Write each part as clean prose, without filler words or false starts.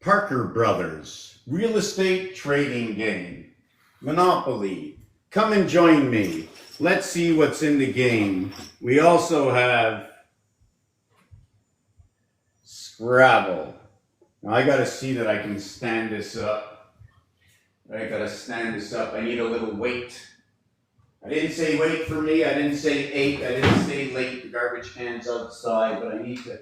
Parker Brothers, real estate trading game, Monopoly. Come and join me. Let's see what's in the game. We also have Scrabble. Now I gotta see that I can stand this up. I gotta stand this up. I need a little weight. I didn't say wait for me. I didn't say 8. I didn't say late. The garbage can's outside, but I need to.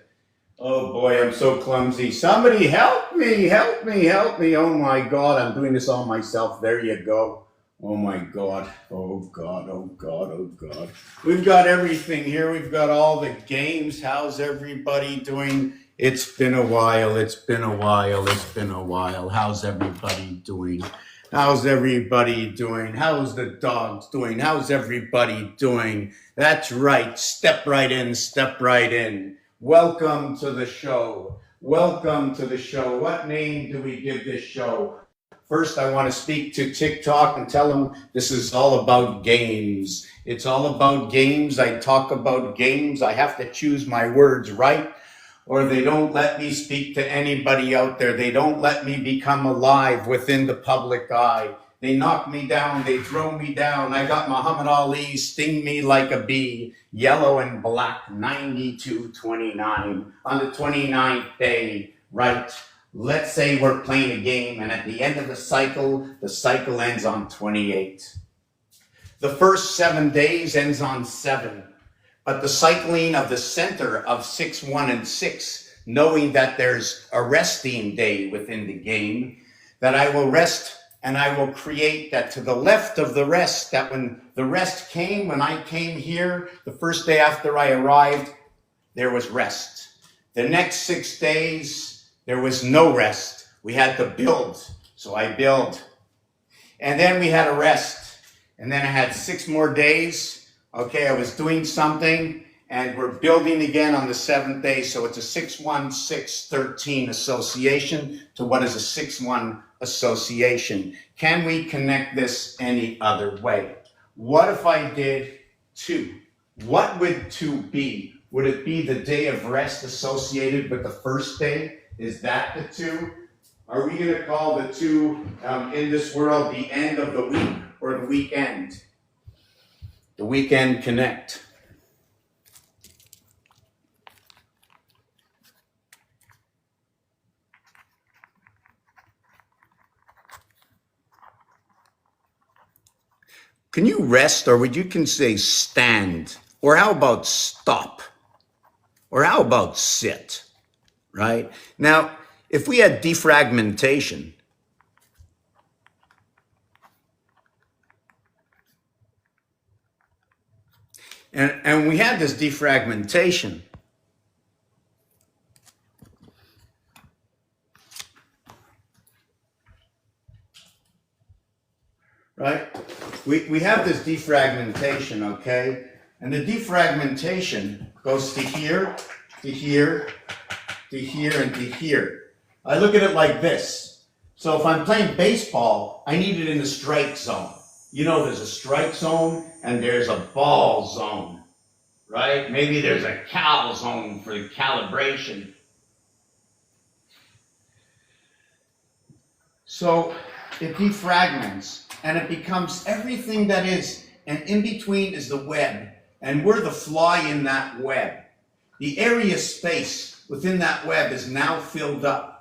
Oh boy, I'm so clumsy. Somebody help me, help me, help me. Oh my God, I'm doing this all myself. There you go. Oh my God, oh God, oh God, oh God. We've got everything here. We've got all the games. How's everybody doing? It's been a while, it's been a while, it's been a while. How's everybody doing? How's everybody doing? How's the dogs doing? How's everybody doing? That's right. Step right in, step right in. Welcome to the show. Welcome to the show. What name do we give this show? First, I want to speak to TikTok and tell them this is all about games. It's all about games. I talk about games. I have to choose my words right, or they don't let me speak to anybody out there. They don't let me become alive within the public eye. They knock me down. They throw me down. I got Muhammad Ali, sting me like a bee, yellow and black, 92-29 on the 29th day, right? Let's say we're playing a game, and at the end of the cycle ends on 28. The first 7 days ends on 7. But the cycling of the center of 6, 1, and 6, knowing that there's a resting day within the game, that I will rest and I will create that to the left of the rest, that when the rest came, when I came here, the first day after I arrived, there was rest. The next 6 days, there was no rest. We had to build, so I build. And then we had a rest. And then I had 6 more days. Okay, I was doing something, and we're building again on the 7th day. So it's a 6-1-6-13 association to what is a 6-1 association. Can we connect this any other way? What if I did 2? What would 2 be? Would it be the day of rest associated with the first day? Is that the 2? Are we going to call the 2 in this world the end of the week or the weekend? The weekend connect. Can you rest, or you can say stand? Or how about stop? Or how about sit? Right? Now, if we had defragmentation, and we had this defragmentation, right? We have this defragmentation, okay? And the defragmentation goes to here, to here, to here, and to here. I look at it like this. So if I'm playing baseball, I need it in the strike zone. You know, there's a strike zone and there's a ball zone, right? Maybe there's a cal zone for calibration. So it defragments and it becomes everything that is, and in between is the web, and we're the fly in that web. The area space within that web is now filled up.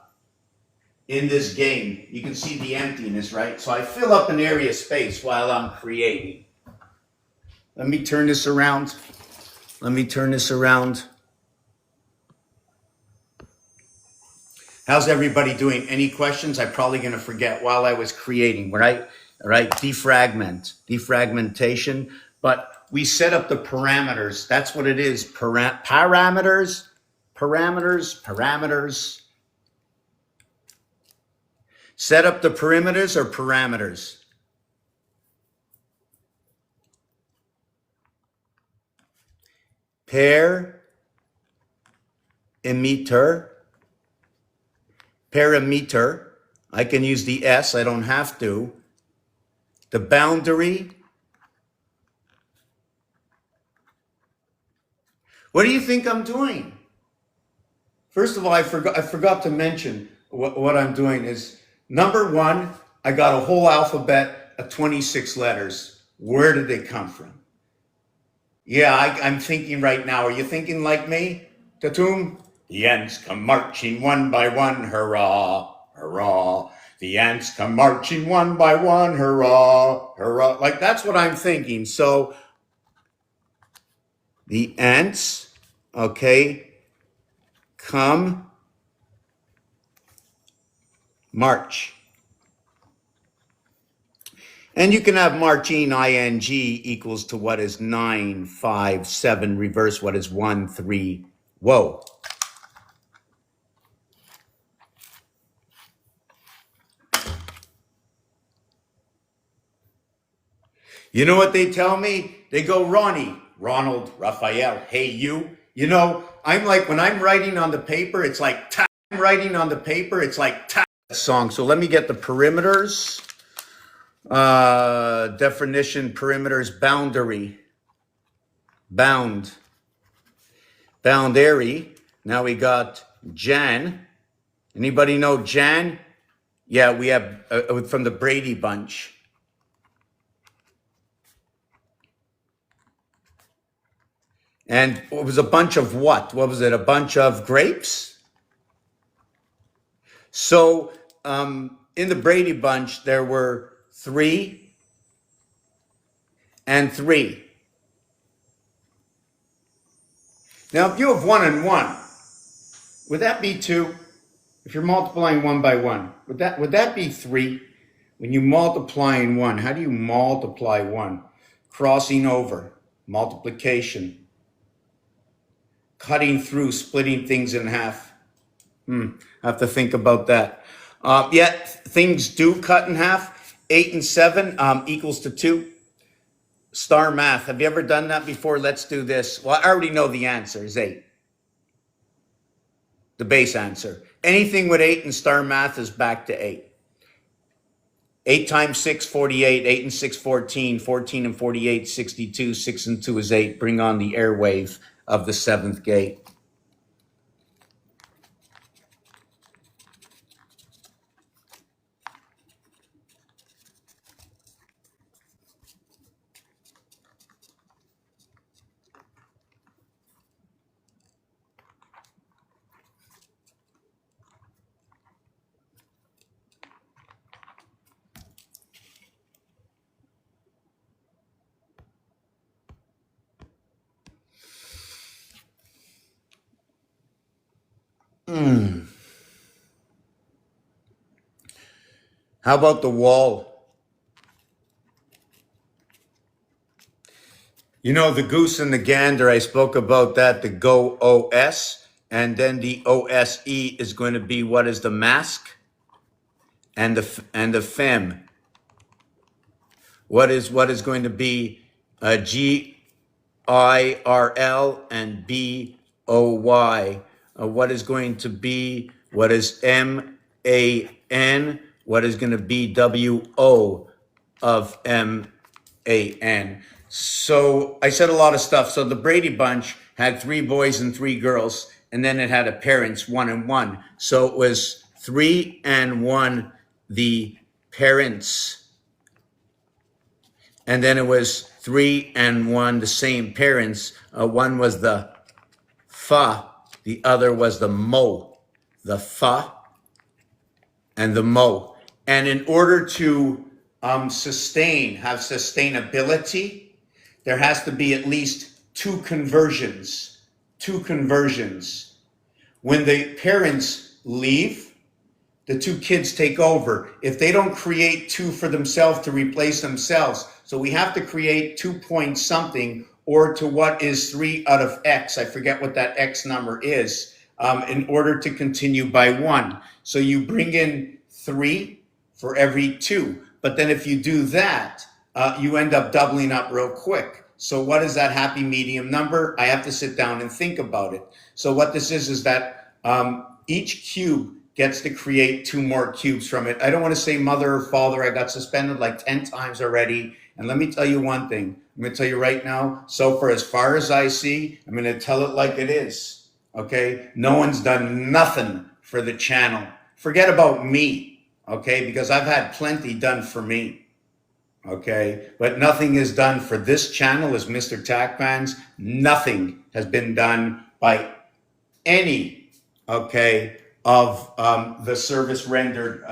In this game, you can see the emptiness, right? So I fill up an area space while I'm creating. Let me turn this around. Let me turn this around. How's everybody doing? Any questions? I'm probably going to forget while I was creating, right? All right, defragmentation. But we set up the parameters. That's what it is. Parameters. Set up the perimeters or parameters? Perimeter. I can use the S, I don't have to. The boundary. What do you think I'm doing? First of all, I forgot to mention, what I'm doing is, number one, I got a whole alphabet of 26 letters. Where did they come from? Yeah, I'm thinking right now. Are you thinking like me, Tatum? The ants come marching one by one, hurrah, hurrah. The ants come marching one by one, hurrah, hurrah. Like, that's what I'm thinking. So the ants, okay, come march. And you can have marching, ing, equals to what is 9, 5, 7, reverse what is 1, 3. Whoa. You know what they tell me? They go, Ronnie, Ronald, Raphael, hey you. You know, I'm like, when I'm writing on the paper, it's like, I'm writing on the paper, it's like, song. So let me get the perimeters. Definition, perimeters, boundary, bound, boundary. Now we got Jan. Anybody know Jan? Yeah, we have from the Brady Bunch. And it was a bunch of what? What was it? A bunch of grapes? So in the Brady Bunch, there were 3 and 3. Now, if you have 1 and 1, would that be 2? If you're multiplying 1 by 1, would that be 3? When you multiply in 1, how do you multiply 1? Crossing over, multiplication, cutting through, splitting things in half. I have to think about that. Yet things do cut in half. 8 and 7 equals to 2. Star math. Have you ever done that before? Let's do this. Well, I already know the answer is 8. The base answer. Anything with 8 and star math is back to 8. 8 times 6, 48. 8 and 6, 14. 14 and 48, 62. 6 and 2 is 8. Bring on the airwave of the 7th gate. How about the wall? You know, the goose and the gander, I spoke about that, the go OS, and then the OSE is going to be what is the mask and the fem. What is going to be GIRL and BOY? What is going to be, what is MAN? What is going to be WO of MAN? So I said a lot of stuff. So the Brady Bunch had 3 boys and 3 girls, and then it had a parents 1 and 1. So it was 3 and 1, the parents. And then it was 3 and 1, the same parents. One was the fa, the other was the mo, the fa and the mo. And in order to have sustainability, there has to be at least 2 conversions. 2 conversions. When the parents leave, the 2 kids take over. If they don't create 2 for themselves to replace themselves, so we have to create 2 point something, or to what is 3 out of X. I forget what that X number is, in order to continue by 1. So you bring in 3 for every 2. But then if you do that, you end up doubling up real quick. So what is that happy medium number? I have to sit down and think about it. So what this is that each cube gets to create 2 more cubes from it. I don't want to say mother or father. I got suspended like 10 times already. And let me tell you one thing. I'm going to tell you right now. So for as far as I see, I'm going to tell it like it is. Okay? No one's done nothing for the channel. Forget about me, okay? Because I've had plenty done for me, okay? But nothing is done for this channel as Mr. Tackman's. Nothing has been done by any, okay, of the service rendered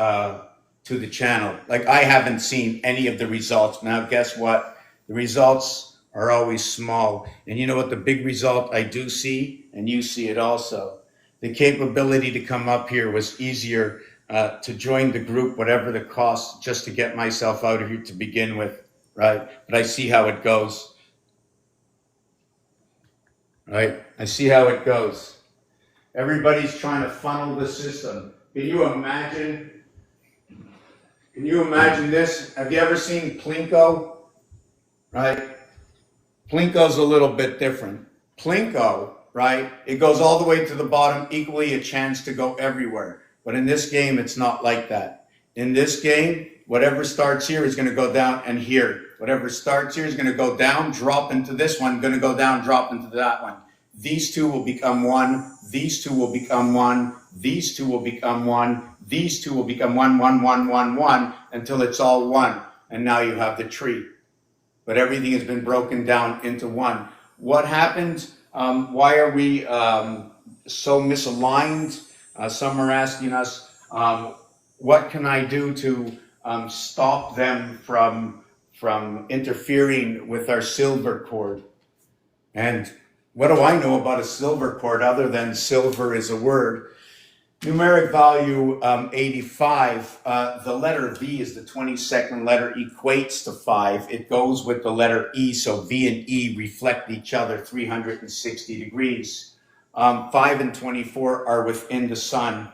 to the channel. Like, I haven't seen any of the results. Now, guess what? The results are always small. And you know what the big result I do see? And you see it also. The capability to come up here was easier to join the group, whatever the cost, just to get myself out of here to begin with, right? But I see how it goes, right? I see how it goes. Everybody's trying to funnel the system. Can you imagine? Can you imagine this? Have you ever seen Plinko? Right? Plinko's a little bit different. Plinko, right? It goes all the way to the bottom, equally a chance to go everywhere. But in this game, it's not like that. In this game, whatever starts here is going to go down and here. Whatever starts here is going to go down, drop into this one, going to go down, drop into that one. These two will become one. These two will become one. These two will become one. These two will become one, one, one, one, one, until it's all one. And now you have the tree. But everything has been broken down into one. What happened? Why are we so misaligned? Some are asking us, what can I do to stop them from interfering with our silver cord? And what do I know about a silver cord other than silver is a word? Numeric value 85, the letter V is the 22nd letter, equates to 5. It goes with the letter E, so V and E reflect each other 360 degrees. 5 and 24 are within the sun,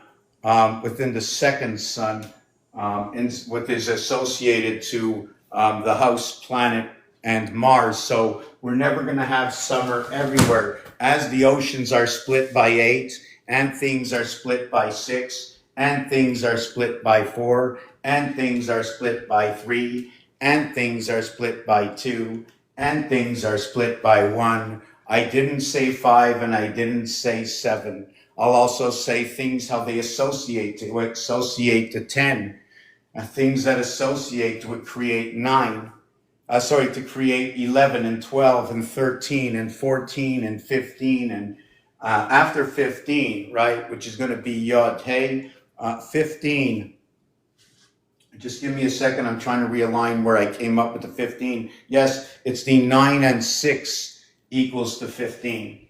within the second sun, what is associated to the house planet and Mars. So we're never going to have summer everywhere. As the oceans are split by 8, and things are split by 6, and things are split by 4, and things are split by 3, and things are split by 2, and things are split by 1. I didn't say 5 and I didn't say 7. I'll also say things, how they associate to 10. Things that associate to create 9. To create 11 and 12 and 13 and 14 and 15 and after 15, right, which is going to be Yod Hey, 15. Just give me a second. I'm trying to realign where I came up with the 15. Yes, it's the 9 and 6 equals to 15.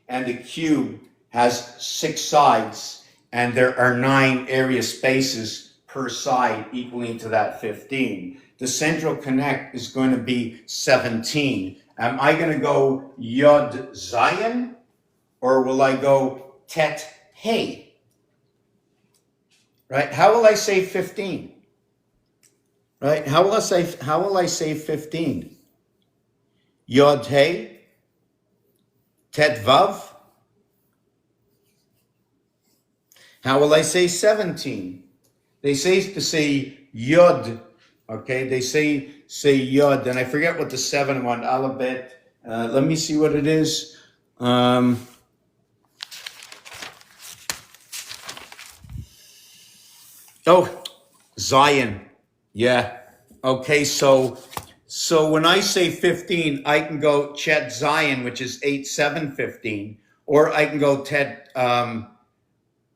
And the cube has 6 sides, and there are 9 area spaces per side equaling to that 15. The central connect is going to be 17. Am I going to go Yod Zion? Or will I go Tet Hey? Right? How will I say 15? Right? How will I say 15? Yod Hey? Tet Vav? How will I say 17? They say Yod. Okay, they say Yod, and I forget what the 7 one, Alabet. Let me see what it is. Oh, Zion. Yeah. Okay, so when I say 15, I can go Chet Zion, which is 8, 7, 15. Or I can go Tet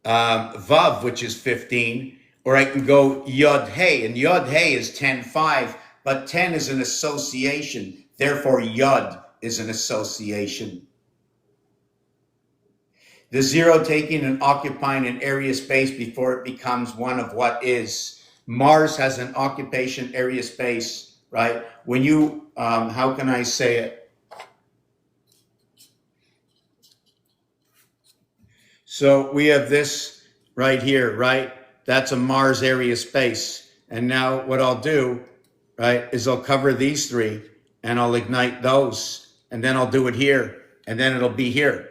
Vav, which is 15. Or I can go Yod Hey, and Yod Hey is 10, 5. But 10 is an association. Therefore, Yod is an association. The 0 taking and occupying an area space before it becomes one of what is. Mars has an occupation area space, right? When you, how can I say it? So we have this right here, right? That's a Mars area space. And now what I'll do, right, is I'll cover these 3 and I'll ignite those. And then I'll do it here. And then it'll be here.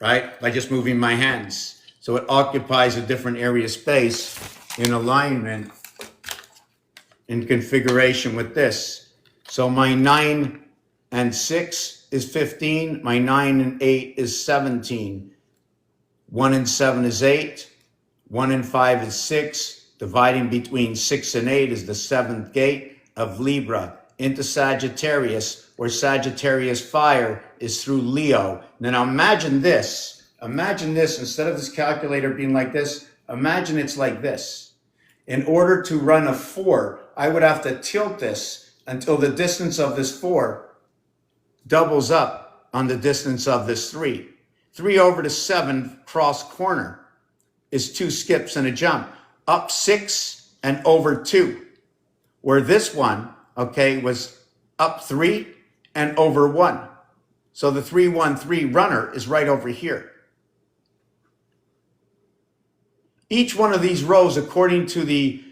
Right? By just moving my hands. So it occupies a different area space in alignment, in configuration with this. So my 9 and 6 is 15. My 9 and 8 is 17. 1 and 7 is 8. 1 and 5 is 6. Dividing between 6 and 8 is the 7th gate of Libra into Sagittarius, where Sagittarius fire is through Leo. Now imagine this. Imagine this, instead of this calculator being like this, imagine it's like this. In order to run a 4, I would have to tilt this until the distance of this 4 doubles up on the distance of this 3. 3 over to 7 cross corner is 2 skips and a jump. Up 6 and over 2. Where this one, okay, was up 3 and over 1. So the 3-1-3 runner is right over here. Each one of these rows, according to the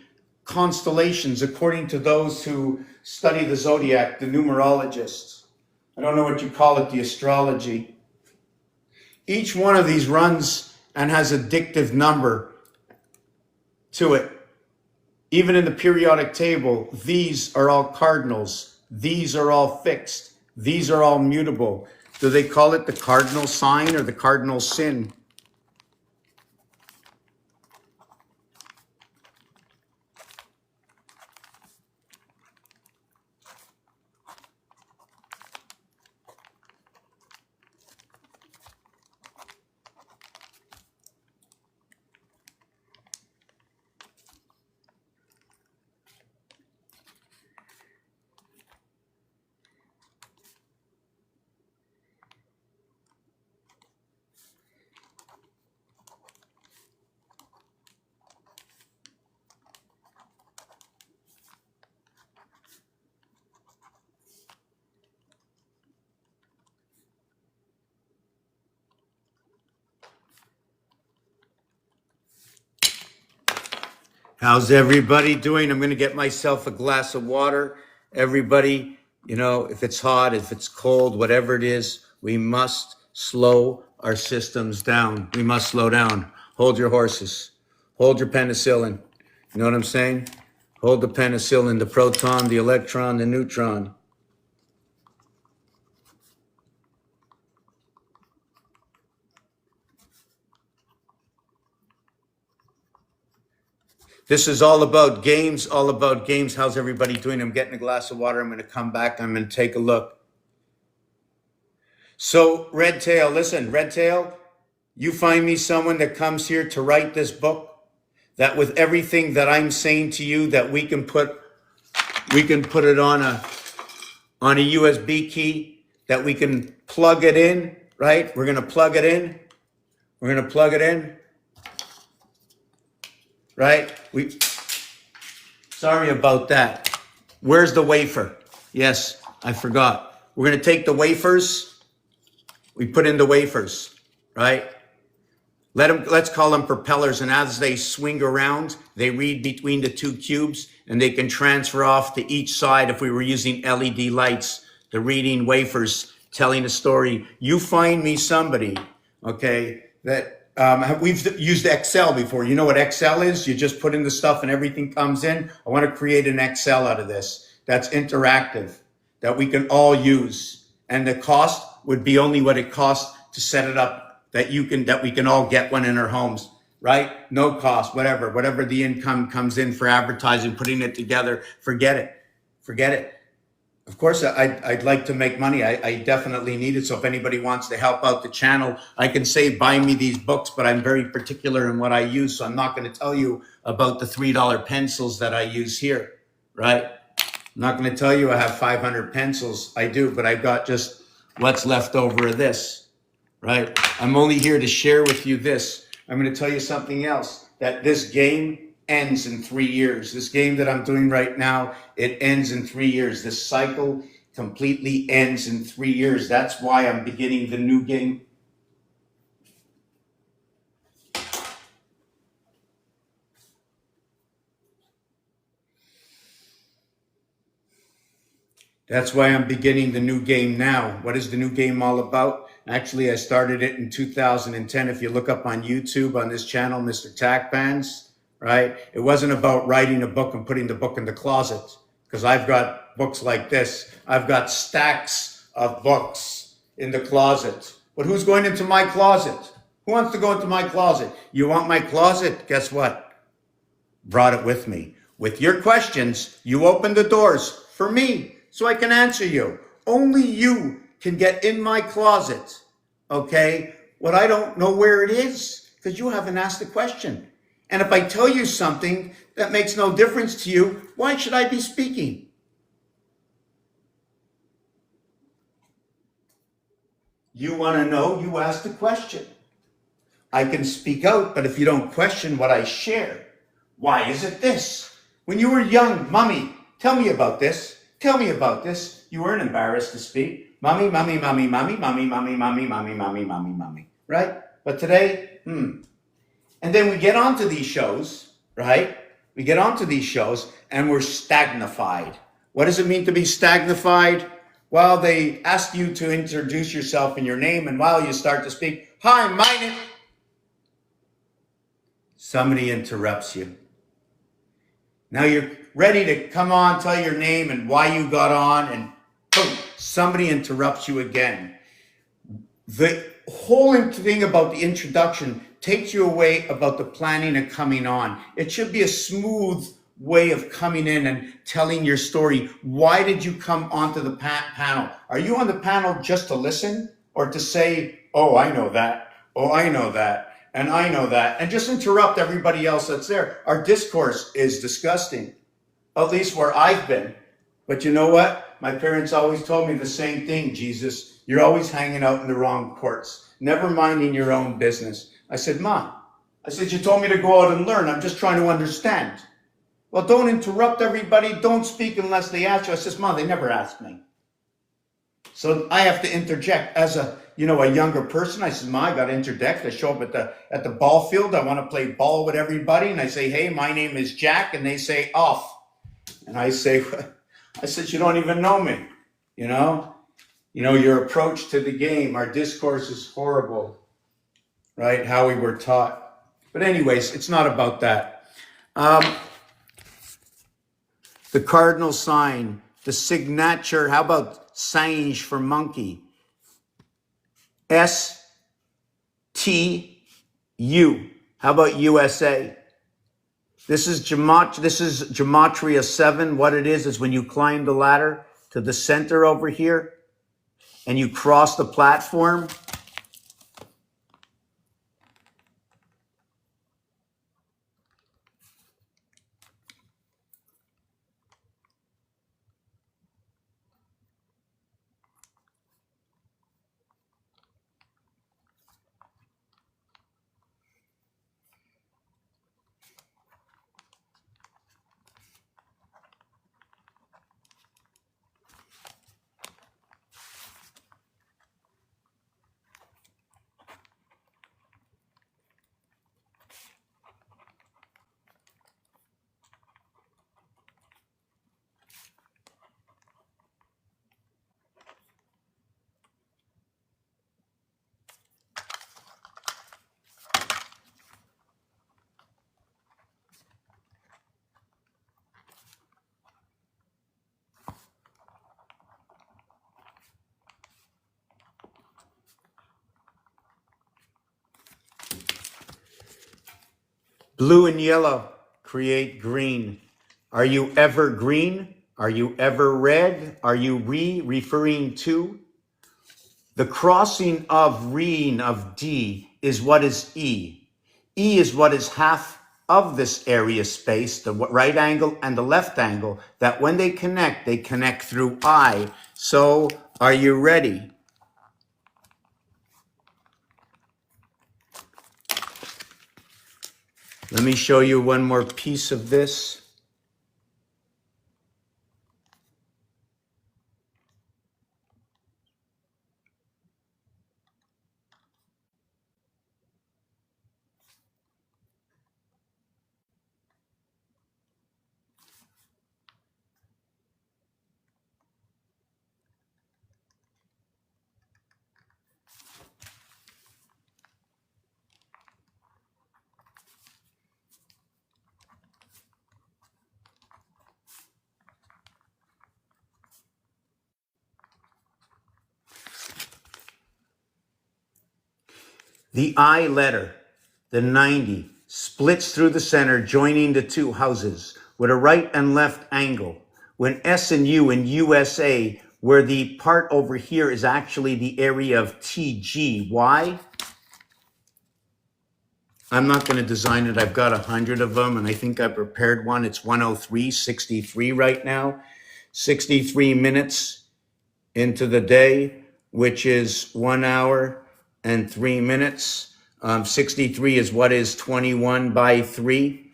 constellations, according to those who study the zodiac, the numerologists, I don't know what you call it, the astrology, each one of these runs and has a dictive number to it. Even in the periodic table, these are all cardinals. These are all fixed. These are all mutable. Do they call it the cardinal sign or the cardinal sin? How's everybody doing? I'm going to get myself a glass of water. Everybody, you know, if it's hot, if it's cold, whatever it is, we must slow our systems down. We must slow down. Hold your horses. Hold your penicillin. You know what I'm saying? Hold the penicillin, the proton, the electron, the neutron. This is all about games, all about games. How's everybody doing? I'm getting a glass of water. I'm going to come back. I'm going to take a look. So, Red Tail, listen, Red Tail, you find me someone that comes here to write this book, that with everything that I'm saying to you, that we can put it on a USB key, that we can plug it in, right? We're going to plug it in. We're going to plug it in. Right? Sorry about that. Where's the wafer? Yes, I forgot. We're going to take the wafers. We put in the wafers, right? Let's call them propellers. And as they swing around, they read between the two cubes and they can transfer off to each side. If we were using LED lights, the reading wafers, telling a story. You find me somebody, okay, that we've used Excel before. You know what Excel is? You just put in the stuff and everything comes in. I want to create an Excel out of this that's interactive, that we can all use. And the cost would be only what it costs to set it up, that we can all get one in our homes, right? No cost, whatever the income comes in for advertising, putting it together, forget it. Of course, I'd like to make money. I definitely need it. So if anybody wants to help out the channel, I can say, buy me these books, but I'm very particular in what I use. So I'm not going to tell you about the $3 pencils that I use here, right? I'm not going to tell you I have 500 pencils. I do, but I've got just what's left over of this, right? I'm only here to share with you this. I'm going to tell you something else, that this game ends in 3 years. This game that I'm doing right now, it ends in 3 years. This cycle completely ends in 3 years. That's why I'm beginning the new game. That's why I'm beginning the new game now. What is the new game all about? Actually, I started it in 2010. If you look up on YouTube on this channel, Mr. Tackpans, right? It wasn't about writing a book and putting the book in the closet, because I've got books like this. I've got stacks of books in the closet. But who's going into my closet? Who wants to go into my closet? You want my closet? Guess what? Brought it with me. With your questions, you open the doors for me so I can answer you. Only you can get in my closet, okay? What I don't know where it is because you haven't asked the question. And if I tell you something that makes no difference to you, why should I be speaking? You want to know, you ask the question. I can speak out, but if you don't question what I share, why is it this? When you were young, Mommy, tell me about this. Tell me about this. You weren't embarrassed to speak. Mommy, mommy, mommy, mommy, mommy, mommy, mommy, mommy, mommy, mommy, mommy. Right? But today, And then we get onto these shows, right? We get onto these shows and we're stagnified. What does it mean to be stagnified? Well, they ask you to introduce yourself and your name, and while you start to speak, hi, my name. Somebody interrupts you. Now you're ready to come on, tell your name and why you got on, and boom, somebody interrupts you again. The whole thing about the introduction takes you away about the planning and coming on. It should be a smooth way of coming in and telling your story. Why did you come onto the panel? Are you on the panel just to listen or to say, oh, I know that, oh, I know that, and I know that, and just interrupt everybody else that's there? Our discourse is disgusting, at least where I've been. But you know what? My parents always told me the same thing, Jesus. You're always hanging out in the wrong courts, never minding your own business. I said, Mom, you told me to go out and learn. I'm just trying to understand. Well, don't interrupt everybody. Don't speak unless they ask you. I says, Mom, they never asked me. So I have to interject as a younger person. I said, Ma, I got to interject. I show up at the ball field. I want to play ball with everybody. And I say, hey, my name is Jack. And they say, off. And I said, you don't even know me. Your approach to the game, our discourse is horrible, right? How we were taught. But anyways, it's not about that. The cardinal sign, the signature, how about singe for monkey? STU. How about USA? This is Gematria 7. What it is when you climb the ladder to the center over here and you cross the platform. Blue and yellow create green. Are you ever green? Are you ever red? Are you referring to? The crossing of reen of D is what is E. E is what is half of this area space, the right angle and the left angle, that when they connect through I. So are you ready? Let me show you one more piece of this. The I letter, the 90, splits through the center, joining the two houses with a right and left angle. When S and U in USA, where the part over here is actually the area of TG. Why? I'm not going to design it. I've got 100 of them, and I think I prepared one. It's 103:63 right now. 63 minutes into the day, which is 1 hour and 3 minutes. 63 is what is 21 by 3,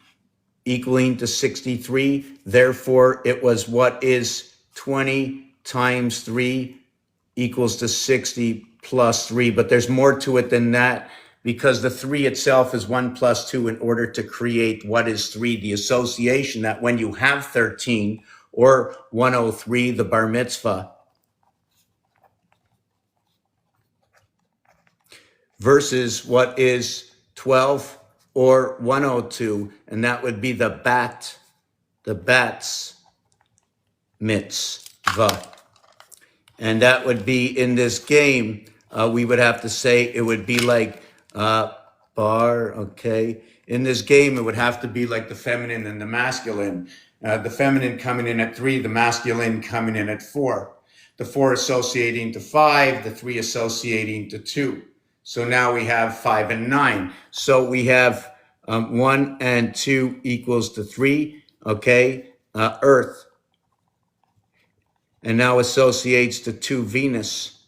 equaling to 63. Therefore, it was what is 20 times 3 equals to 60 plus 3. But there's more to it than that, because the 3 itself is 1 plus 2 in order to create what is 3, the association that when you have 13 or 103, the bar mitzvah, versus what is 12 or 102, and that would be the bat's mitzvah. And that would be in this game, we would have to say it would be like bar, okay? In this game, it would have to be like the feminine and the masculine. The feminine coming in at 3, the masculine coming in at 4. The 4 associating to 5, the 3 associating to 2. So now we have 5 and 9. So we have 1 and 2 equals to 3, okay? Earth. And now associates to 2 Venus.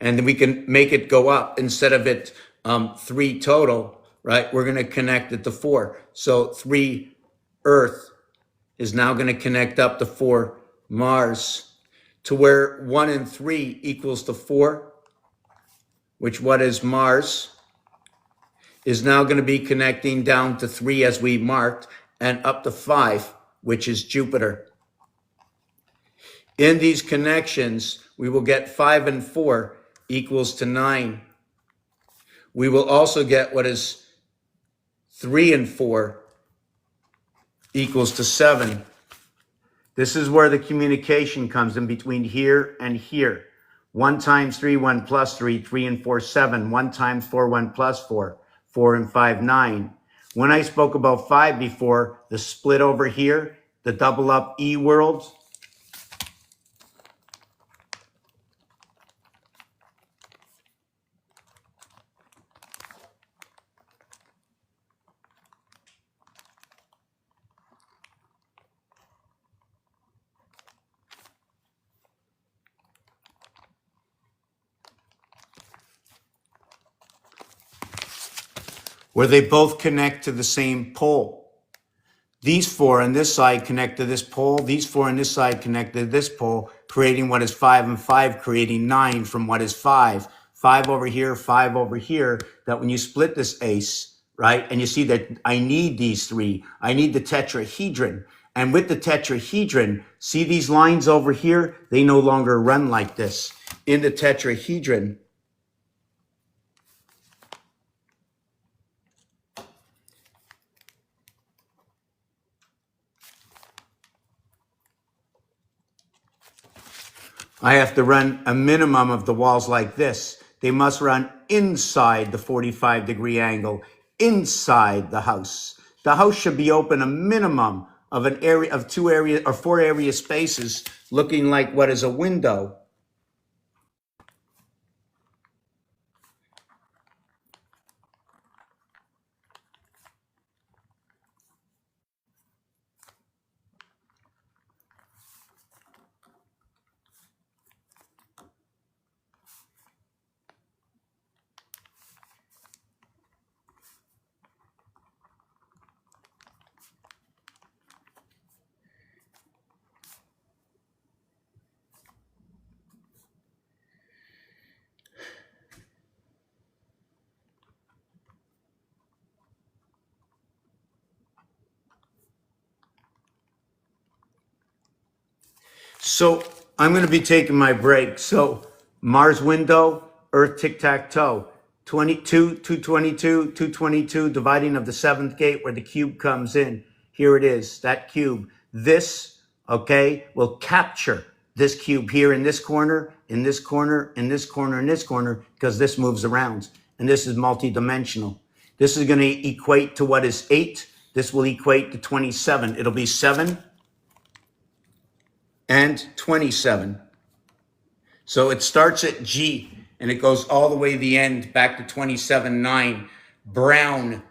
And then we can make it go up. Instead of it 3 total, right? We're going to connect it to 4. So 3 Earth is now going to connect up to 4 Mars, to where 1 and 3 equals to 4, which what is Mars, is now going to be connecting down to 3 as we marked, and up to 5, which is Jupiter. In these connections, we will get 5 and 4 equals to 9. We will also get what is 3 and 4 equals to 7. This is where the communication comes in between here and here. 1 times 3, 1 plus 3, 3 and 4, 7. 1 times 4, 1 plus 4, 4 and 5, 9. When I spoke about 5 before, the split over here, the double up E world, where they both connect to the same pole. These 4 on this side connect to this pole. These 4 on this side connect to this pole, creating what is 5 and 5, creating 9 from what is 5. 5 over here, 5 over here, that when you split this ace, right, and you see that I need these 3. I need the tetrahedron. And with the tetrahedron, see these lines over here? They no longer run like this. In the tetrahedron, I have to run a minimum of the walls like this. They must run inside the 45-degree angle, inside the house. The house should be open a minimum of an area of 2 area or 4 area spaces, looking like what is a window. So I'm going to be taking my break. So Mars window, Earth tic-tac-toe. 22, 222, 222, dividing of the 7th gate where the cube comes in. Here it is, that cube. This, okay, will capture this cube here in this corner, in this corner, in this corner, in this corner, because this moves around. and this is multidimensional. This is going to equate to what is 8. This will equate to 27. It'll be 7 and 27. So it starts at G, and it goes all the way to the end, back to 27.9. Brown,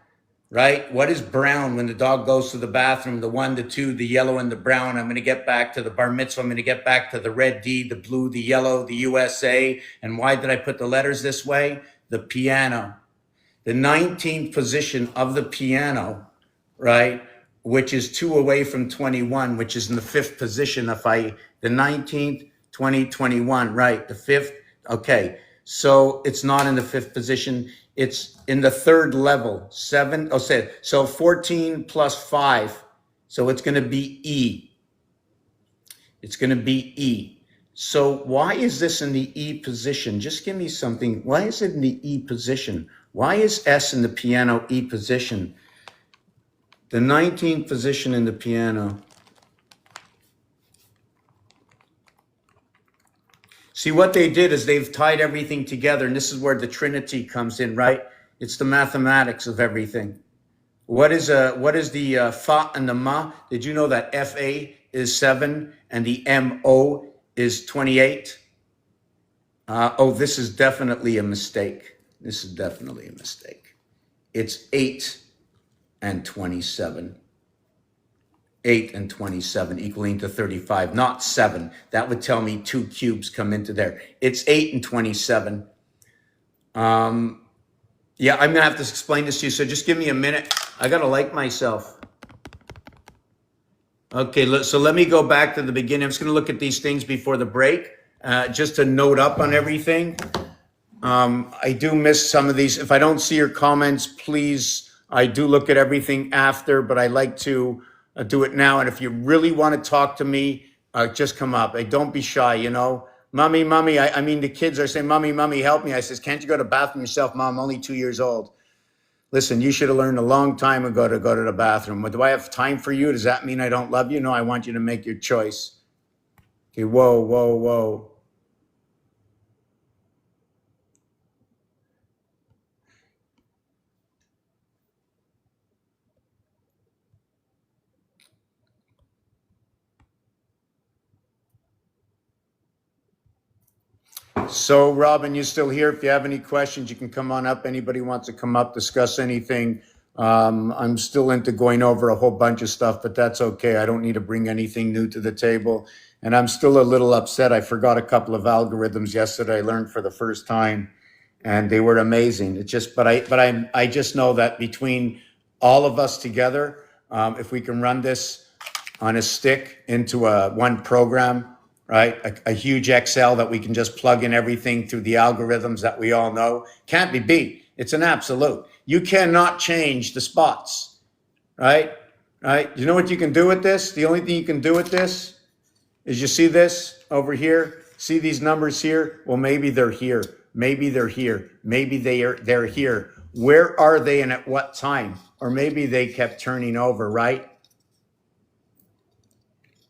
right? What is brown when the dog goes to the bathroom? The 1, the 2, the yellow, and the brown. I'm going to get back to the bar mitzvah. I'm going to get back to the red D, the blue, the yellow, the USA. And why did I put the letters this way? The piano. The 19th position of the piano, right? Which is 2 away from 21, which is in the 5th position. The 19th, 20, 21, right? The 5th. Okay. So it's not in the 5th position. It's in the 3rd level. 7. Oh, say it. So 14 plus 5. So it's going to be E. It's going to be E. So why is this in the E position? Just give me something. Why is it in the E position? Why is S in the piano E position? The 19th position in the piano. See, what they did is they've tied everything together, and this is where the Trinity comes in, right? It's the mathematics of everything. What is the Fa and the Ma? Did you know that Fa is 7 and the Mo is 28? Oh, this is definitely a mistake. This is definitely a mistake. It's 8 and 27. 8 and 27 equaling to 35, not 7. That would tell me 2 cubes come into there. It's 8 and 27. Yeah, I'm going to have to explain this to you, so just give me a minute. I got to like myself. Okay, so let me go back to the beginning. I'm just going to look at these things before the break, just to note up on everything. I do miss some of these. If I don't see your comments, please, I do look at everything after, but I like to do it now. And if you really want to talk to me, just come up. Don't be shy, you know. Mommy, I mean, the kids are saying, mommy, help me. I says, can't you go to the bathroom yourself, Mom? I'm only 2 years old. Listen, you should have learned a long time ago to go to the bathroom. But do I have time for you? Does that mean I don't love you? No, I want you to make your choice. Okay, whoa. So, Robin, you still here? If you have any questions, you can come on up. Anybody wants to come up, discuss anything. I'm still into going over a whole bunch of stuff, but that's okay. I don't need to bring anything new to the table. And I'm still a little upset. I forgot a couple of algorithms yesterday I learned for the first time, and they were amazing. It just, but I just know that between all of us together, if we can run this on a stick into one program, right? A huge Excel that we can just plug in everything through the algorithms that we all know. Can't be beat. It's an absolute. You cannot change the spots, right? Right? You know what you can do with this? The only thing you can do with this is, you see this over here? See these numbers here? Well, maybe they're here. Maybe they're here. Maybe they're here. Where are they and at what time? Or maybe they kept turning over, right?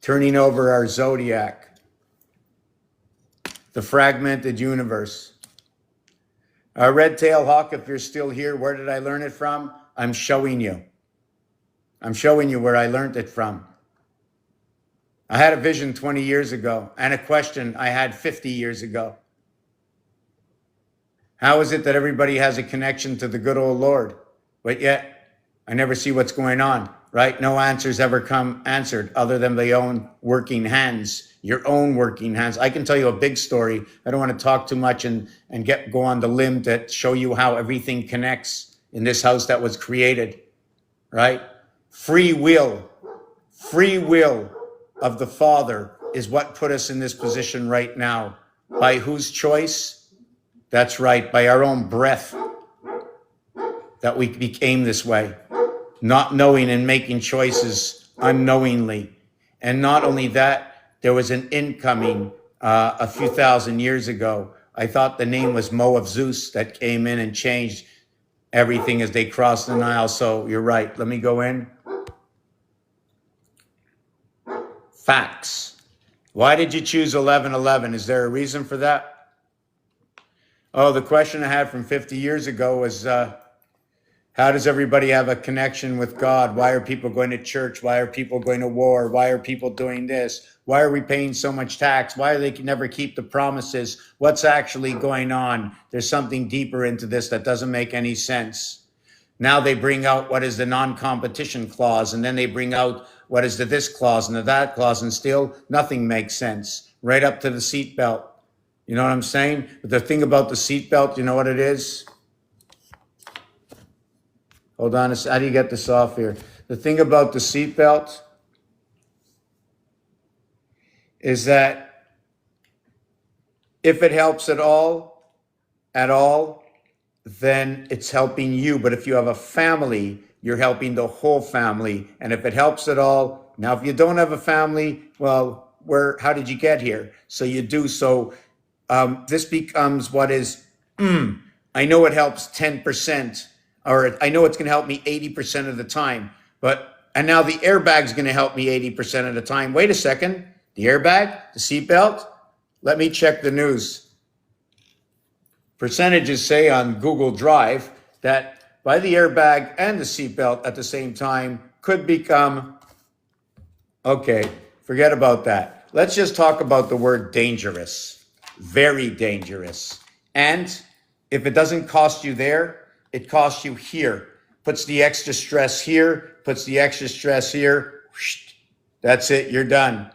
Turning over our zodiac. The fragmented universe. Red Tail Hawk, if you're still here, where did I learn it from? I'm showing you. I'm showing you where I learned it from. I had a vision 20 years ago and a question I had 50 years ago. How is it that everybody has a connection to the good old Lord, but yet I never see what's going on, right? No answers ever come answered other than their own working hands. Your own working hands. I can tell you a big story. I don't want to talk too much and go on the limb to show you how everything connects in this house that was created, right? Free will of the Father is what put us in this position right now. By whose choice? That's right, by our own breath that we became this way. Not knowing and making choices unknowingly. And not only that, there was an incoming a few thousand years ago. I thought the name was Mo of Zeus that came in and changed everything as they crossed the Nile. So you're right. Let me go in. Facts. Why did you choose 1111? Is there a reason for that? Oh, the question I had from 50 years ago was, how does everybody have a connection with God? Why are people going to church? Why are people going to war? Why are people doing this? Why are we paying so much tax? Why do they never keep the promises? What's actually going on? There's something deeper into this that doesn't make any sense. Now they bring out what is the non-competition clause, and then they bring out what is the this clause and the that clause, and still nothing makes sense, right up to the seatbelt. You know what I'm saying? But the thing about the seatbelt, you know what it is? Hold on, how do you get this off here? The thing about the seatbelt is that if it helps at all, then it's helping you. But if you have a family, you're helping the whole family. And if it helps at all, now if you don't have a family, well, how did you get here? So you do. So this becomes what is, I know it helps 10%, or I know it's going to help me 80% of the time, and now the airbag's going to help me 80% of the time. Wait a second, the airbag, the seatbelt, let me check the news. Percentages say on Google Drive that by the airbag and the seatbelt at the same time could become, okay, forget about that. Let's just talk about the word dangerous, very dangerous. And if it doesn't cost you there, it costs you here. Puts the extra stress here, puts the extra stress here. That's it, you're done.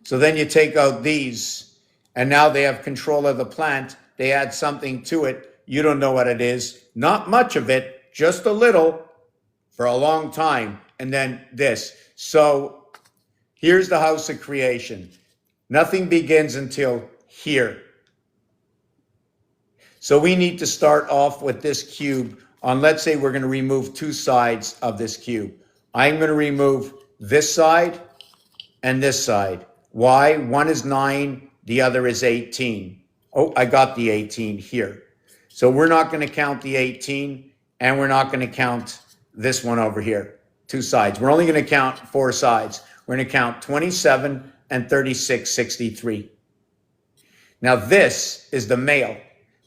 So then you take out these, and now they have control of the plant. They add something to it. You don't know what it is. Not much of it, just a little for a long time. And then this. So here's the house of creation. Nothing begins until here. So we need to start off with this cube on, let's say we're going to remove two sides of this cube. I'm going to remove this side and this side. Why? One is 9, the other is 18. Oh, I got the 18 here. So we're not going to count the 18, and we're not going to count this one over here, two sides. We're only going to count 4 sides. We're going to count 27 and 36, 63. Now this is the male.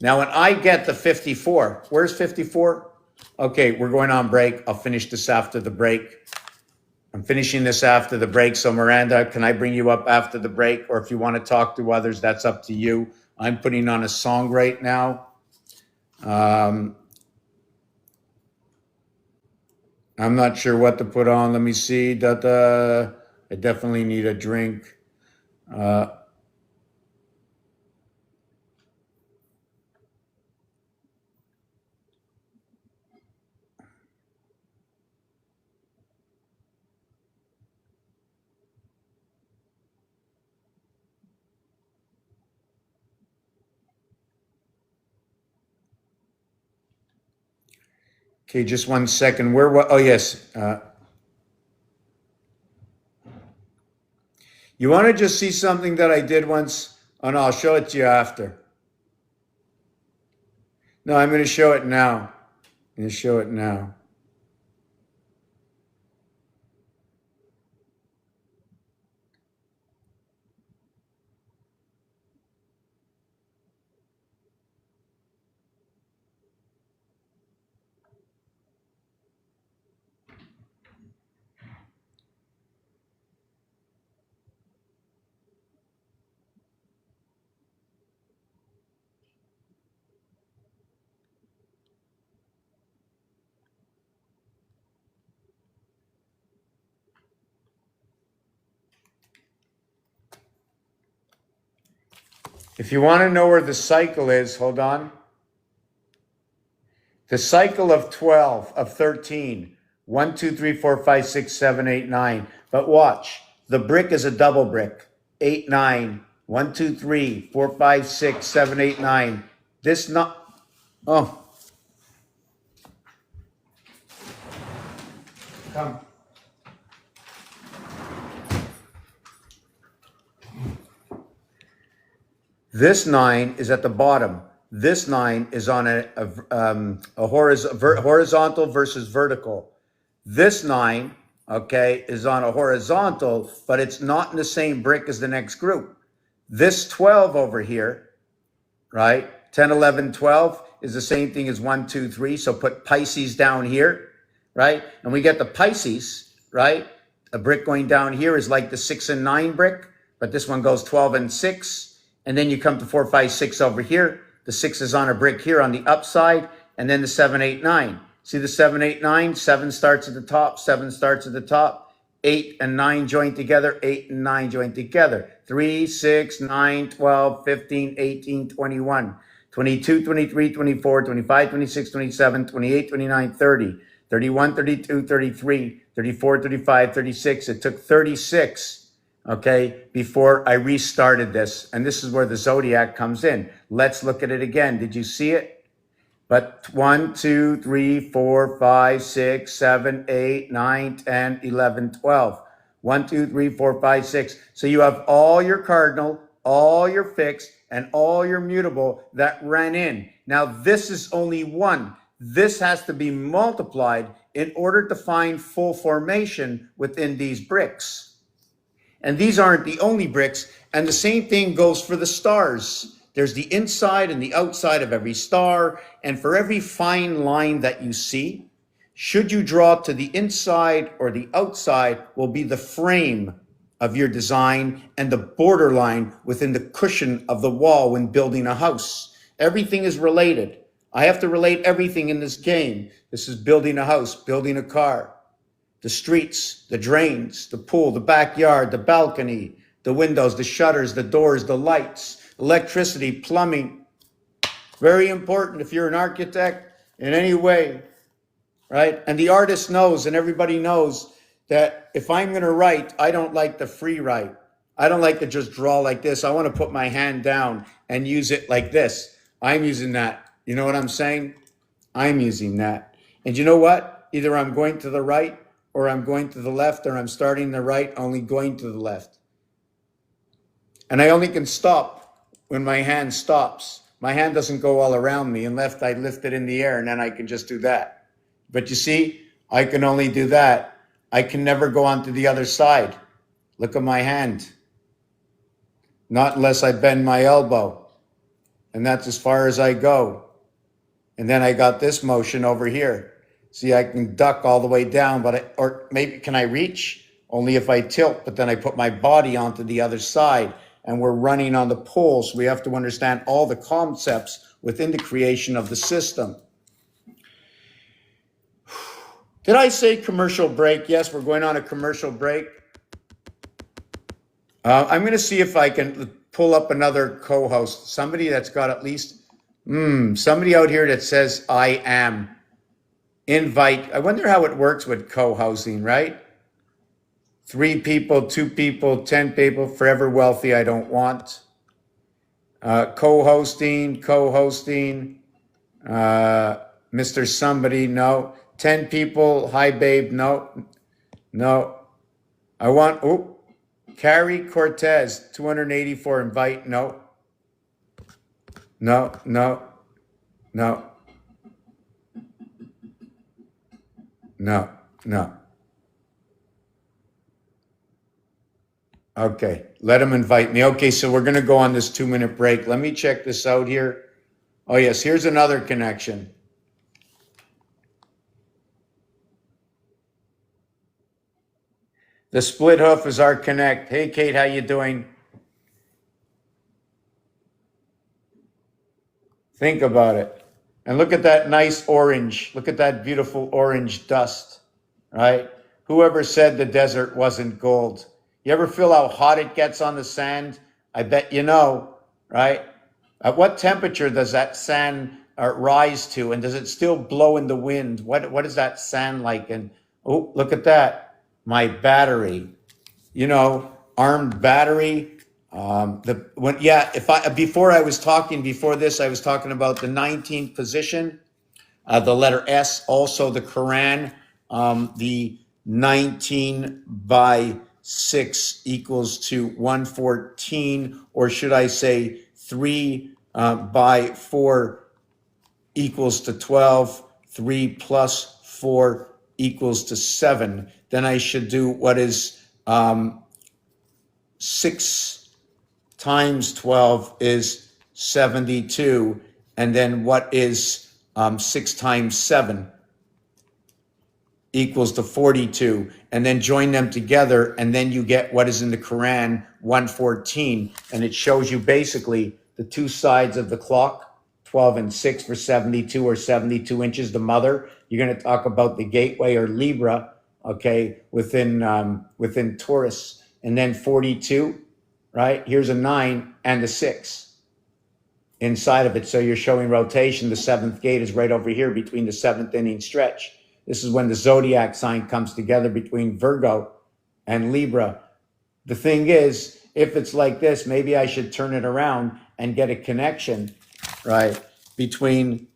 Now, when I get the 54, where's 54? Okay, we're going on break. I'll finish this after the break. I'm finishing this after the break. So Miranda, can I bring you up after the break? Or if you want to talk to others, that's up to you. I'm putting on a song right now. I'm not sure what to put on. Let me see. I definitely need a drink. Okay, just 1 second. Oh, yes. You want to just see something that I did once? Oh, no, I'll show it to you after. No, I'm going to show it now. I'm going to show it now. If you want to know where the cycle is, hold on. The cycle of 12, of 13. 1, 2, 3, 4, 5, 6, 7, 8, 9. But watch, the brick is a double brick. 8, 9. 1, 2, 3, 4, 5, 6, 7, 8, 9. This not, oh. Come. This 9 is at the bottom. This 9 is on a horizontal versus vertical. This 9, okay, is on a horizontal, but it's not in the same brick as the next group. This 12 over here, right, 10, 11, 12 is the same thing as 1, 2, 3. So put Pisces down here, right? And we get the Pisces, right? A brick going down here is like the 6 and 9 brick, but this one goes 12 and 6. And then you come to 4, 5, 6 over here. The 6 is on a brick here on the upside, and then the 7, 8, 9. See the 7, 8, 9? 7 starts at the top, 7 starts at the top. 8 and 9 join together, 8 and 9 join together. 3, 6, 9, 12, 15, 18, 21, 22, 23, 24, 25, 26, 27, 28, 29, 30, 31, 32, 33, 34, 35, 36. It took 36, okay, before I restarted this. And this is where the zodiac comes in. Let's look at it again. Did you see it? But 1, 2, 3, 4, 5, 6, 7, 8, 9, 10, 11, 12. 1, 2, 3, 4, 5, 6. So you have all your cardinal, all your fixed, and all your mutable that ran in. Now this is only one. This has to be multiplied in order to find full formation within these bricks. And these aren't the only bricks. And the same thing goes for the stars. There's the inside and the outside of every star. And for every fine line that you see, should you draw to the inside or the outside will be the frame of your design and the borderline within the cushion of the wall when building a house. Everything is related. I have to relate everything in this game. This is building a house, building a car, the streets, the drains, the pool, the backyard, the balcony, the windows, the shutters, the doors, the lights, electricity, plumbing. Very important if you're an architect in any way, right? And the artist knows, and everybody knows, that if I'm going to write, I don't like the free write. I don't like to just draw like this. I want to put my hand down and use it like this. I'm using that. You know what I'm saying? I'm using that. And you know what? Either I'm going to the right or I'm going to the left, or I'm starting the right, only going to the left. And I only can stop when my hand stops. My hand doesn't go all around me unless I lift it in the air, and then I can just do that. But you see, I can only do that. I can never go on to the other side. Look at my hand. Not unless I bend my elbow. And that's as far as I go. And then I got this motion over here. See, I can duck all the way down, or maybe can I reach? Only if I tilt, but then I put my body onto the other side. And we're running on the poles. We have to understand all the concepts within the creation of the system. Did I say commercial break? Yes, we're going on a commercial break. I'm going to see if I can pull up another co-host. Somebody that's got at least, somebody out here that says I am. Invite. I wonder how it works with co-housing, right? 3 people, 2 people, 10 people, forever wealthy, I don't want. Co-hosting, Mr. Somebody, no. 10 people, hi babe, no. I want, Carrie Cortez, 284, invite, no. Okay, let him invite me. Okay, so we're going to go on this 2-minute break. Let me check this out here. Oh, yes, here's another connection. The split hoof is our connect. Hey, Kate, how you doing? Think about it. And look at that nice orange. Look at that beautiful orange dust, right? Whoever said the desert wasn't gold? You ever feel how hot it gets on the sand? I bet you know, right? At what temperature does that sand rise to? And does it still blow in the wind? What is that sand like? And oh, look at that. My battery, armed battery. Before I was talking about the 19th position, the letter S, also the Quran, the 19 by 6 equals to 114, or should I say 3 by 4 equals to 12, 3 plus 4 equals to 7. Then I should do what is 6 times 12 is 72, and then what is 6 times 7 equals to 42, and then join them together, and then you get what is in the Quran, 114, and it shows you basically the two sides of the clock, 12 and 6 for 72 or 72 inches, the mother. You're going to talk about the gateway or Libra, okay, within Taurus, and then 42, right? Here's a 9 and a 6 inside of it. So you're showing rotation. The 7th gate is right over here between the 7th inning stretch. This is when the zodiac sign comes together between Virgo and Libra. The thing is, if it's like this, maybe I should turn it around and get a connection, right, between,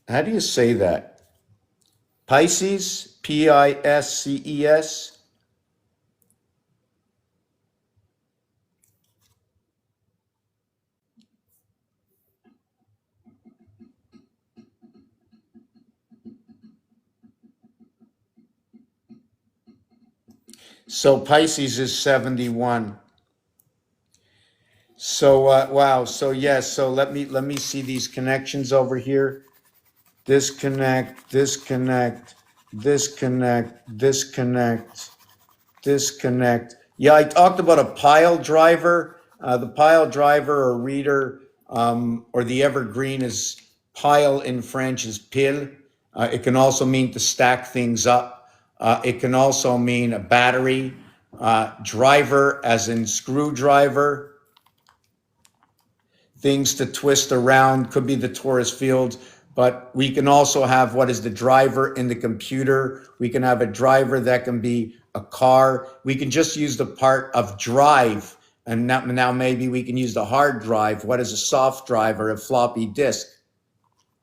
how do you say that? Pisces, Pisces. So Pisces is 71. So wow. So yes. So let me see these connections over here. Disconnect, disconnect, disconnect, disconnect, disconnect. Yeah, I talked about a pile driver. The pile driver or reader, or the evergreen is pile in French is pile. It can also mean to stack things up. It can also mean a battery. Driver as in screwdriver. Things to twist around, could be the torus field, but we can also have what is the driver in the computer. We can have a driver that can be a car. We can just use the part of drive, and now maybe we can use the hard drive. What is a soft drive or a floppy disk,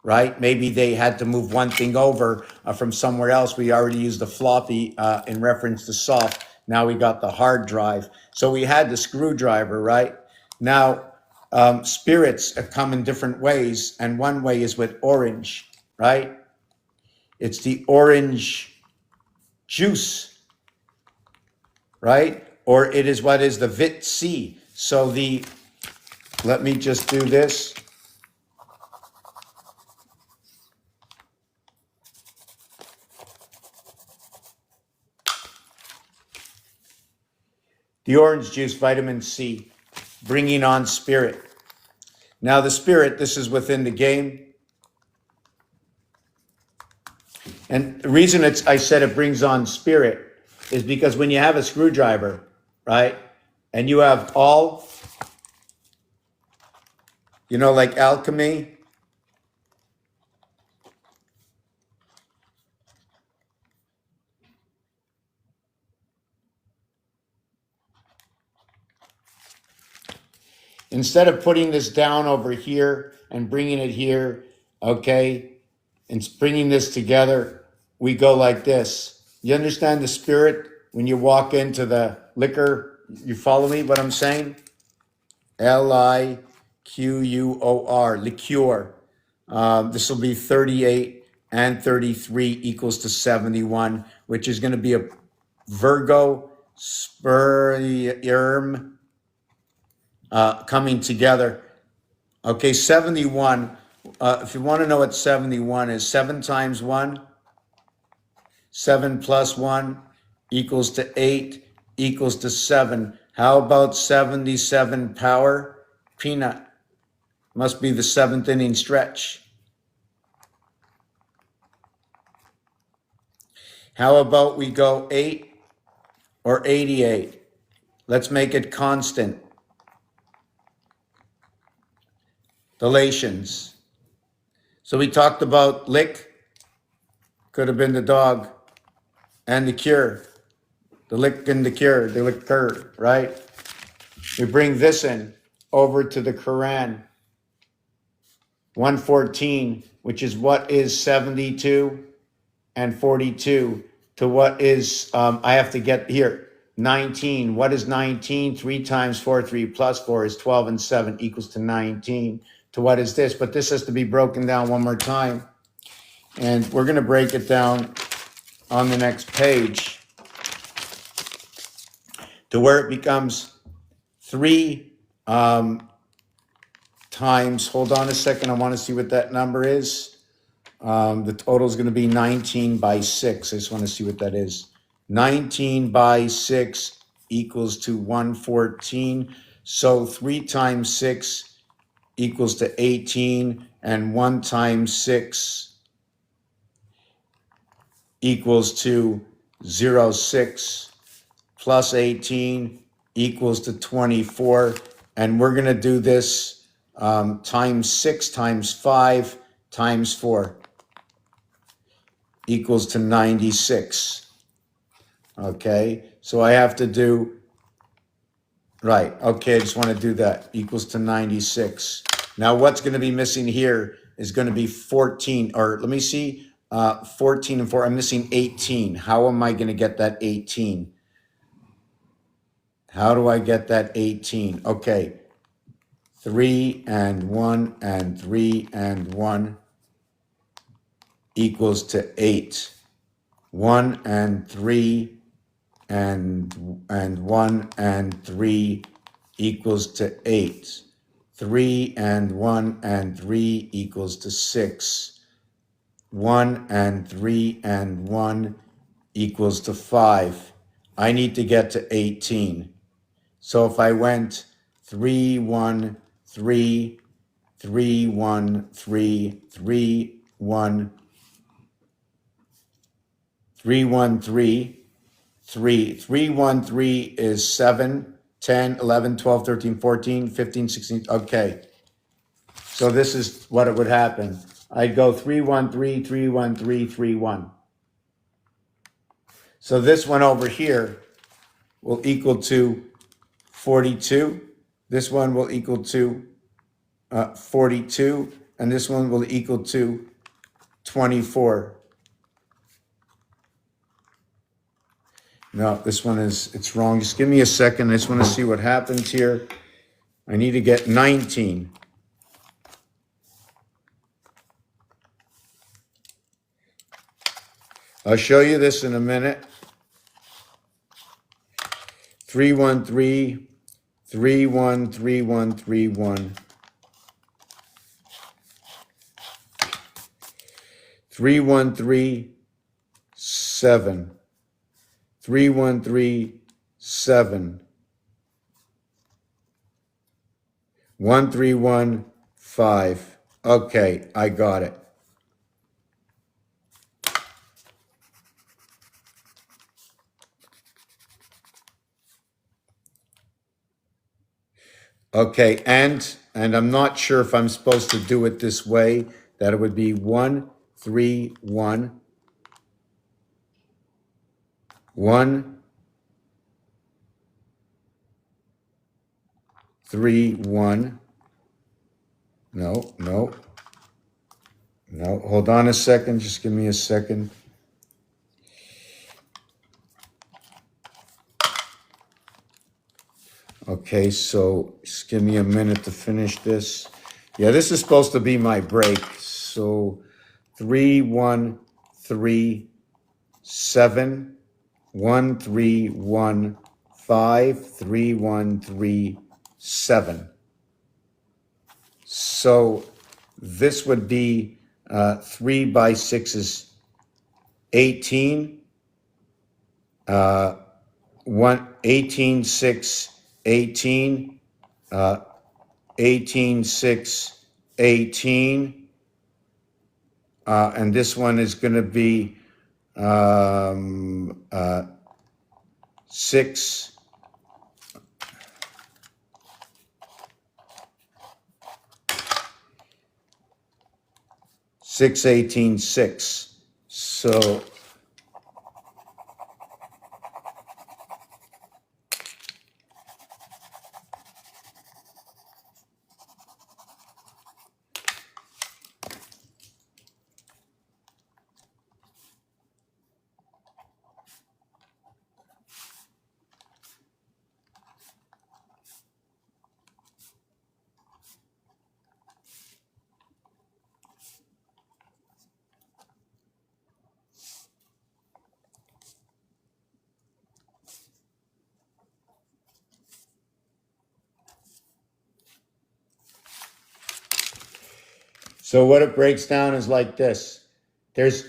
right? Maybe they had to move one thing over from somewhere else. We already used the floppy in reference to soft. Now we got the hard drive. So we had the screwdriver, right? Now, spirits come in different ways, and one way is with orange, right? It's the orange juice, right? Or it is what is the vit C. So let me just do this. The orange juice, vitamin C, bringing on spirit. Now the spirit, this is within the game. And the reason I said it brings on spirit is because when you have a screwdriver, right, and you have all, like alchemy, instead of putting this down over here and bringing it here, okay, and bringing this together, we go like this. You understand the spirit when you walk into the liquor? You follow me what I'm saying? Liquor, liqueur. This will be 38 and 33 equals to 71, which is going to be a Virgo sperm coming together. Okay, 71. If you want to know what 71 is, 7 times 1, 7 plus 1 equals to 8 equals to 7. How about 77 power? Peanut. Must be the 7th inning stretch. How about we go 8 or 88? Let's make it constant. Delations. So we talked about lick, could have been the dog, and the cure. The lick and the cure, the liquor, right? We bring this in over to the Quran. 114, which is what is 72 and 42 to what is, I have to get here, 19. What is 19? 3 times 4, 3 plus 4 is 12 and 7 equals to 19. To what is this? But this has to be broken down one more time. And we're going to break it down on the next page to where it becomes 3 to times, hold on a second, I want to see what that number is. The total is going to be 19 by 6. I just want to see what that is. 19 by 6 equals to 114. So 3 times 6 equals to 18, and 1 times 6 equals to 0.6 plus 18 equals to 24. And we're going to do this times 6 times 5 times 4 equals to 96. Okay, so I have to do, right, okay, I just want to do that, equals to 96. Now what's going to be missing here is going to be 14, or let me see, 14 and 4, I'm missing 18. How am I going to get that 18? How do I get that 18? Okay, 3 and 1 and 3 and 1 equals to 8. 1 and 3 and 1 and 3 equals to 8. 3 and 1 and 3 equals to 6. 1 and 3 and 1 equals to 5. I need to get to 18. So if I went 3, 1, 3, 3, 1, 3, 3, 1, 3, 1, 3, 3, 3, 1, 3 is 7, 10, 11, 12, 13, 14, 15, 16. Okay. So this is what it would happen. I'd go 3, 1, 3, 3, 1, 3, 3, 1. So this one over here will equal to 42. This one will equal to 42. And this one will equal to 24. No, this one it's wrong. Just give me a second. I just want to see what happens here. I need to get 19. I'll show you this in a minute. 3, 1, 3, 3, 1, 3, 1, 3, 1. 3, 1, 3, 7. 3, 1, 3, 7. 1, 3, 1, 5. Okay, I got it. Okay, and I'm not sure if I'm supposed to do it this way, that it would be 1, 3, 1, 1, 3, 1. No. Hold on a second. Just give me a second. Okay, so just give me a minute to finish this. Yeah, this is supposed to be my break. So 3, 1, 3, 7, 1, 3, 1, 5, 3, 1, 3, 7. So this would be 3 by 6 is 18. 18, 6, 18. 18, 6, 18. And this one is going to be 6. 6, 18, 6. So So what it breaks down is like this. There's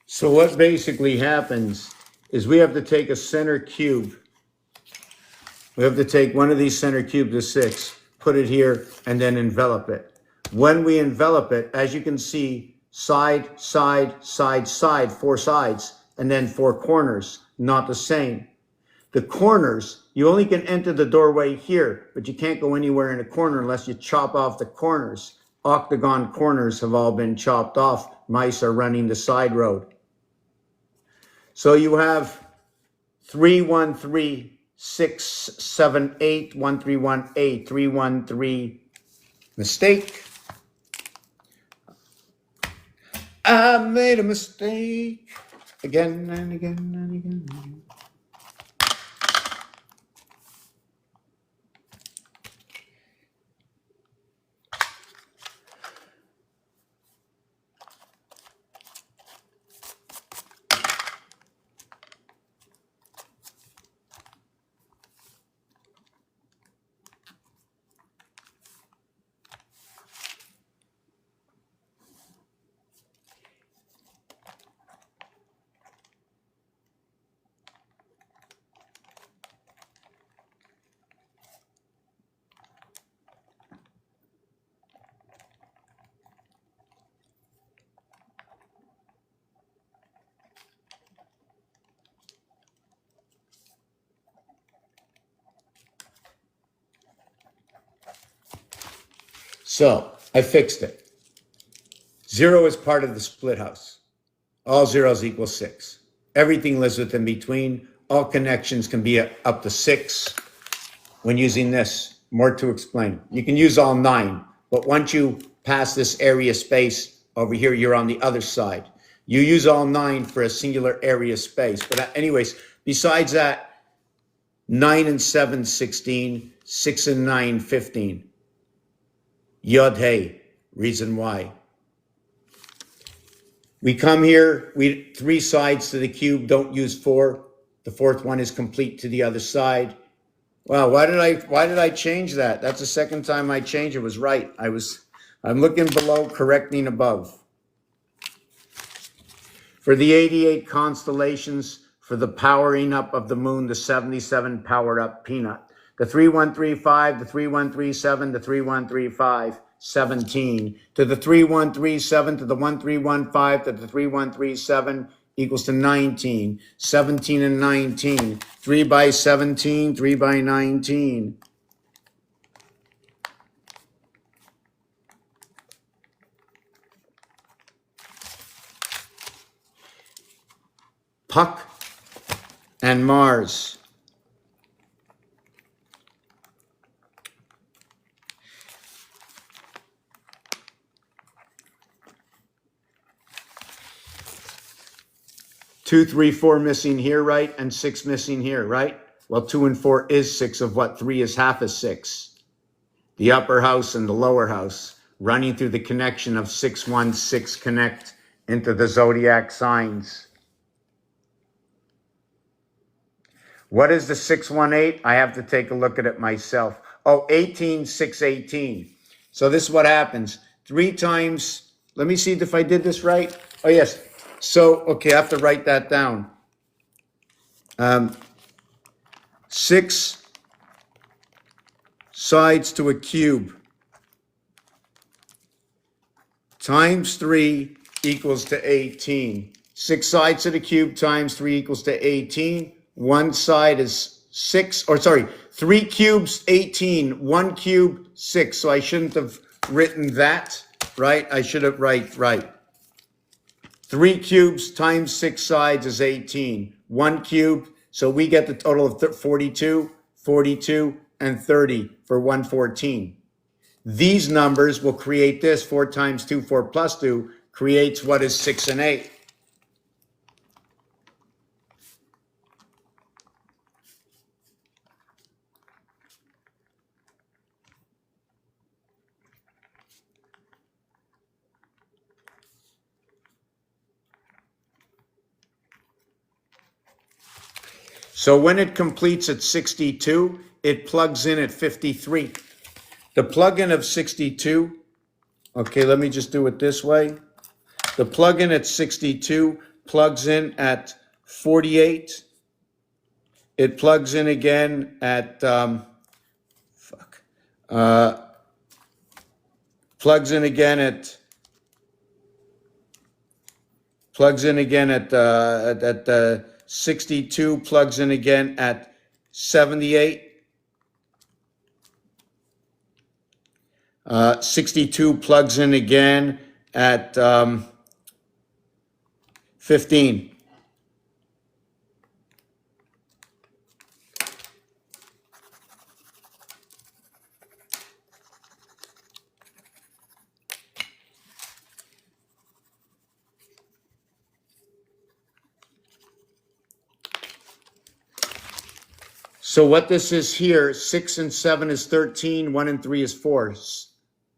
So what basically happens is we have to take a center cube. We have to take one of these center cubes of 6, put it here, and then envelop it. When we envelop it, as you can see, side, side, side, side, 4 sides, and then 4 corners, not the same. The corners, you only can enter the doorway here, but you can't go anywhere in a corner unless you chop off the corners. Octagon corners have all been chopped off. Mice are running the side road. So you have 3, 1, 3, 6, 7, 8, 1, 3, 1, 8, 3, 1, 3, mistake. I made a mistake again and again and again and again. So I fixed it. 0 is part of the split house. All zeros equal 6. Everything lives within between. All connections can be up to 6 when using this. More to explain. You can use all 9, but once you pass this area space over here, you're on the other side. You use all 9 for a singular area space. But anyways, besides that, 9 and 7, 16, 6 and 9, 15. Yod Hey, reason why. We come here, 3 sides to the cube, don't use 4. The 4th one is complete to the other side. Wow, why did I change that? That's the second time I changed it. It was right. I'm looking below, correcting above. For the 88 constellations, for the powering up of the moon, the 77 powered up peanut. The 3135, the 3137, the 3135, 17. To the 3137, to the 1315, to the 3137, equals to 19. 17 and 19. 3 by 17, 3 by 19. Puck and Mars. Two, 3, 4 missing here, right? And 6 missing here, right? Well, 2 and 4 is 6 of what 3 is half of 6. The upper house and the lower house running through the connection of 6, 1, 6 connect into the zodiac signs. What is the 618? I have to take a look at it myself. Oh, 18, 6, 18. So this is what happens. 3 times, let me see if I did this right. Oh, yes. So, okay, I have to write that down. 6 sides to a cube times 3 equals to 18. 6 sides to the cube times 3 equals to 18. One side is 6, or sorry, 3 cubes, 18. 1 cube, 6. So I shouldn't have written that, right? I should have right. 3 cubes times 6 sides is 18. 1 cube, so we get the total of 42, 42, and 30 for 114. These numbers will create this. 4 times 2, 4 plus 2, creates what is 6 and 8. So when it completes at 62, it plugs in at 53. The plug-in of 62, okay, let me just do it this way. The plug-in at 62 plugs in at 48. It plugs in again at, plugs in again at 62, plugs in again at 78. 62 plugs in again at 15. So what this is here, 6 and 7 is 13, 1 and 3 is 4.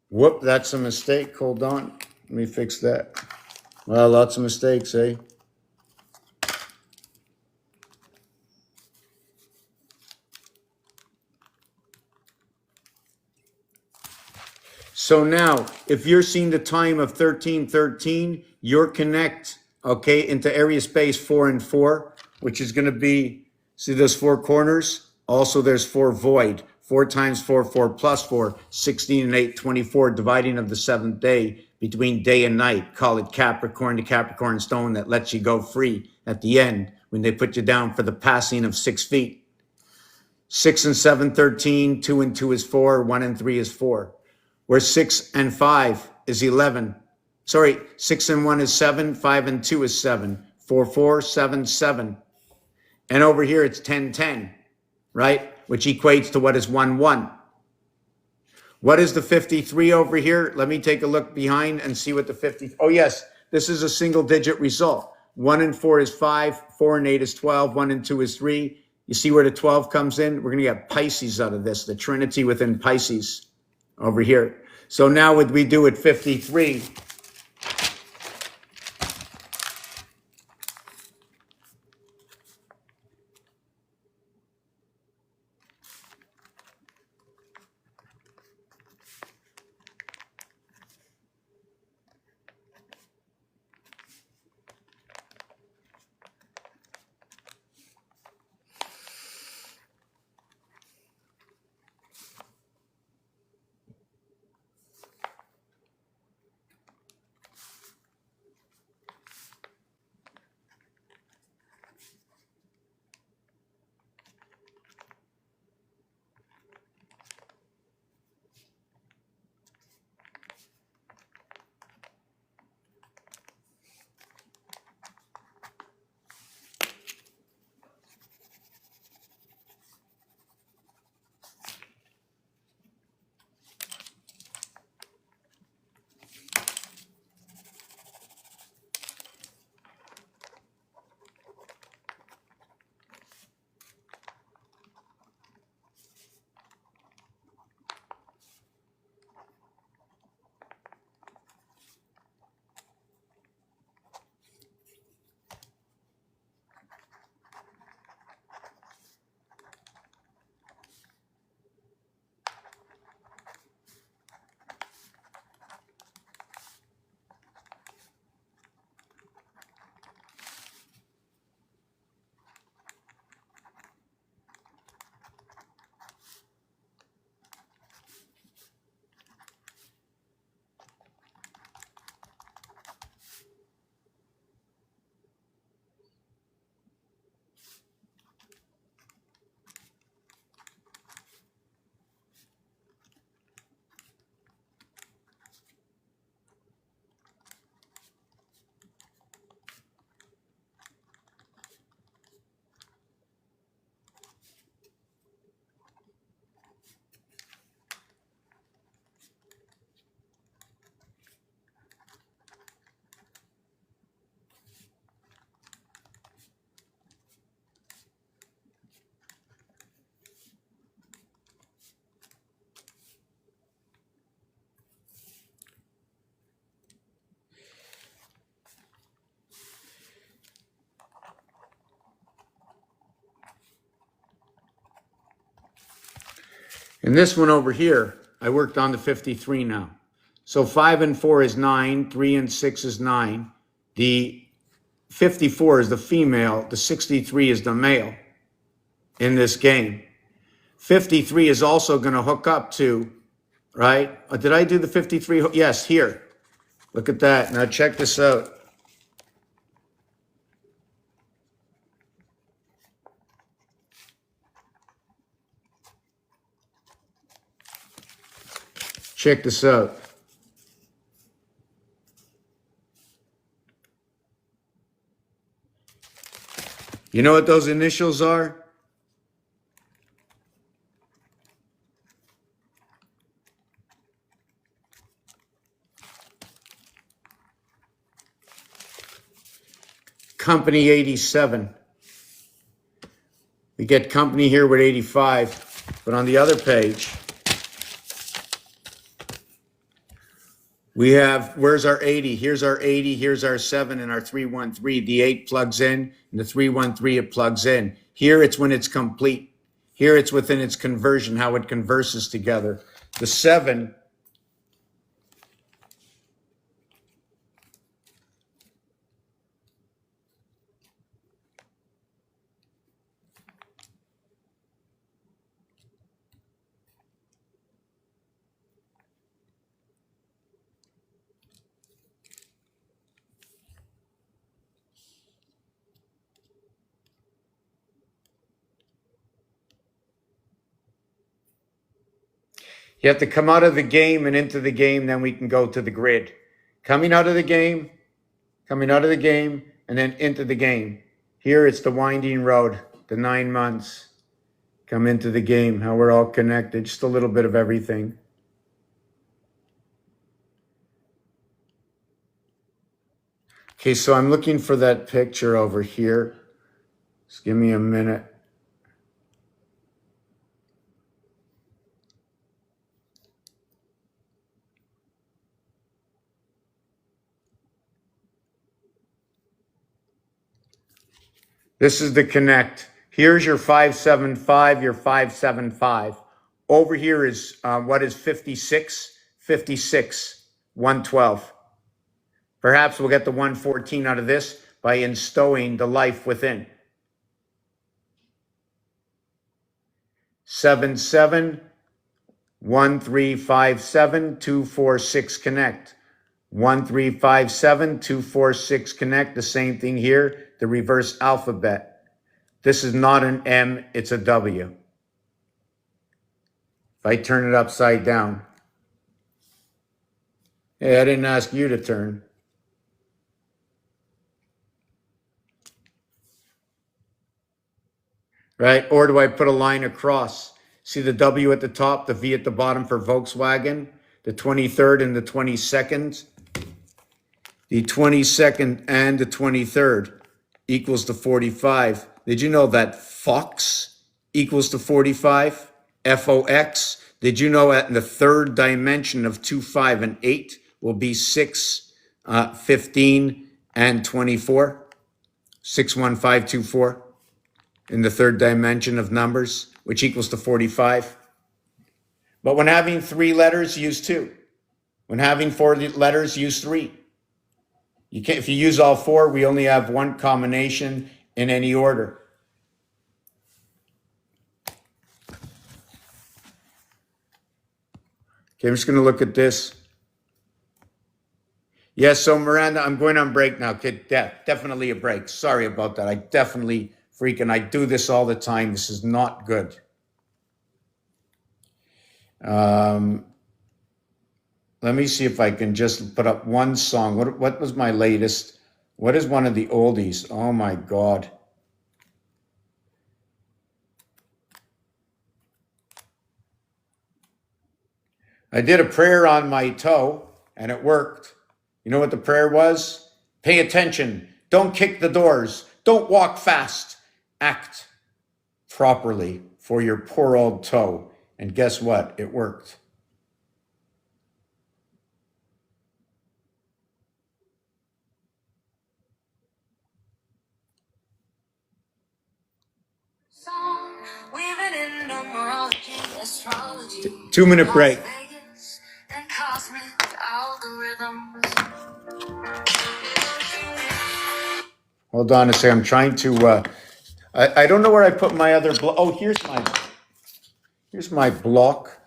Whoop, that's a mistake. Hold on. Let me fix that. Well, lots of mistakes, eh? So now, if you're seeing the time of 1313, you're connect, okay, into area space 4 and 4, which is going to be, see those 4 corners? Also, there's 4 void. 4 times 4, 4 plus 4, 16 and 8, 24, dividing of the 7th day between day and night. Call it Capricorn to Capricorn stone that lets you go free at the end when they put you down for the passing of 6 feet. 6 and 7, 13, 2 and 2 is 4, 1 and 3 is 4. Where 6 and 5 is 11. Sorry, 6 and 1 is 7, 5 and 2 is 7. 4, 4, 7, 7. And over here it's 10, 10, right? Which equates to what is 1, 1. What is the 53 over here? Let me take a look behind and see what the 50, oh yes, this is a single digit result. 1 and 4 is 5, 4 and 8 is 12, 1 and 2 is 3. You see where the 12 comes in? We're gonna get Pisces out of this, the Trinity within Pisces over here. So now what we do at 53, And this one over here, I worked on the 53 now. So 5 and 4 is 9, 3 and 6 is 9. The 54 is the female, the 63 is the male in this game. 53 is also going to hook up to, right? Did I do the 53? Yes, here. Look at that. Now check this out. Check this out. You know what those initials are? Company 87. We get company here with 85. But on the other page, we have, where's our 80? Here's our 80, here's our 7 and our 313. The 8 plugs in, and the 313, it plugs in. Here it's when it's complete. Here it's within its conversion, how it converses together. The 7, you have to come out of the game and into the game, then we can go to the grid. Coming out of the game, and then into the game. Here it's the winding road, the 9 months. Come into the game, how we're all connected, just a little bit of everything. Okay, so I'm looking for that picture over here. Just give me a minute. This is the connect. Here's your 575, your 575. Over here is what is 56? 56, 112. Perhaps we'll get the 114 out of this by instilling the life within. 77, 1357, 246 connect. 1357, 246 connect. The same thing here. The reverse alphabet. This is not an M, it's a W. If I turn it upside down. Hey, I didn't ask you to turn. Right? Or do I put a line across? See the W at the top, the V at the bottom for Volkswagen, the 23rd and the 22nd. The 22nd and the 23rd equals to 45. Did you know that Fox equals to 45? F-O-X. Did you know that in the third dimension of 2, 5, and 8 will be 6, 15, and 24? 6, 1, 5, 2, 4 in the third dimension of numbers, which equals to 45. But when having 3 letters, use 2. When having 4 letters, use 3. You can't, if you use all 4, we only have 1 combination in any order. Okay, I'm just going to look at this. Yes, so Miranda, I'm going on break now. Okay, definitely a break. Sorry about that. I definitely I do this all the time. This is not good. Let me see if I can just put up one song. What was my latest? What is one of the oldies? Oh my God. I did a prayer on my toe and it worked. You know what the prayer was? Pay attention. Don't kick the doors. Don't walk fast. Act properly for your poor old toe. And guess what? It worked. We've been in numerology. 2-minute break. Hold on a second. I'm trying to. I don't know where I put my other block. Oh, here's my block.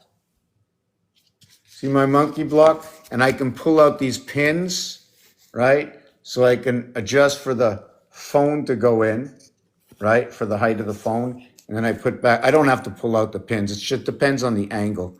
See my monkey block? And I can pull out these pins, right? So I can adjust for the phone to go in, right? For the height of the phone. And then I put back, I don't have to pull out the pins. It just depends on the angle.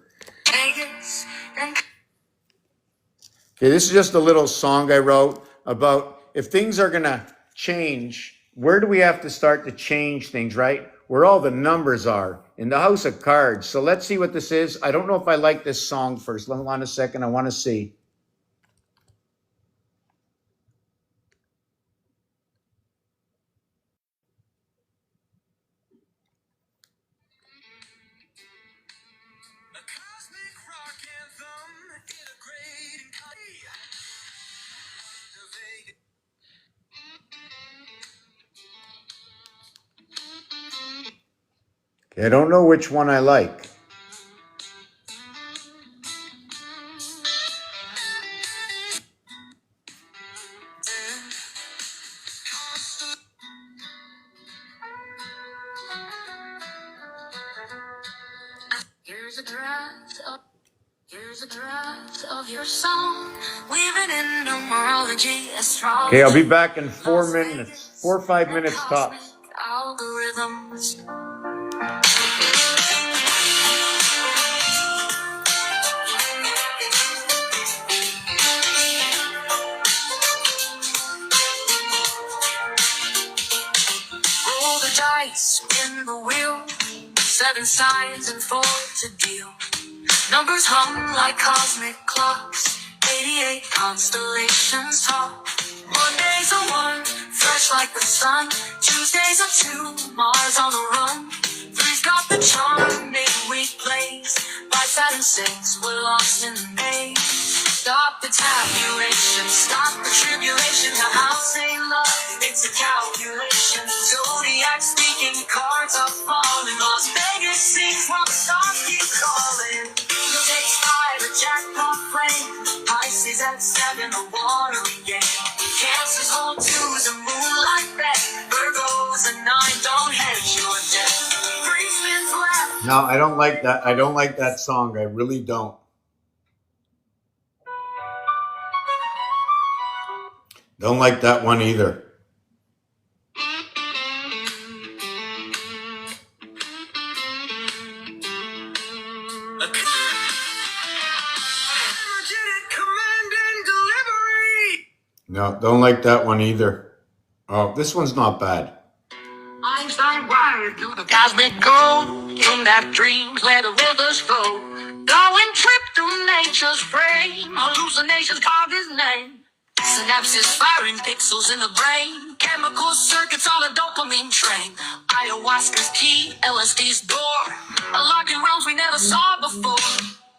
Okay, this is just a little song I wrote about if things are gonna change, where do we have to start to change things, right? Where all the numbers are, in the house of cards. So let's see what this is. I don't know if I like this song first. Hold on a second, I wanna see. Okay, I don't know which one I like. Here's a draft of your song, weaving in numerology, astrology. Okay, I'll be back in 4 minutes, 4 or 5 minutes tops. Algorithms. Roll the dice, spin the wheel, 7 signs and 4 to deal. Numbers hum like cosmic clocks, 88 constellations tall. Mondays are 1, fresh like the sun. Tuesdays are 2, Mars on the run. 3's got the charm, midweek plays. 5, 5, and 6, we're lost in the maze. Stop the tabulation, stop the tribulation. The house ain't love, it's a calculation. Zodiac speaking, cards are falling. Las Vegas sings while the stars keep calling. Takes 5, a jackpot flame. Pisces at 7, a water game. Cancers hold 2s, a moonlight bet. Virgos a 9, don't hedge your debt. 3 spins left. No, I don't like that. I don't like that song. I really don't. Don't like that one either. No, don't like that one either. Oh, this one's not bad. Einstein wired to the cosmic gold. In that dreams where the rivers flow. Darwin tripped through nature's frame. Hallucinations carved his name. Synapses firing pixels in the brain. Chemical circuits on a dopamine train. Ayahuasca's key, LSD's door. Unlocking realms we never saw before.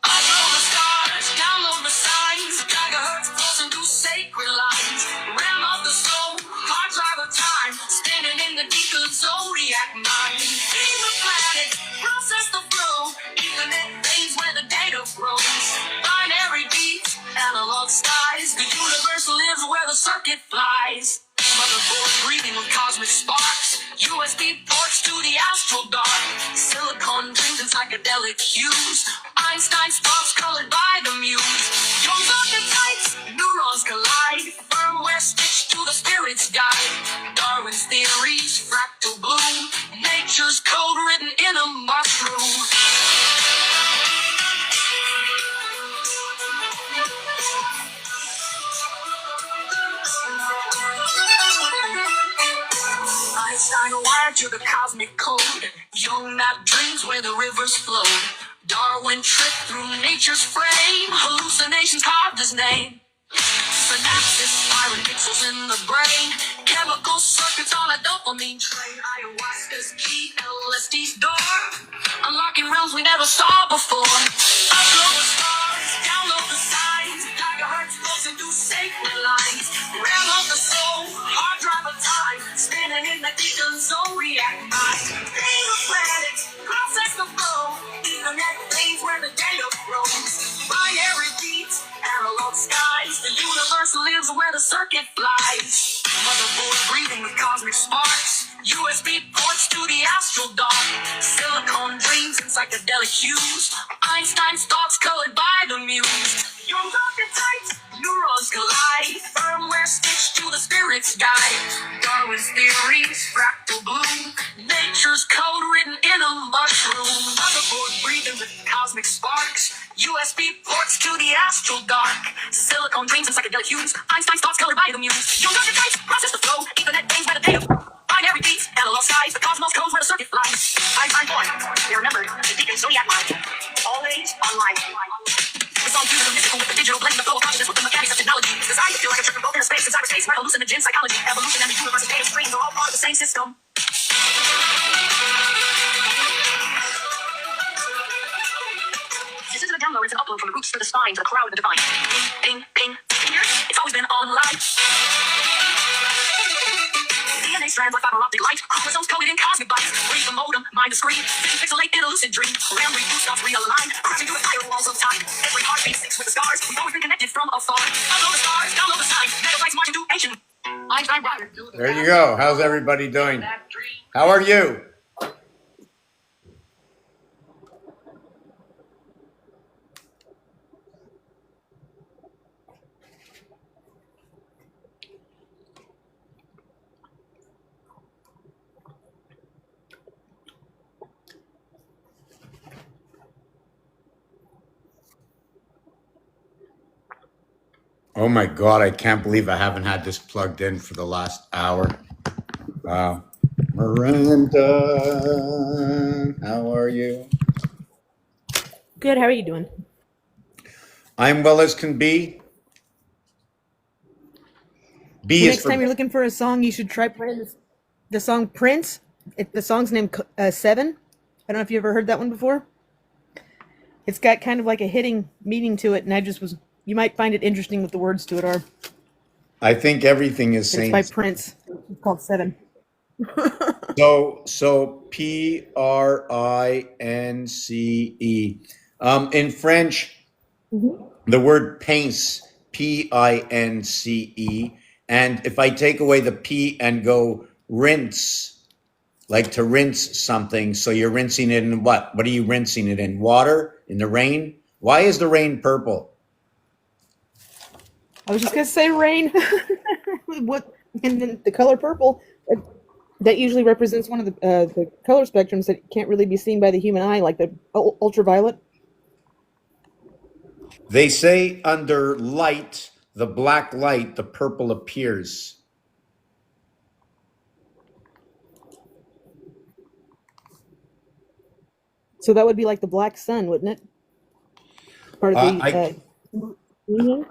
Upload the stars, download the signs. Gigahertz pulsing through sacred lines. Realm of the soul, hard drive of time. Spinning in the deep zodiac mind. Feed the planet, process the flow. Ethernet veins where the data flows. Binary beats, analog skies. The universe lives where the circuit flies. Motherboard breathing with cosmic sparks. USB ports to the astral dark. Silicon dreams and psychedelic hues. Einstein sparks colored by the muse. Young archetypes, neurons collide. Firmware stitched to the spirit's guide. Darwin's theories, fractal bloom. Nature's code written in a mushroom. Einstein wired to the cosmic code. Young map dreams where the rivers flowed. Darwin tripped through nature's frame. Hallucinations carved his name. Synapses firing pixels in the brain. Chemical circuits on a dopamine train. Ayahuasca's key, LSD's door. Unlocking realms we never saw before. Upload the stars, download the signs. Gigahertz pulsing through sacred lines. Realm of the soul, hard drive of time. Spinning in the deacon zodiac mind. Name the planet, process the flow. internet planes where the data grows. Binary beats, analog skies. The universe lives where the circuit flies. Motherboard breathing with cosmic sparks. USB ports to the astral dark. Silicon dreams and psychedelic hues. Einstein's thoughts colored by the muse. Young archetypes, neurons collide. Firmware stitched to the spirit's guide. Darwin's theories, fractal bloom. Nature's code written in a mushroom. Motherboard breathing with cosmic sparks. USB ports to the astral dark. Silicon dreams and psychedelic hues. Einstein's thoughts colored by the muse. Young archetypes, process the flow. Ethernet things by the data. Binary beats, analog skies. The cosmos codes where the circuit flies. Einstein born. They remembered the deacon zodiac mind. Always online. The song fuses the mystical with the digital, blending the flow of consciousness with the mechanics of technology. Design to feel like a trip from both inner space and cyberspace. My hallucinogen psychology, evolution, and the universe's data streams are all part of the same system. This isn't a download, it's an upload from the roots to the spine to the crowd of the divine. Ping, ping, here, it's always been online. DNA strands like fiber optic light. Chromosomes coded in cosmic bytes. Read the modem, mind the screen. Vision pixelate in a lucid dream. RAM reboot stops realign. Crashing through the firewalls of time. Every heartbeat sticks with the stars. We've always been connected from afar. Upload the stars, download the sign. Megabytes marching to ancient. Einstein Rider. There you go. How's everybody doing? How are you? Oh my God, I can't believe I haven't had this plugged in for the last hour. Wow. Miranda, how are you? Good, how are you doing? I'm well as can be. B is Next time you're looking for a song, you should try playing the song Prince. The song's named Seven. I don't know if you ever heard that one before. It's got kind of like a hitting meaning to it, and you might find it interesting what the words to it are. I think everything is saying. It's by Prince. It's called Seven. So Prince. In French, the word pince, Pince, and if I take away the P and go rinse, like to rinse something, so you're rinsing it in what? What are you rinsing it in? Water? In the rain? Why is the rain purple? I was just gonna say rain. What? And then the color purple. That usually represents one of the color spectrums that can't really be seen by the human eye, like the ultraviolet. They say under light, the black light, the purple appears. So that would be like the black sun, wouldn't it? Part of the.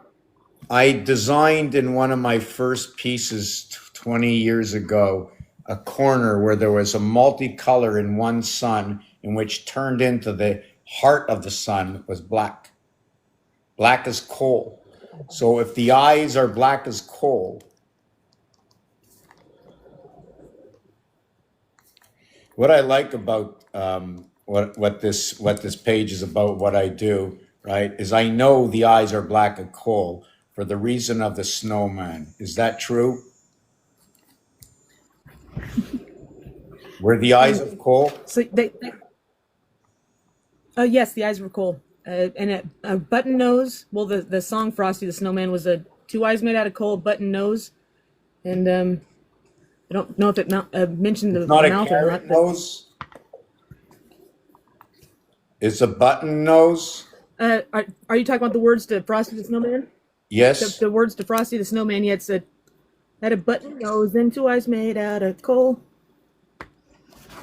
I designed in one of my first pieces 20 years ago a corner where there was a multicolor in one sun, in which turned into the heart of the sun was black. Black as coal. So if the eyes are black as coal, what I like about what this page is about, what I do, right, is I know the eyes are black as coal for the reason of the snowman. Is that true? Were the eyes of coal? So yes, the eyes were coal. And a button nose. Well, the song Frosty the Snowman was two eyes made out of coal, button nose. And I don't know if it mentioned the not mouth a or carrot not. Nose? It's a button nose? Are you talking about the words to Frosty the Snowman? Yes. The words to Frosty the Snowman, yeah, it said, had a button nose and two eyes made out of coal.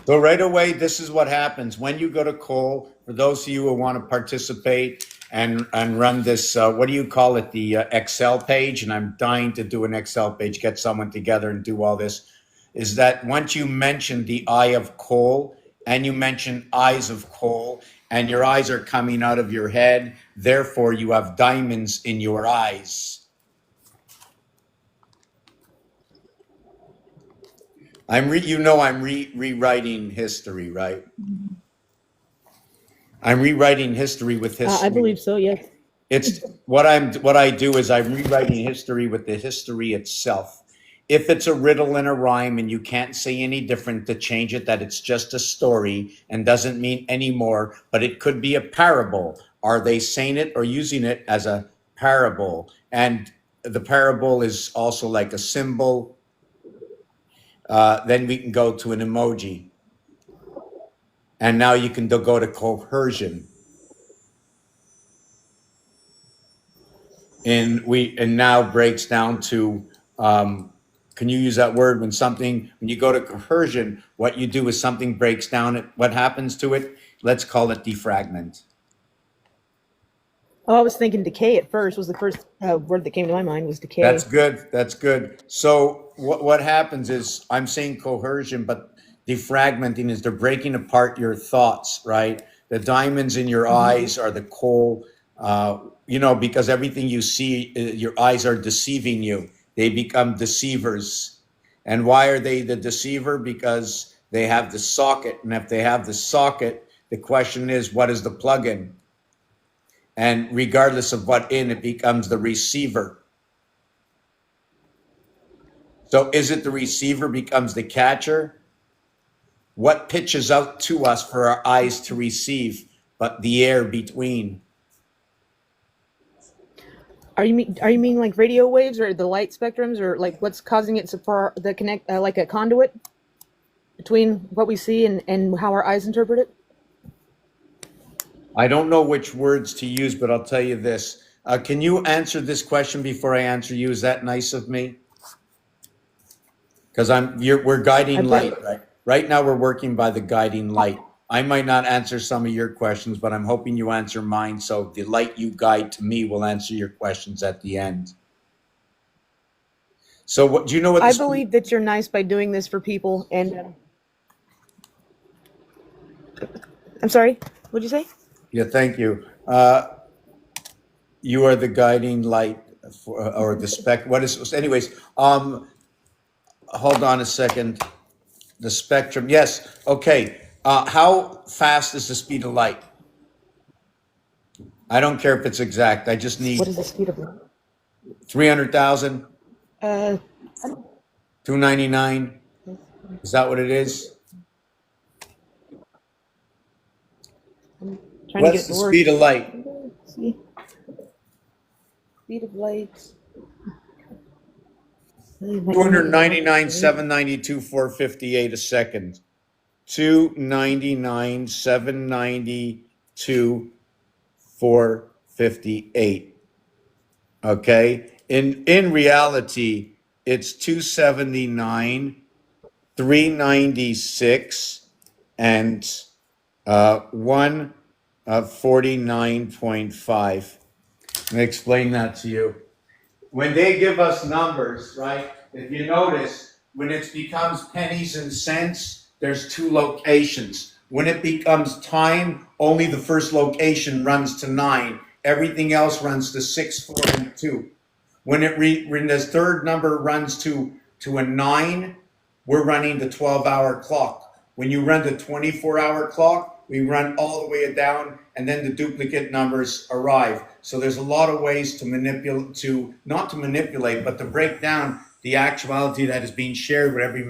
So right away, this is what happens when you go to coal. For those of you who want to participate and run this, what do you call it, the Excel page? And I'm dying to do an Excel page, get someone together and do all this, is that once you mention the eye of coal and you mention eyes of coal and your eyes are coming out of your head, therefore you have diamonds in your eyes. I'm rewriting history, right? I'm rewriting history with I history. believe so. Yes. It's what I do is I'm rewriting history with the history itself. If it's a riddle and a rhyme and you can't say any different to change it, that it's just a story and doesn't mean any more, but it could be a parable. Are they saying it or using it as a parable? And the parable is also like a symbol. Then we can go to an emoji. And now you can go to coercion. And now breaks down to can you use that word when you go to coercion, what you do is something breaks down, what happens to it? Let's call it defragment. Oh, I was thinking decay at first. Was the first word that came to my mind was That's decay. good. That's good. So what happens is I'm saying coercion, but defragmenting is they're breaking apart your thoughts, right? The diamonds in your Hmm. eyes are the coal, because everything you see, your eyes are deceiving you. They become deceivers. And why are they the deceiver? Because they have the socket. And if they have the socket, the question is, what is the plug-in? And regardless of what in, it becomes the receiver. So is it the receiver becomes the catcher? What pitches out to us for our eyes to receive, but the air between? Are you mean like radio waves or the light spectrums or like what's causing it to for the connect like a conduit between what we see and how our eyes interpret it? I don't know which words to use, but I'll tell you this. Can you answer this question before I answer you? Is that nice of me? Because we're I guiding bet. light, right? Right now we're working by the guiding light. I might not answer some of your questions, but I'm hoping you answer mine. So the light you guide to me will answer your questions at the end. So what do you know what I this? believe that you're nice by doing this for people. And I'm sorry. What'd you say? Yeah, thank you. You are the guiding light for, or the spec. What is? Anyways, hold on a second. The spectrum. Yes. Okay. How fast is the speed of light? I don't care if it's exact. I just What need is the speed of light? 300,000, Uh, 299. Is that what it is? I'm trying to get What's it the to work. speed of light? See, speed of light. Two Might hundred need to work it. ninety-nine, 792, 458 a second. 299, 792, 458. Okay. In reality, it's 279, 396, and 149.5. Let me explain that to you. When they give us numbers, right? If you notice, when it becomes pennies and cents, there's two locations. When it becomes time, only the first location runs to 9. Everything else runs to 6, 4, and 2. When this third number runs to a 9, we're running the 12-hour clock. When you run the 24-hour clock, we run all the way down, and then the duplicate numbers arrive. So there's a lot of ways to manipulate, not to manipulate, but to break down the actuality that is being shared with every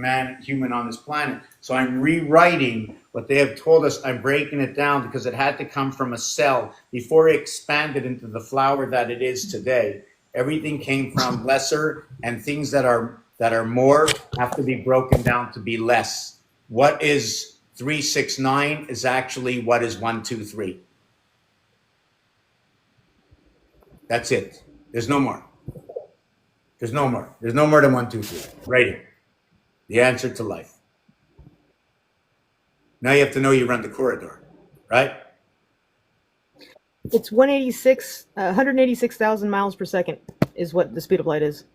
human on this planet. So I'm rewriting what they have told us. I'm breaking it down because it had to come from a cell before it expanded into the flower that it is today. Everything came from lesser, and things that are more have to be broken down to be less. What is 369 is actually what is 123. That's it. There's no more. There's no more. There's no more than 123. Right here. The answer to life. Now you have to know you run the corridor, right? It's 186,000 miles per second is what the speed of light is.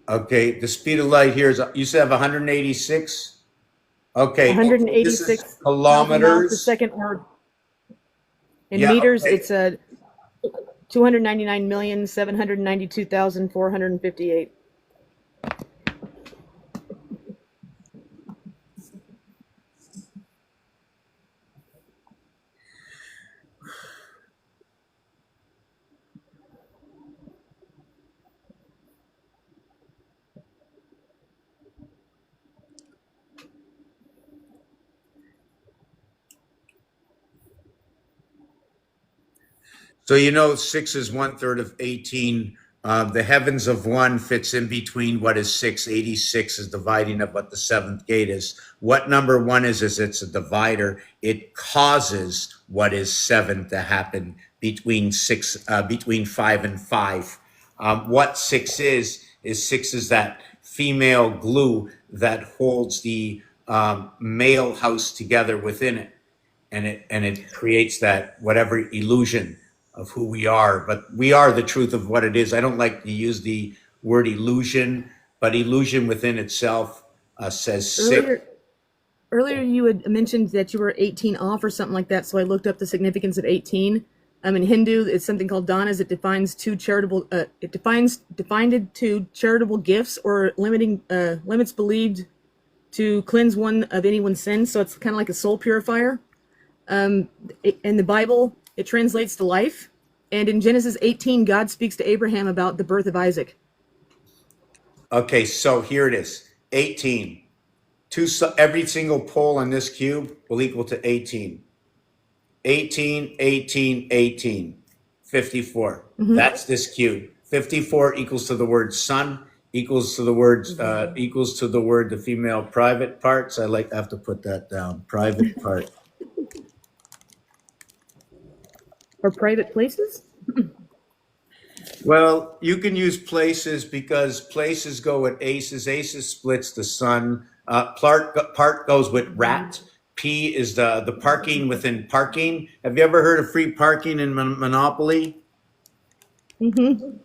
Okay, the speed of light here is, you said 186? Okay, this is 186,000 miles per kilometers. second, or in Yeah, meters, okay. it's a 299,792,458. So you know 6 is 1/3 of 18. The heavens of 1 fits in between what is 6. 86 is dividing up what the seventh gate is. What number 1 is it's a divider. It causes what is 7 to happen between 5 and 5. What 6 is 6 is that female glue that holds the male house together within it, and it creates that whatever illusion of who we are, but we are the truth of what it is. I don't like to use the word illusion, but illusion within itself says sick. Earlier you had mentioned that you were 18 off or something like that, so I looked up the significance of 18. In Hindu, it's something called danas. It defines defined it to charitable gifts or limits believed to cleanse one of anyone's sins. So it's kind of like a soul purifier. In the Bible, it translates to life. And in Genesis 18, God speaks to Abraham about the birth of Isaac. Okay, so here it is. 18. Every single pole in this cube will equal to 18. 18, 18, 18. 54. That's this cube. 54 equals to the word son, equals to the word the female private parts. I have to put that down. Private part. Or private places? Well, you can use places because places go with aces. Aces splits the sun. Part goes with rat. P is the parking within parking. Have you ever heard of free parking in Monopoly? No,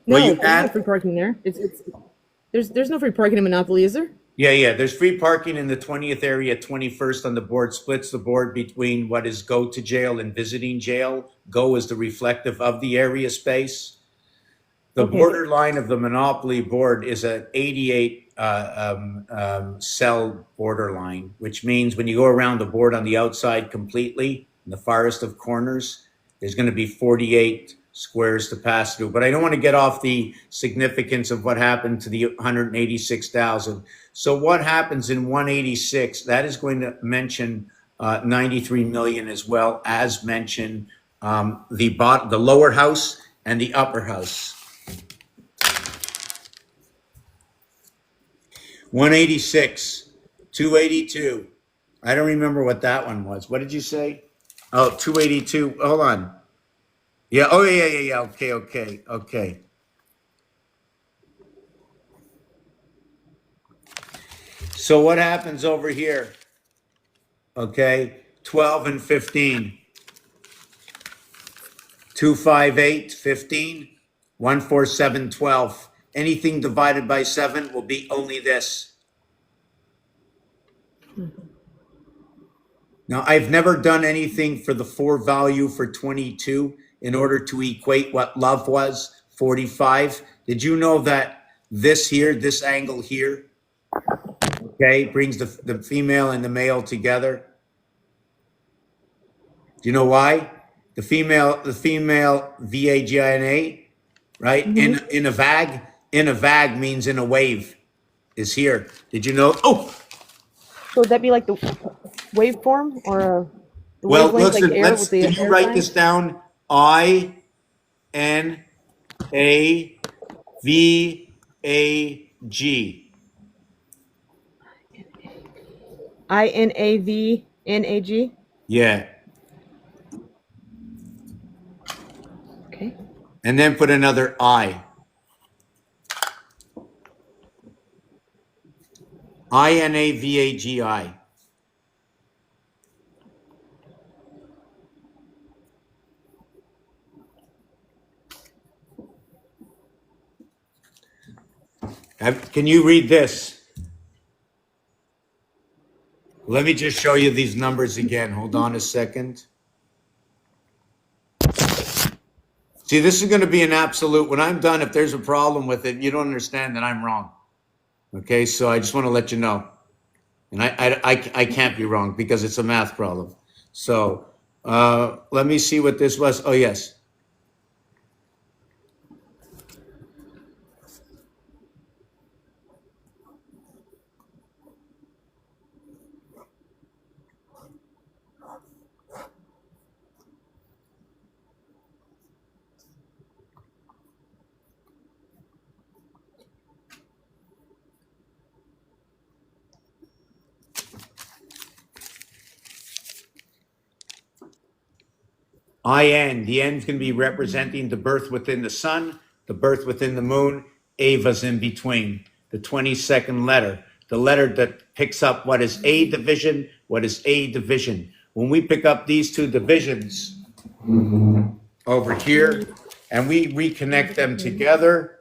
Well, you there's no had. free parking there. There's no free parking in Monopoly, is there? Yeah. There's free parking in the 20th area, 21st on the board, splits the board between what is go to jail and visiting jail. Go is the reflective of the area space. The Okay. borderline of the Monopoly board is an 88 cell borderline, which means when you go around the board on the outside completely, in the farthest of corners, there's going to be 48 squares to pass through. But I don't want to get off the significance of what happened to the 186,000. So what happens in 186, that is going to mention 93 million as well as mention the lower house and the upper house. 186, 282. I don't remember what that one was. What did you say? Oh, 282. Hold on. Yeah. Oh, yeah. Okay. So what happens over here? Okay. 12 and 15. 258, 15. 147, 12. Anything divided by 7 will be only this. Now, I've never done anything for the 4 value for 22 in order to equate what love was, 45. Did you know that this here, this angle here, okay, brings the female and the male together? Do you know why? The female VAGINA, right? In a vag means in a wave is here. Did you know? Oh, So would that be like the waveform or the well, wavelength, listen, like air with the can you air write sign? this down? INAVAG. INAVNAG. Yeah. Okay. And then put another I. INAVAGI. Can you read this? Let me just show you these numbers again. Hold on a second. See, this is going to be an absolute. When I'm done, if there's a problem with it, you don't understand that I'm wrong. Okay, so I just want to let you know. And I can't be wrong because it's a math problem. So let me see what this was. Oh, yes. IN. The N's going to be representing the birth within the sun, the birth within the moon. Ava's in between. The 22nd letter. The letter that picks up what is A division, what is A division. When we pick up these two divisions over here and we reconnect them together,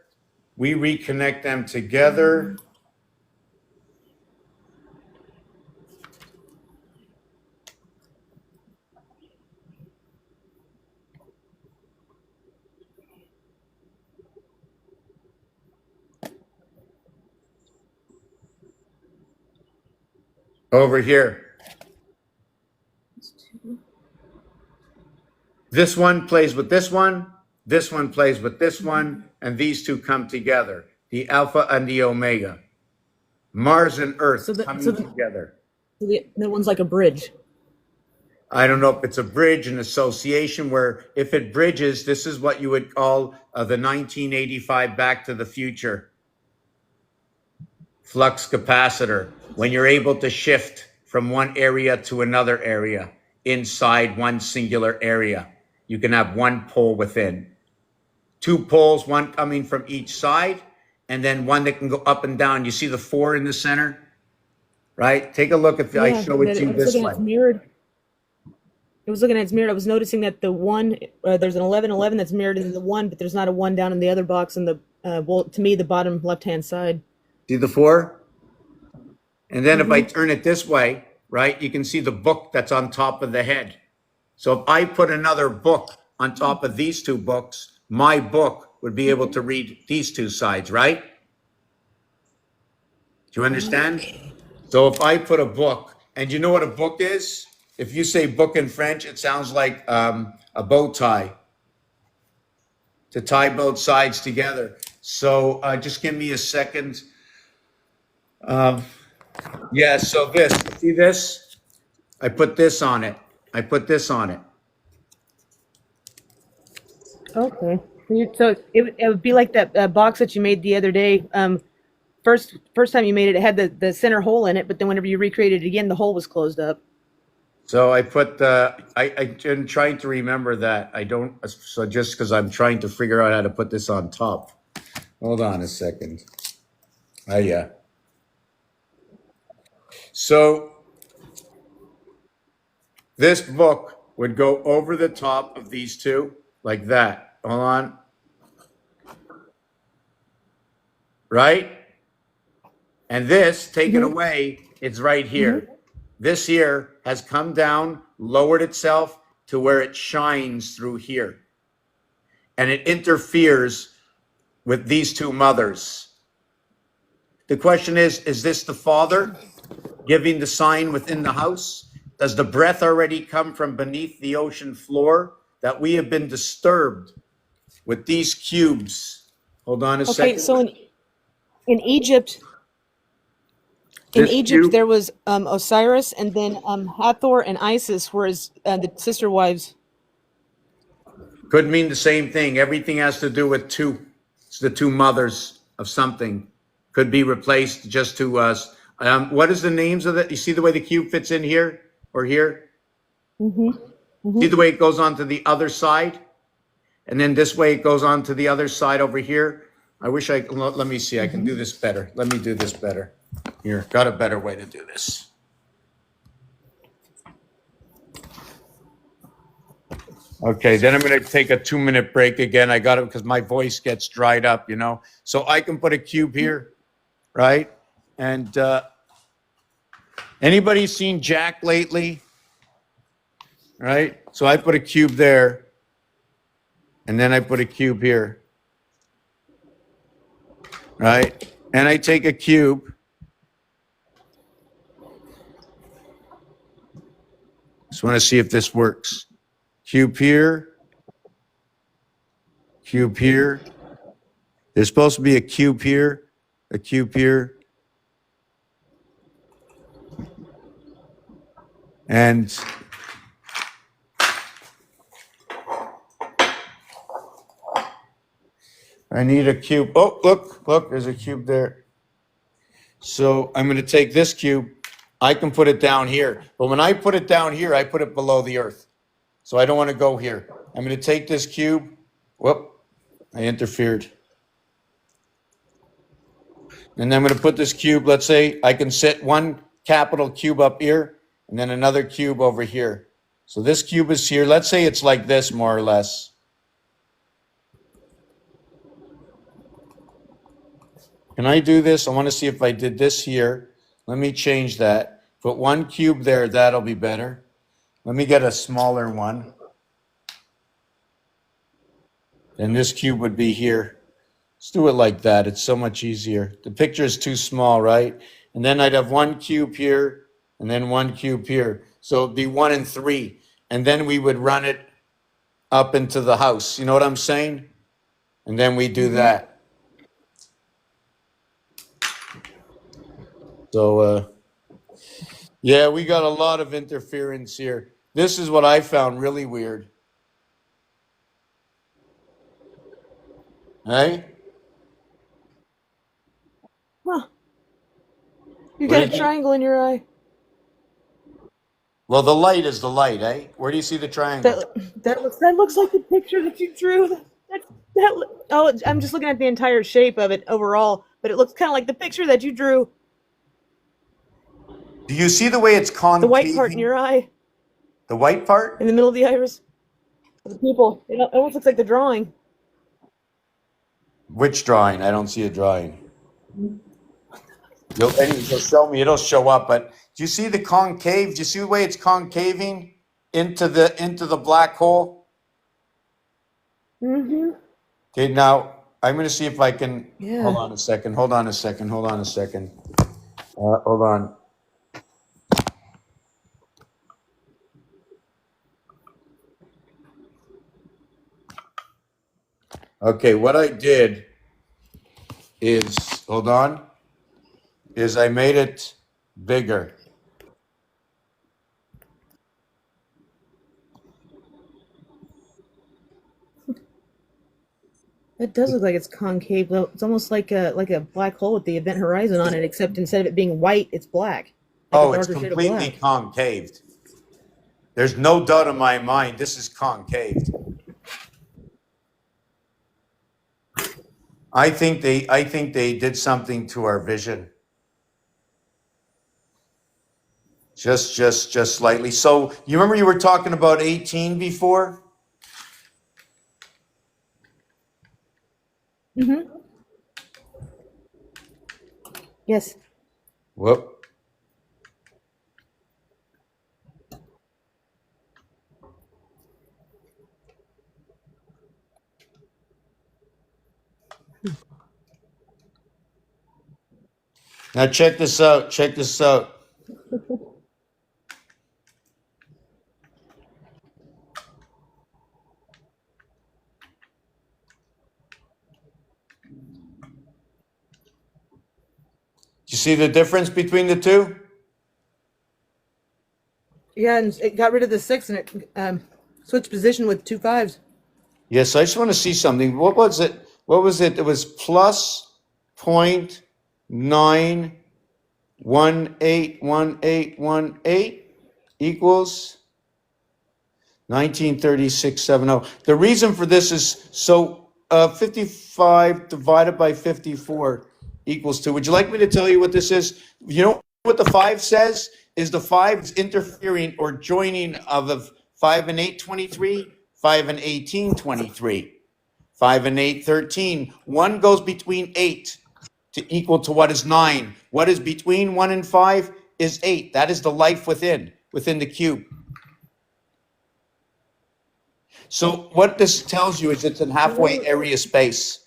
over here. This one plays with this one plays with this one, and these two come together. The alpha and the omega. Mars and Earth coming together. So that one's like a bridge. I don't know if it's a bridge, an association, where if it bridges, this is what you would call the 1985 Back to the Future flux capacitor, when you're able to shift from one area to another area inside one singular area. You can have one pole within. Two poles, one coming from each side, and then one that can go up and down. You see the 4 in the center, right? Take a look at I show it to you this way. I was looking at its mirrored. I was noticing that the one, there's an 1111 that's mirrored in the one, but there's not a 1 down in the other box in the, well, to me, the bottom left-hand side. See the 4? And then if I turn it this way, right, you can see the book that's on top of the head. So if I put another book on top of these two books, my book would be able to read these two sides, right? Do you understand? So if I put a book, and you know what a book is? If you say book in French, it sounds like a bow tie, to tie both sides together. So just give me a second. Yeah, so this, see this? I put this on it. Okay. So it would be like that box that you made the other day. First time you made it, it had the center hole in it, but then whenever you recreated it again, the hole was closed up. So I put I'm trying to remember that. I don't, so just because I'm trying to figure out how to put this on top. Hold on a second. Yeah. So this book would go over the top of these two like that. Hold on. Right? And this, take it away, it's right here. This here has come down, lowered itself to where it shines through here. And it interferes with these two mothers. The question is this the father giving the sign within the house? Does the breath already come from beneath the ocean floor that we have been disturbed with these cubes? Hold on a second. Okay, so in Egypt, there was Osiris, and then Hathor and Isis were the sister wives. Could mean the same thing. Everything has to do with two. It's the two mothers of something. Could be replaced just to us. What is the names of that? You see the way the cube fits in here or here? See the way it goes on to the other side? And then this way it goes on to the other side over here. I wish let me see. I can do this better. Let me do this better. Here, got a better way to do this. Okay, then I'm going to take a 2-minute break again. I got it because my voice gets dried up, you know. So I can put a cube here, right? And anybody seen Jack lately? Right? So I put a cube there, and then I put a cube here, right? And I take a cube. Just want to see if this works. Cube here. Cube here. There's supposed to be a cube here. A cube here. And I need a cube. Oh, look, there's a cube there. So I'm going to take this cube. I can put it down here. But when I put it down here, I put it below the earth. So I don't want to go here. I'm going to take this cube. Whoop, I interfered. And then I'm going to put this cube, let's say I can set one capital cube up here and then another cube over here. So this cube is here. Let's say it's like this, more or less. Can I do this? I want to see if I did this here. Let me change that. Put one cube there. That'll be better. Let me get a smaller one. And this cube would be here. Let's do it like that. It's so much easier. The picture is too small, right? And then I'd have one cube here and then one cube here. So it'd be 1 and 3. And then we would run it up into the house. You know what I'm saying? And then we do that. So, yeah, we got a lot of interference here. This is what I found really weird. Hey? Huh. You What got do a you think? triangle in your eye. Well, the light is the light, eh? Where do you see the triangle? That looks like the picture that you drew. Oh, I'm just looking at the entire shape of it overall, but it looks kind of like the picture that you drew. Do you see the way it's concaving? The white part in your eye, The white part? in the middle of the iris. The people. It almost looks like the drawing. Which drawing? I don't see a drawing. You'll show me. It'll show up. But do you see the concave? Do you see the way it's concaving into the black hole? Mm-hmm. Okay, now I'm going to see if I can. Yeah. Hold on a second. Hold on. Hold on. Okay, what I did is, hold on, is I made it bigger. It does look like it's concave, though. It's almost like a black hole with the event horizon on it, except instead of it being white, it's black. Like Oh, a it's darker shade of completely black. concaved. There's no doubt in my mind this is concaved. I think they did something to our vision. Just slightly. So you remember you were talking about 18 before? Mm-hmm. Yes. Whoop. Now check this out. Check this out. Do you see the difference between the two? Yeah, and it got rid of the 6 and it switched position with 2 5s. Yes, I just want to see something. What was it? What was it? It was plus 0.9181818 equals 1936.70. The reason for this is 55 divided by 54 equals 2. Would you like me to tell you what this is? You know what the 5 says? Is the 5 is interfering or joining of 5 and 8, 23, 5 and 18, 23, 5 and 8, 13. 1 goes between 8 to equal to what is 9. What is between 1 and 5 is 8. That is the life within the cube. So what this tells you is it's in halfway area space.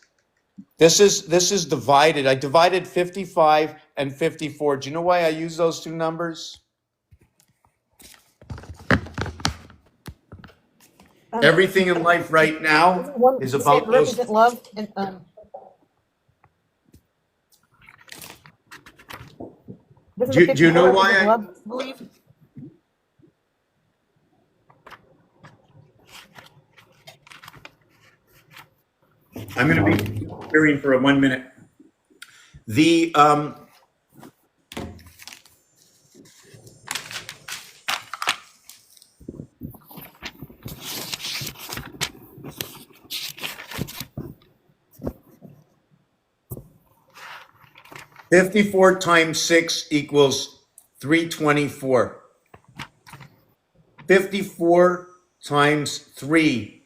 This is divided. I divided 55 and 54. Do you know why I use those two numbers? Everything in life right now is about those. Represent love and Do you know why I? love, believe? I'm going to be hearing for 1 minute. The 54 times 6 equals 324. 54 times 3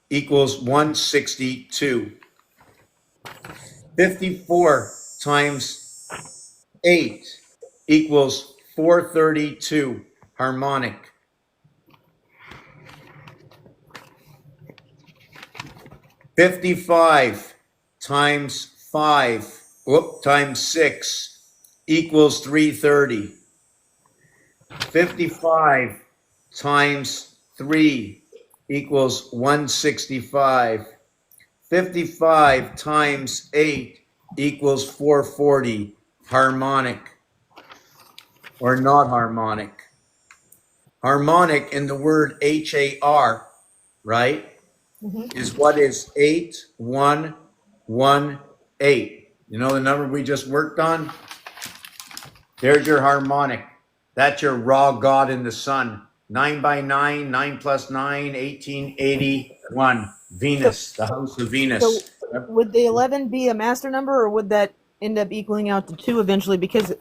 equals 162. 54 times 8 equals 432 harmonic. 55 times 6 equals 330. 55 times 3 equals 165. 55 times 8 equals 440 harmonic or not harmonic. Harmonic in the word HAR, right, is what is 8118. You know the number we just worked on? There's your harmonic. That's your raw God in the sun. 9 by 9, 9 plus 9, 1881. Venus, the house of So Venus. would the 11 be a master number, or would that end up equaling out to 2 eventually? Because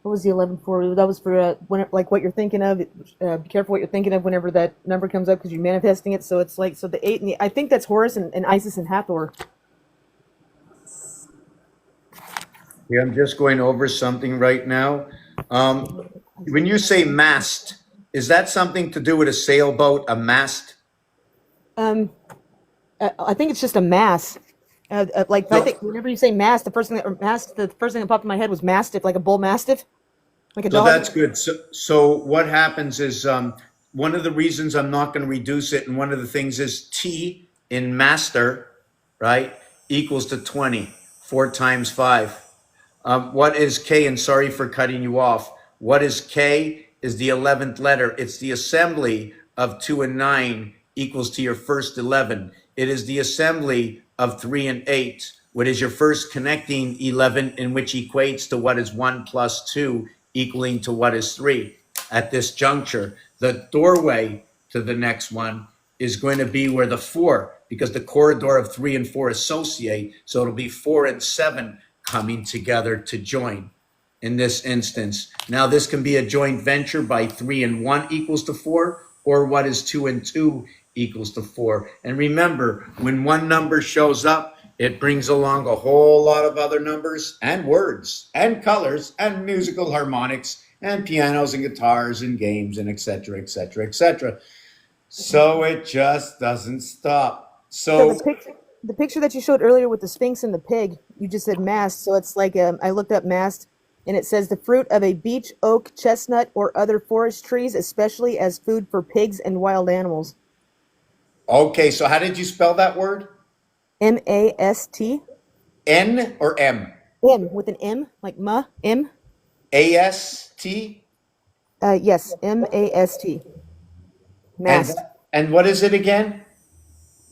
what was the 11 for? That was for like what you're thinking of. Be careful what you're thinking of whenever that number comes up, because you're manifesting it. So it's like, so the 8 and I think that's Horus and Isis and Hathor. Yeah, I'm just going over something right now. When you say mast, is that something to do with a sailboat, a mast? I think it's just a mass. Like I So, think whenever you say mass, the first thing that popped in my head was mastiff, like a bull mastiff, like a so dog. that's good. So what happens is one of the reasons I'm not going to reduce it, and one of the things is T in master, right, equals to 20, 4 times 5. What is K? And sorry for cutting you off. What is K? Is the 11th letter. It's the assembly of 2 and 9 equals to your first 11. It is the assembly of 3 and 8, what is your first connecting 11, in which equates to what is 1 plus 2 equaling to what is 3. At this juncture, the doorway to the next one is going to be where the 4, because the corridor of 3 and 4 associate, so it'll be 4 and 7 coming together to join in this instance. Now this can be a joint venture by 3 and 1 equals to 4, or what is 2 and 2 equals to 4. And remember, when one number shows up, it brings along a whole lot of other numbers and words and colors and musical harmonics and pianos and guitars and games and etc., etc., etc. So it just doesn't stop. So So the picture that you showed earlier with the Sphinx and the pig, you just said mast. So it's like I looked up mast, and it says the fruit of a beech, oak, chestnut, or other forest trees, especially as food for pigs and wild animals. okay, so how did you spell that word? M-A-S-T. N or M? M with an M, like ma, M. A-S-T? Yes, M-A-S-T. And Mast. and what is it again?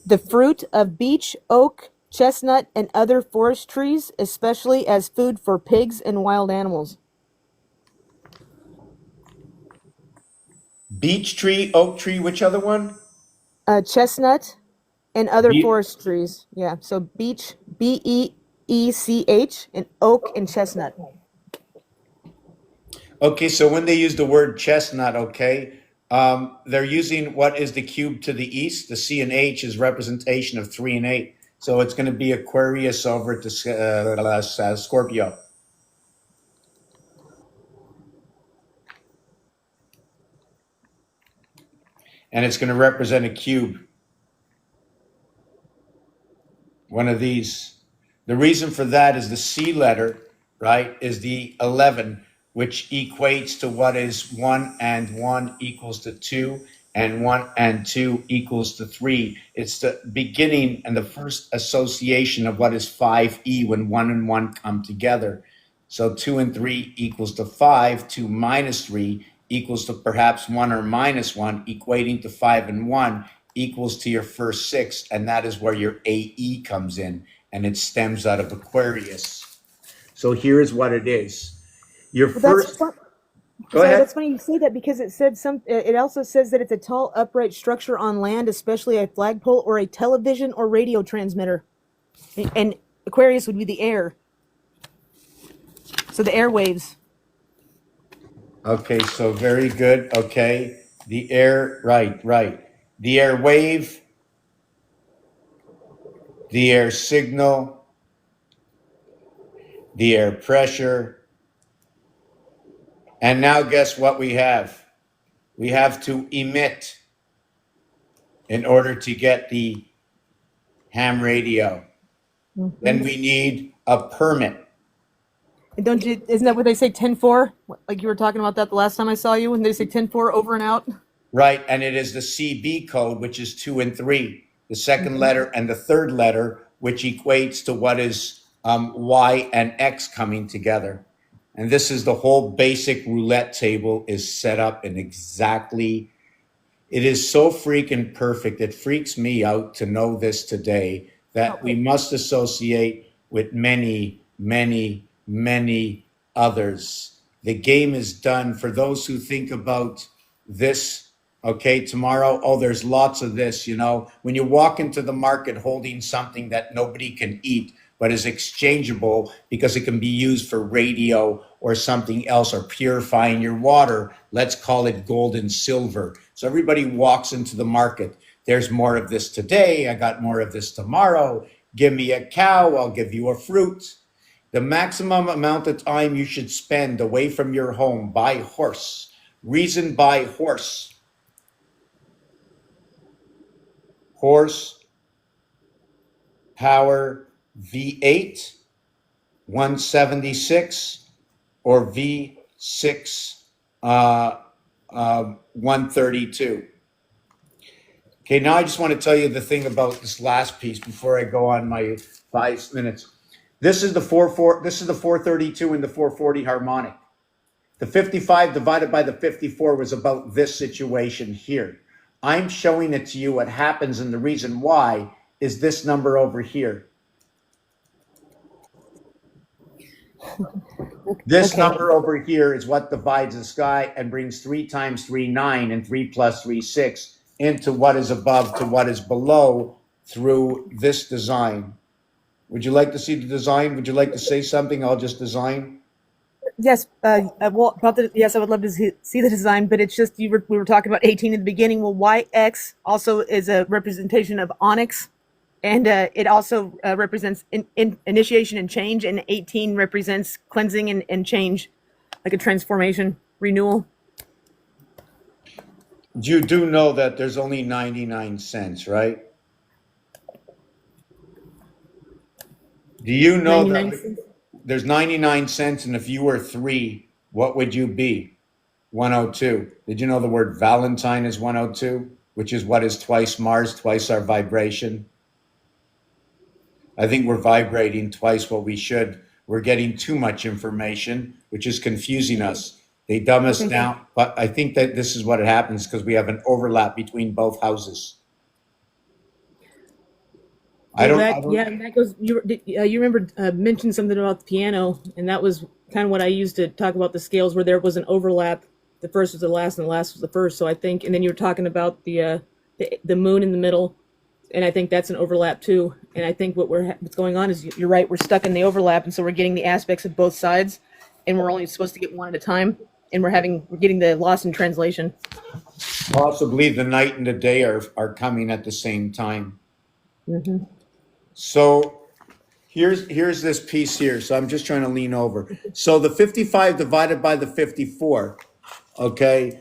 The fruit of beech, oak, chestnut, and other forest trees, especially as food for pigs and wild animals. Beech tree, oak tree, which other one? Chestnut and other Be- forest trees. Yeah, so beech, B-E-E-C-H, and oak and chestnut. okay, so when they use the word chestnut, okay, they're using what is the cube to the east. The C and H is representation of 3 and 8. So it's going to be Aquarius over to Scorpio. And it's going to represent a cube, one of these. The reason for that is the C letter, right, is the 11, which equates to what is 1 and 1 equals to 2, and 1 and 2 equals to 3. It's the beginning and the first association of what is 5E when 1 and 1 come together. So 2 and 3 equals to 5, 2 minus 3 equals to perhaps 1 or minus 1, equating to 5 and 1 equals to your first 6, and that is where your AE comes in, and it stems out of Aquarius. So here's what it is. Your Well, that's first, fun. go Sorry, ahead. that's funny you say that, because it said some. It also says that it's a tall, upright structure on land, especially a flagpole or a television or radio transmitter. And Aquarius would be the air. So the airwaves. Okay, so very good. Okay. The air, right. The air wave, the air signal, the air pressure. And now guess what we have? We have to emit in order to get the ham radio. Then we need a permit. And don't you? Isn't that what they say? 10-4? Like you were talking about that the last time I saw you, when they say 10-4 over and out. Right, and it is the CB code, which is 2 and 3, the second letter and the third letter, which equates to what is Y and X coming together. And this is the whole basic roulette table is set up in exactly. It is so freaking perfect. It freaks me out to know this today, that we must associate with many, many, many others. The game is done for those who think about this. Okay, tomorrow, oh, there's lots of this, you know. When you walk into the market holding something that nobody can eat, but is exchangeable because it can be used for radio or something else, or purifying your water, let's call it gold and silver. So everybody walks into the market. There's more of this today. I got more of this tomorrow. Give me a cow, I'll give you a fruit. The maximum amount of time you should spend away from your home by horse. Reason by horse. Horse power V8 176 or V6 132. Okay, now I just want to tell you the thing about this last piece before I go on my 5 minutes. This is the 432 and the 440 harmonic. The 55 divided by the 54 was about this situation here. I'm showing it to you what happens, and the reason why is this number over here. This number over here is what divides the sky and brings 3 times 3, 9, and 3 plus 3, 6 into what is above to what is below through this design. Would you like to see the design? Would you like to say something? I'll just design. Yes, well, yes, I would love to see the design, but it's just we were talking about 18 in the beginning. Well, YX also is a representation of onyx, and it also represents initiation and change, and 18 represents cleansing and change, like a transformation, renewal. You do know that there's only 99 cents, right? Do you know that there's 99 cents, and if you were 3, what would you be? 102. Did you know the word Valentine is 102, which is what is twice Mars, twice our vibration? I think we're vibrating twice what we should. We're getting too much information, which is confusing us. They dumb us down, but I think that this is what it happens because we have an overlap between both houses. That goes. You remember mentioned something about the piano, and that was kind of what I used to talk about the scales, where there was an overlap. The first was the last, and the last was the first. So I think, and then you were talking about the moon in the middle, and I think that's an overlap too. And I think what's going on is, you're right, we're stuck in the overlap, and so we're getting the aspects of both sides, and we're only supposed to get one at a time, and we're getting the loss in translation. Possibly the night and the day are coming at the same time. Mm-hmm. So here's this piece here. So I'm just trying to lean over. So the 55 divided by the 54. Okay.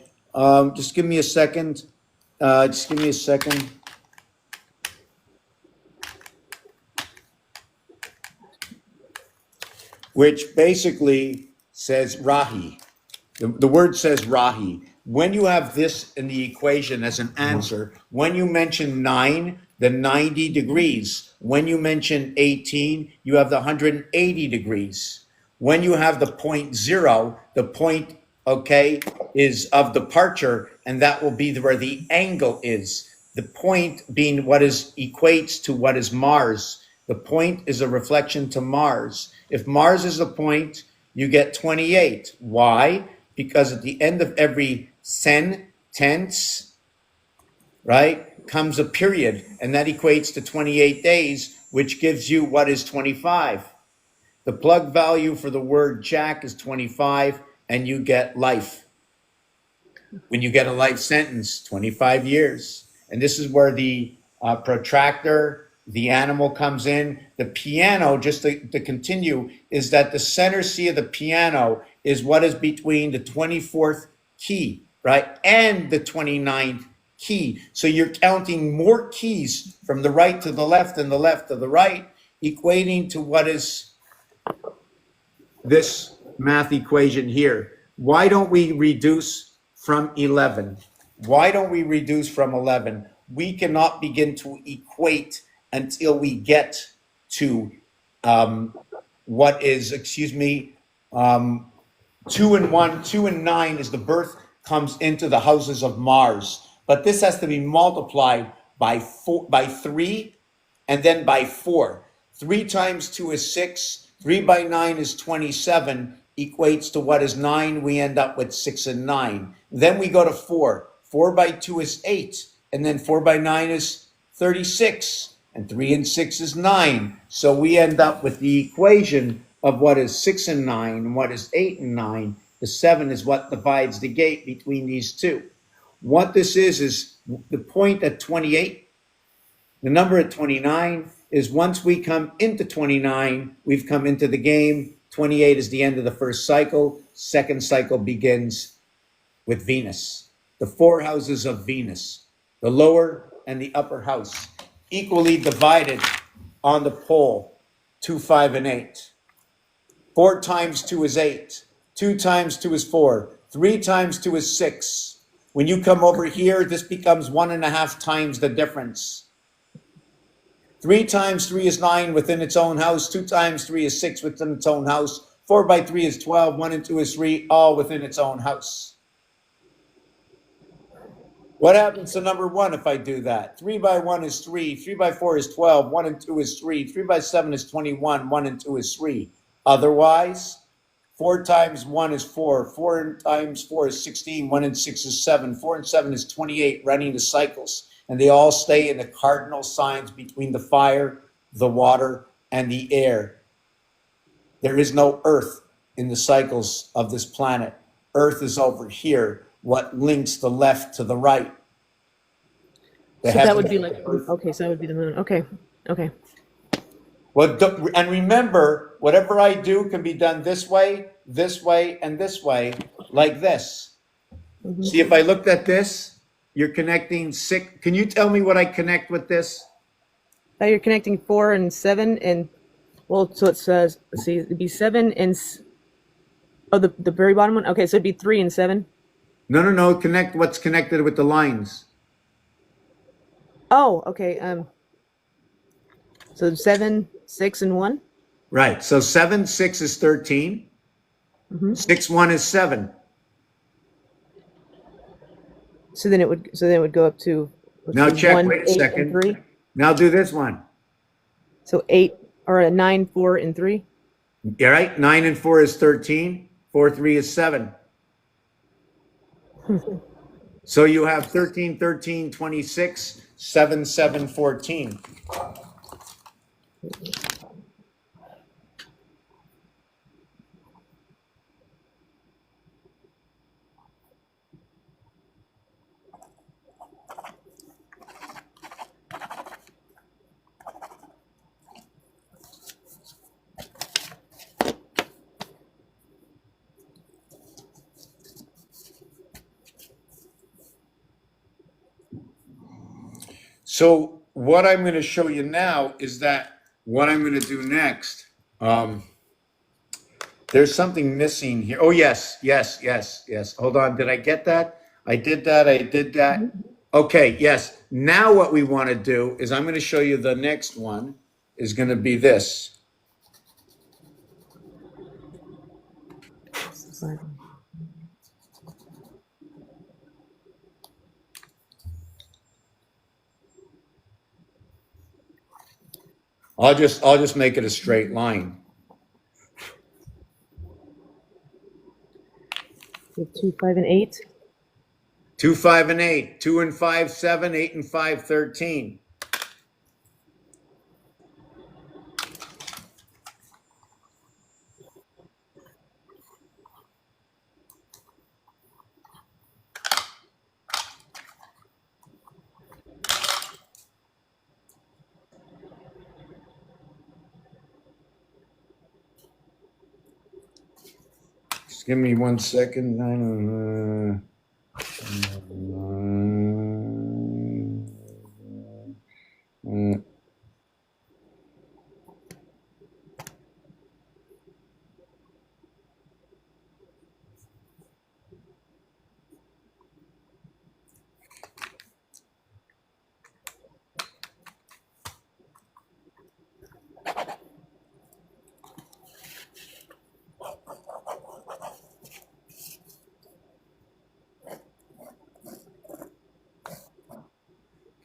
Just give me a second. Which basically says Rahi. The word says Rahi. When you have this in the equation as an answer, when you mention 9, the 90 degrees. When you mention 18, you have the 180 degrees. When you have the point 0, the point, okay, is of departure, and that will be where the angle is. The point being what equates to what is Mars. The point is a reflection to Mars. If Mars is the point, you get 28. Why? Because at the end of every tense, right, comes a period, and that equates to 28 days, which gives you what is 25. The plug value for the word Jack is 25, and you get life. When you get a life sentence, 25 years. And this is where the protractor, the animal comes in. The piano, just to continue, is that the center C of the piano is what is between the 24th key, right, and the 29th key. So you're counting more keys from the right to the left and the left to the right, equating to what is this math equation here. Why don't we reduce from 11? Why don't we reduce from 11? We cannot begin to equate until we get to what is, 2 and 1, 2 and 9 is the birth comes into the houses of Mars. But this has to be multiplied by 3, and then by 4. 3 times 2 is 6. 3 by 9 is 27, equates to what is 9. We end up with 6 and 9. Then we go to 4. 4 by 2 is 8. And then 4 by 9 is 36. And 3 and 6 is 9. So we end up with the equation of what is 6 and 9 and what is 8 and 9. The 7 is what divides the gate between these two. What this is the point at 28. The number at 29 is once we come into 29, we've come into the game. 28 is the end of the first cycle. Second cycle begins with Venus. The 4 houses of Venus, the lower and the upper house, equally divided on the pole, 2, 5, and 8. 4 times 2 is 8. 2 times 2 is 4. 3 times 2 is 6. When you come over here, this becomes 1.5 times the difference. 3 times 3 is 9 within its own house. 2 times 3 is 6 within its own house. 4 by 3 is 12. 1 and 2 is 3, all within its own house. What happens to number 1 if I do that? 3 by 1 is 3. 3 by 4 is 12. 1 and 2 is 3. 3 by 7 is 21. 1 and 2 is 3. Otherwise, 4 times 1 is 4. 4 times 4 is 16. 1 and 6 is 7. 4 and 7 is 28, running the cycles. And they all stay in the cardinal signs between the fire, the water, and the air. There is no earth in the cycles of this planet. Earth is over here, what links the left to the right. So that would be like, okay, so that would be the moon. Okay, okay. Well, and remember, whatever I do can be done this way, and this way, like this. Mm-hmm. See, if I looked at this, you're connecting 6. Can you tell me what I connect with this? Now you're connecting 4 and 7, and well, so it says, let's see, it'd be 7 and the very bottom one. Okay, so it'd be 3 and 7. No. Connect what's connected with the lines. Oh, okay. So 7, 6, and 1. Right. So 7, 6 is 13. Mm-hmm. 6, 1 is 7. So then it would go up to now check. 1, wait a second. 3. Now do this one. So 8 or 9, 4, and 3. All right. 9 and 4 is 13. 4, 3 is 7. So you have 13, 13, 26, 7, 7, 14. So what I'm going to show you now is that what I'm going to do next, there's something missing here. Oh, yes. Hold on. Did I get that? I did that. Okay, yes. Now what we want to do is I'm going to show you the next one is going to be this. I'll just make it a straight line. 2, 5, and 8. 2, 5, and 8. 2 and 5, 7. 8 and 5, 13. give me 1 second.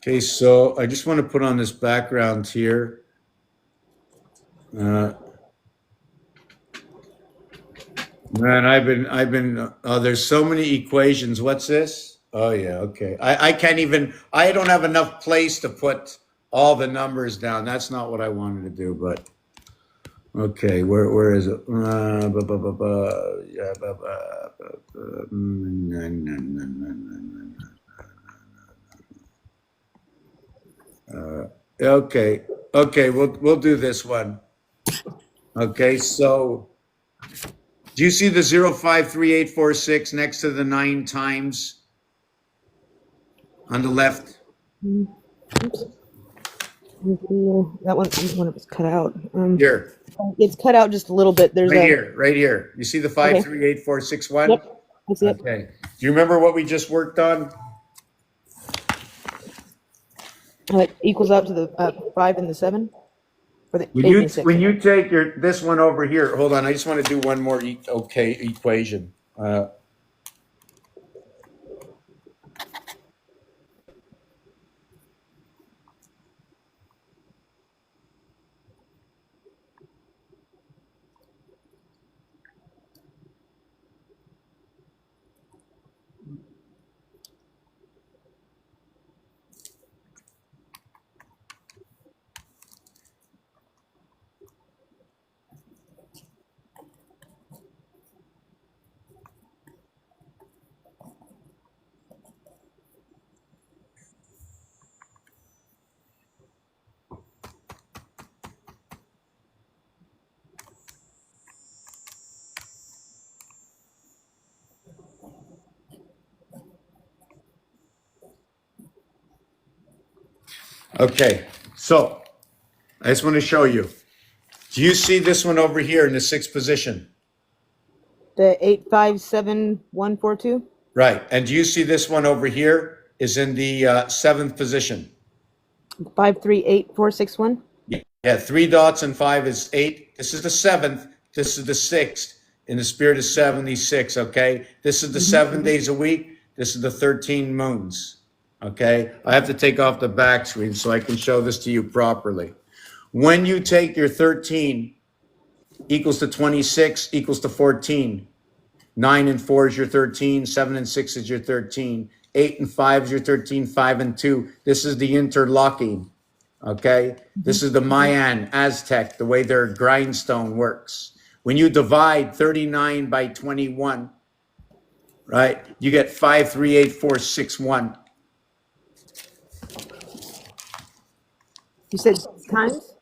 Okay, so I just want to put on this background here. Man, there's so many equations. What's this? Oh yeah, okay. I can't even, I don't have enough place to put all the numbers down. That's not what I wanted to do, but okay, where is it? Okay, we'll do this one. Okay, so do you see the 053846 next to the 9 times on the left? Oops. That one was cut out. Here. It's cut out just a little bit. There's right here. You see the 538461? Yep. I see it. Okay. Do you remember what we just worked on? It equals out to the 5 and the 7, or the 8 When and 6. you take this one over here, hold on. I just want to do one more equation. Okay, so I just want to show you. Do you see this one over here in the 6th position? The 857142. Right. And do you see this one over here is in the 7th position? 538461. Yeah, 3 dots and 5 is 8. This is the 7th. This is the 6th. In the spirit of 76, okay? This is the 7 days a week. This is the 13 moons, okay? I have to take off the back screen so I can show this to you properly. When you take your 13 equals to 26 equals to 14, 9 and 4 is your 13, 7 and 6 is your 13, 8 and 5 is your 13, 5 and 2. This is the interlocking, okay? This is the Mayan, Aztec, the way their grindstone works. When you divide 39 by 21, right, you get 538461. You said times?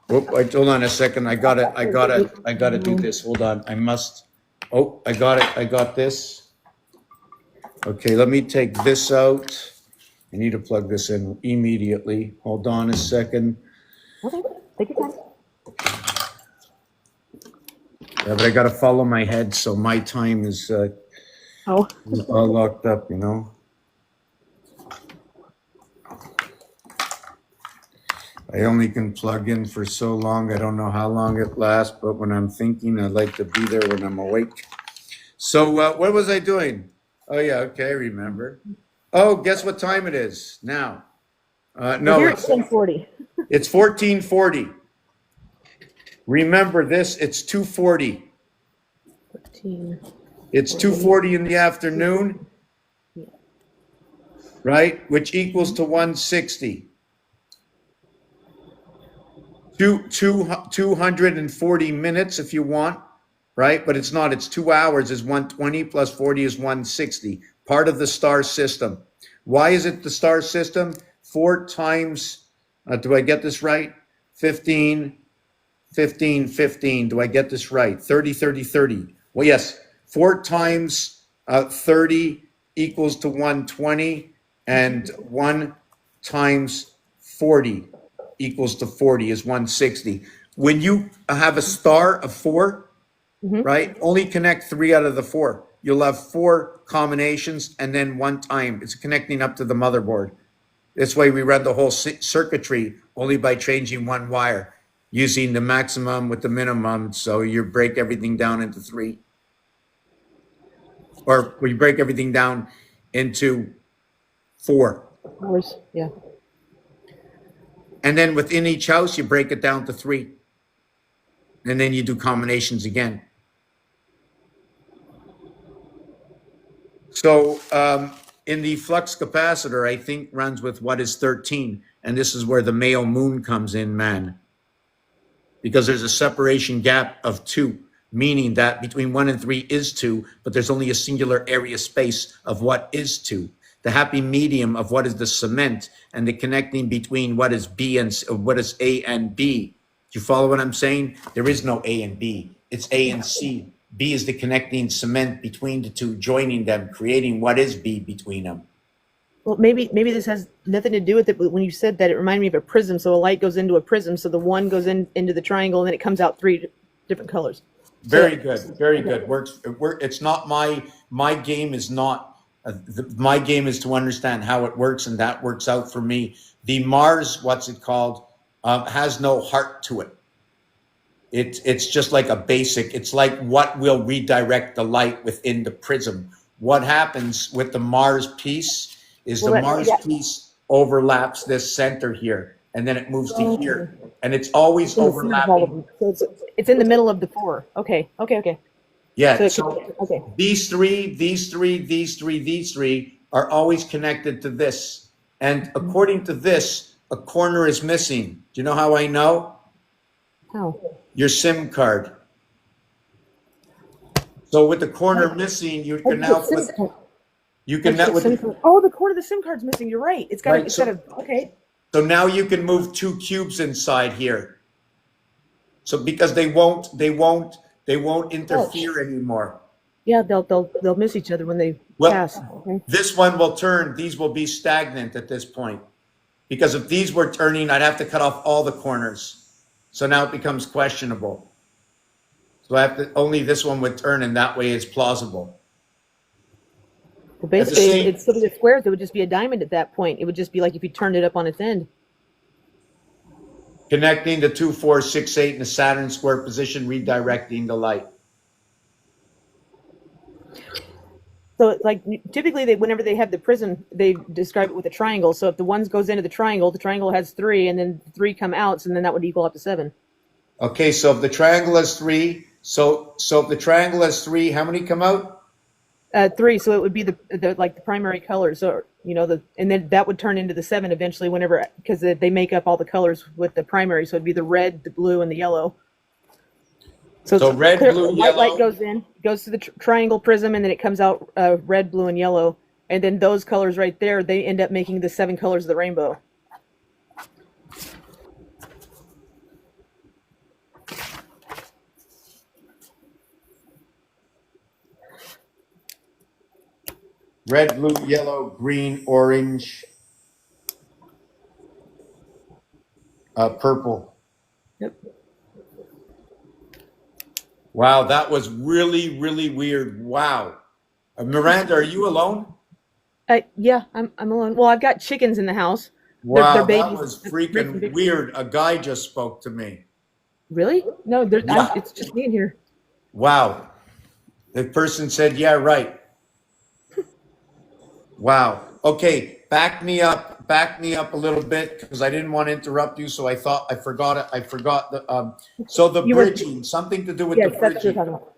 Hold on a second. I gotta do this. Hold on. I got it. I got this. Okay, let me take this out. I need to plug this in immediately. Hold on a second. Okay, take your time. Yeah, but I gotta follow my head, so my time is all locked up, you know. I only can plug in for so long. I don't know how long it lasts, but when I'm thinking, I like to be there when I'm awake. So what was I doing? Oh yeah, okay, I remember. Oh, guess what time it is now? No, Here it's 1040. It's 1440. Remember this, it's 2:40. 14. It's 2:40 in the afternoon, right? Which equals to 160. 240 minutes if you want, right? But it's not, it's 2 hours is 120 plus 40 is 160. Part of the star system. Why is it the star system? 4 times, do I get this right? 15, 15, 15. Do I get this right? 30, 30, 30. Well, yes, 4 times 30 equals to 120, and 1 times 40 equals to 40 is 160. When you have a star of 4, right, only connect 3 out of the 4. You'll have 4 combinations and then 1 time. It's connecting up to the motherboard. This way we run the whole circuitry only by changing 1 wire, using the maximum with the minimum. So you break everything down into 3. Or we break everything down into 4. Of course, yeah. And then within each house, you break it down to 3. And then you do combinations again. So in the flux capacitor, I think runs with what is 13. And this is where the male moon comes in, man. Because there's a separation gap of 2, meaning that between 1 and 3 is 2, but there's only a singular area space of what is 2. The happy medium of what is the cement and the connecting between what is B and what is A and B. Do you follow what I'm saying? There is no A and B. It's A and C. B is the connecting cement between the 2, joining them, creating what is B between them. Well, maybe this has nothing to do with it, but when you said that, it reminded me of a prism. So a light goes into a prism, so the one goes into the triangle, and then it comes out 3 different colors. Very good, very good. Works. It's not my game is not. My game is to understand how it works, and that works out for me. The Mars, what's it called, has no heart to it. It's just like a basic. It's like what will redirect the light within the prism. What happens with the Mars piece is the Mars piece overlaps this center here, and then it moves to here, and it's always overlapping. So it's in the middle of the 4. Okay. Yeah. So okay. These three are always connected to this, and according to this, a corner is missing. Do you know how I know? How? Your SIM card. So with the corner missing, you can now put. You can now. Oh, the corner of the SIM card's missing. You're right. It's got Right, it's so- got a okay. So now you can move 2 cubes inside here. So because they won't interfere anymore. Yeah, they'll miss each other when they Well, pass. Okay. This one will turn. These will be stagnant at this point. Because if these were turning, I'd have to cut off all the corners. So now it becomes questionable. So I have to, only this one would turn, and that way it's plausible. Well, basically, it's sort of the squares. It would just be a diamond at that point. It would just be like if you turned it up on its end. Connecting the 2, 4, 6, 8 in the Saturn square position, redirecting the light. So, like typically, whenever they have the prism, they describe it with a triangle. So if the one goes into the triangle has 3, and then 3 come out, and then that would equal up to 7. Okay, so if the triangle has 3, so if the triangle has 3, how many come out? 3. So it would be the primary colors, or and then that would turn into the 7 eventually, whenever, because they make up all the colors with the primary. So it'd be the red, the blue, and the yellow. So red, blue, white yellow. light goes to the triangle prism, and then it comes out red, blue, and yellow. And then those colors right there, they end up making the 7 colors of the rainbow. Red, blue, yellow, green, orange, purple. Yep. Wow, that was really, really weird. Wow. Miranda, are you alone? Yeah, I'm alone. Well, I've got chickens in the house. Wow, they're that babies. was freaking weird. A guy just spoke to me. Really? No, Yeah. it's just me in here. Wow. The person said, yeah, right. Wow. Okay, back me up a little bit, because I didn't want to interrupt you, so I forgot it. I forgot the so the bridging, something to do with the Yes, that's what you're bridging. talking about.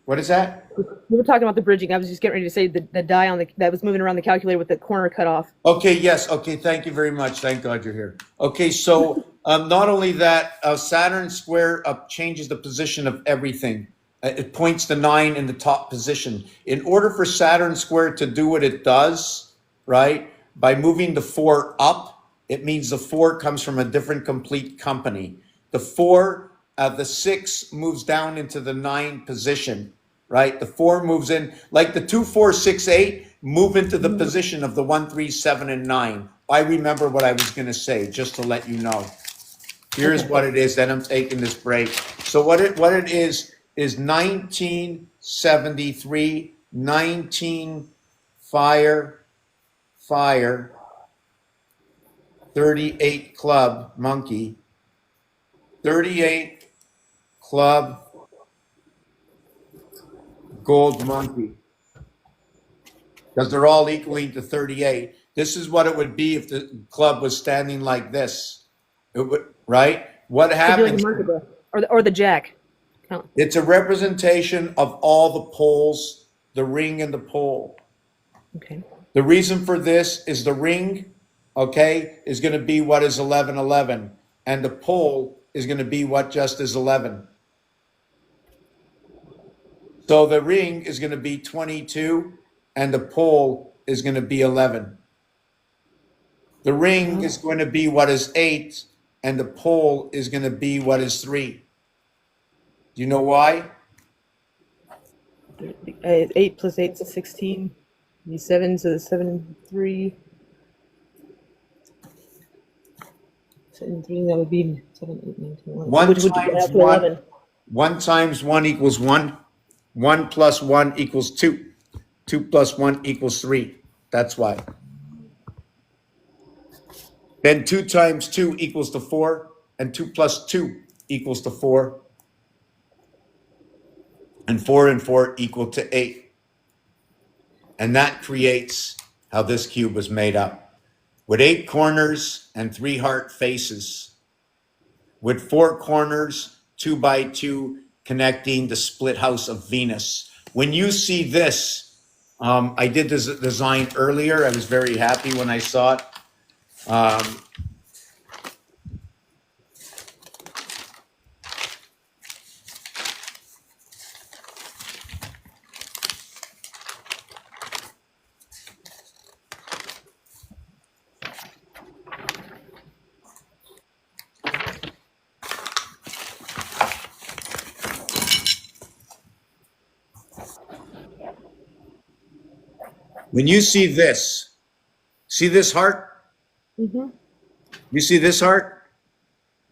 What is that? We were talking about the bridging. I was just getting ready to say the die on that was moving around the calculator with the corner cut off. Okay, yes. Okay, thank you very much. Thank God you're here. Okay, so not only that, Saturn square changes the position of everything. It points to 9 in the top position. In order for Saturn square to do what it does, right, by moving the 4 up, it means the 4 comes from a different complete company. The 6 moves down into the 9 position. right? The 4 moves in, like the 2, 4, 6, 8 move into the position of the 1, 3, 7, and 9. I remember what I was going to say, just to let you know. Here's what it is. Then I'm taking this break. So what it is 1973, 19 fire, 38 club monkey, 38 club gold monkey. Because they're all equaling to 38. This is what it would be if the club was standing like this. It would, right? What It'd be like happens? a Merkaba or the jack. Oh. It's a representation of all the poles, the ring and the pole. Okay. The reason for this is the ring, okay, is going to be what is 1111, and the pole is going to be what just is 11. So the ring is going to be 22, and the pole is going to be 11. The ring is going to be what is 8, and the pole is going to be what is 3. Do you know why? 8 plus 8 is 16. 7, so 7, 3. 7, 3, that would be 7, 8, 9, 10, 11. 1 Which would times add to 1. 11. 1 times 1 equals 1. 1 plus 1 equals 2. 2 plus 1 equals 3. That's why. Then 2 times 2 equals to 4. And 2 plus 2 equals to 4. And 4 and 4 equal to 8. And that creates how this cube was made up. With 8 corners and 3 heart faces. With 4 corners, 2 by 2, connecting the split house of Venus. When you see this, I did this design earlier. I was very happy when I saw it. When you see this heart? Mm-hmm. You see this heart?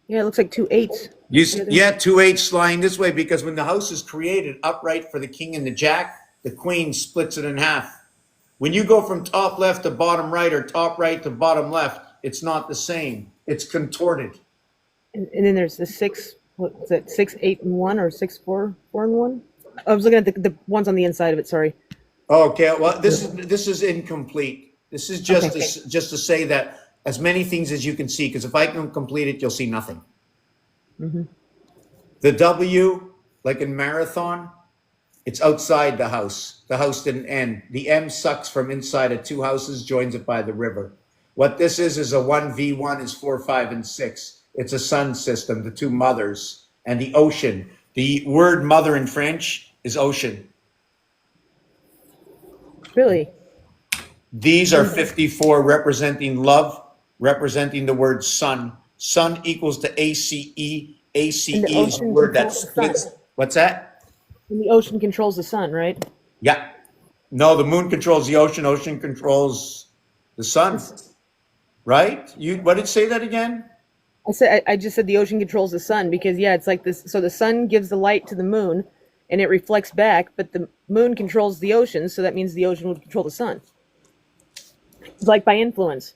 Yeah, it looks like 2 8s. Yeah, 2 8s lying this way, because when the house is created upright for the king and the jack, the queen splits it in half. When you go from top left to bottom right or top right to bottom left, it's not the same. It's contorted. And then there's the 6, what is that, 6, 8, and 1, or 6, 4, 4, and 1? I was looking at the ones on the inside of it, sorry. Okay, well, this is incomplete. This is just Okay. just to say that as many things as you can see, because if I can complete it, you'll see nothing. Mm-hmm. The W, like in marathon, it's outside the house. The house didn't end. The M sucks from inside of 2 houses, joins it by the river. What this is a 1v1 is 4, 5, and 6. It's a sun system, the 2 mothers, and the ocean. The word mother in French is ocean. Really? These are 54 representing love, representing the word sun. Sun equals to ACE. ACE And the is the ocean word that controls the sun. splits. What's that? And the ocean controls the sun, right? Yeah. No, the moon controls the ocean. Ocean controls the sun. Right? What did say that again? I just said the ocean controls the sun because, yeah, it's like this. So the sun gives the light to the moon and it reflects back, but the moon controls the ocean, so that means the ocean would control the sun. It's like by influence.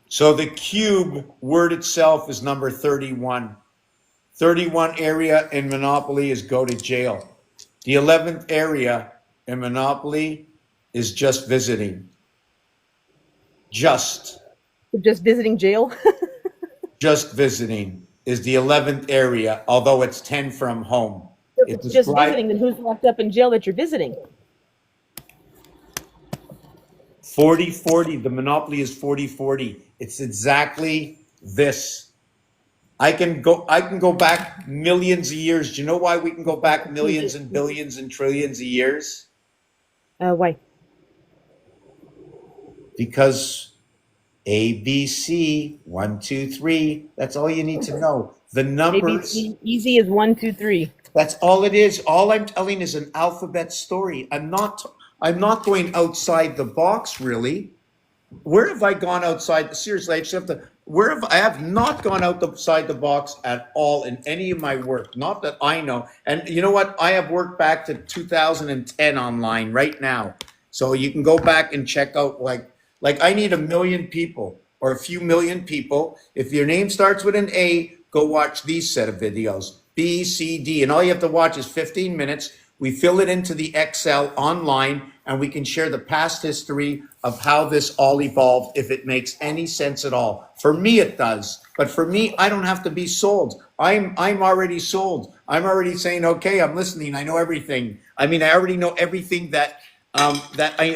So the cube word itself is number 31. 31 area in Monopoly is go to jail. The 11th area in Monopoly is just visiting. Just visiting jail? Just visiting is the 11th area, although it's 10 from home. If it's just visiting, then who's locked up in jail that you're visiting? 40-40. The Monopoly is 40-40. It's exactly this. I can go back millions of years. Do you know why we can go back millions and billions and trillions of years? Why? Because A, B, C, 1, 2, 3. That's all you need to know. The numbers. ABC, easy as 1, 2, 3. That's all it is. All I'm telling is an alphabet story. I'm not going outside the box, really. Where have I gone outside? Seriously, I just have to. I have not gone outside the box at all in any of my work. Not that I know. And you know what? I have worked back to 2010 online right now. So you can go back and check out like I need 1 million people or a few million people. If your name starts with an A, go watch these set of videos. B, C, D. And all you have to watch is 15 minutes. We fill it into the Excel online and we can share the past history of how this all evolved, if it makes any sense at all. For me, it does. But for me, I don't have to be sold. I'm already sold. I'm already saying, okay, I'm listening. I know everything. I mean, I already know everything that I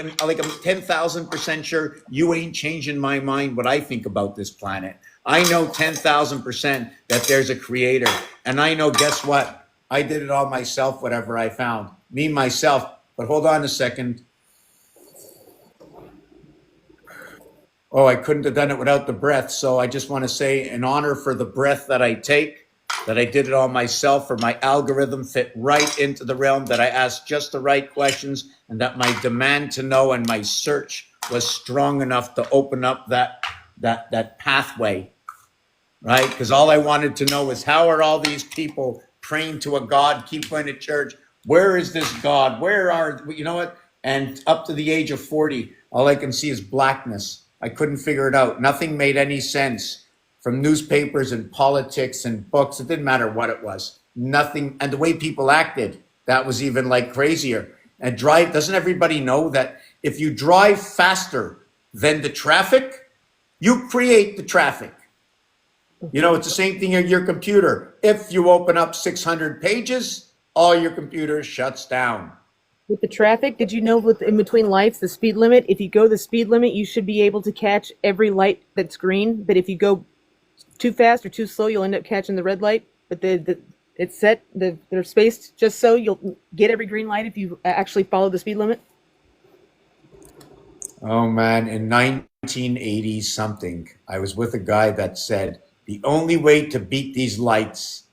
am, like, I'm 10,000% sure you ain't changing my mind what I think about this planet. I know 10,000% that there's a creator. And I know, guess what? I did it all myself, whatever I found. Me, myself. But hold on a second. Oh, I couldn't have done it without the breath. So I just want to say, in honor for the breath that I take, that I did it all myself, for my algorithm fit right into the realm, that I asked just the right questions, and that my demand to know and my search was strong enough to open up that pathway, right? Because all I wanted to know was, how are all these people praying to a God, keep going to church? Where is this God? Where are, you know what? And up to the age of 40, all I can see is blackness. I couldn't figure it out. Nothing made any sense, from newspapers and politics and books. It didn't matter what it was. Nothing. And the way people acted, that was even like crazier. And doesn't everybody know that if you drive faster than the traffic, you create the traffic? You know, it's the same thing in your computer. If you open up 600 pages, all your computer shuts down. With the traffic, did you know with in between lights, the speed limit, if you go the speed limit, you should be able to catch every light that's green. But if you go too fast or too slow, you'll end up catching the red light. But it's set, they're spaced just so you'll get every green light if you actually follow the speed limit. Oh man, in 1980 something, I was with a guy that said the only way to beat these lights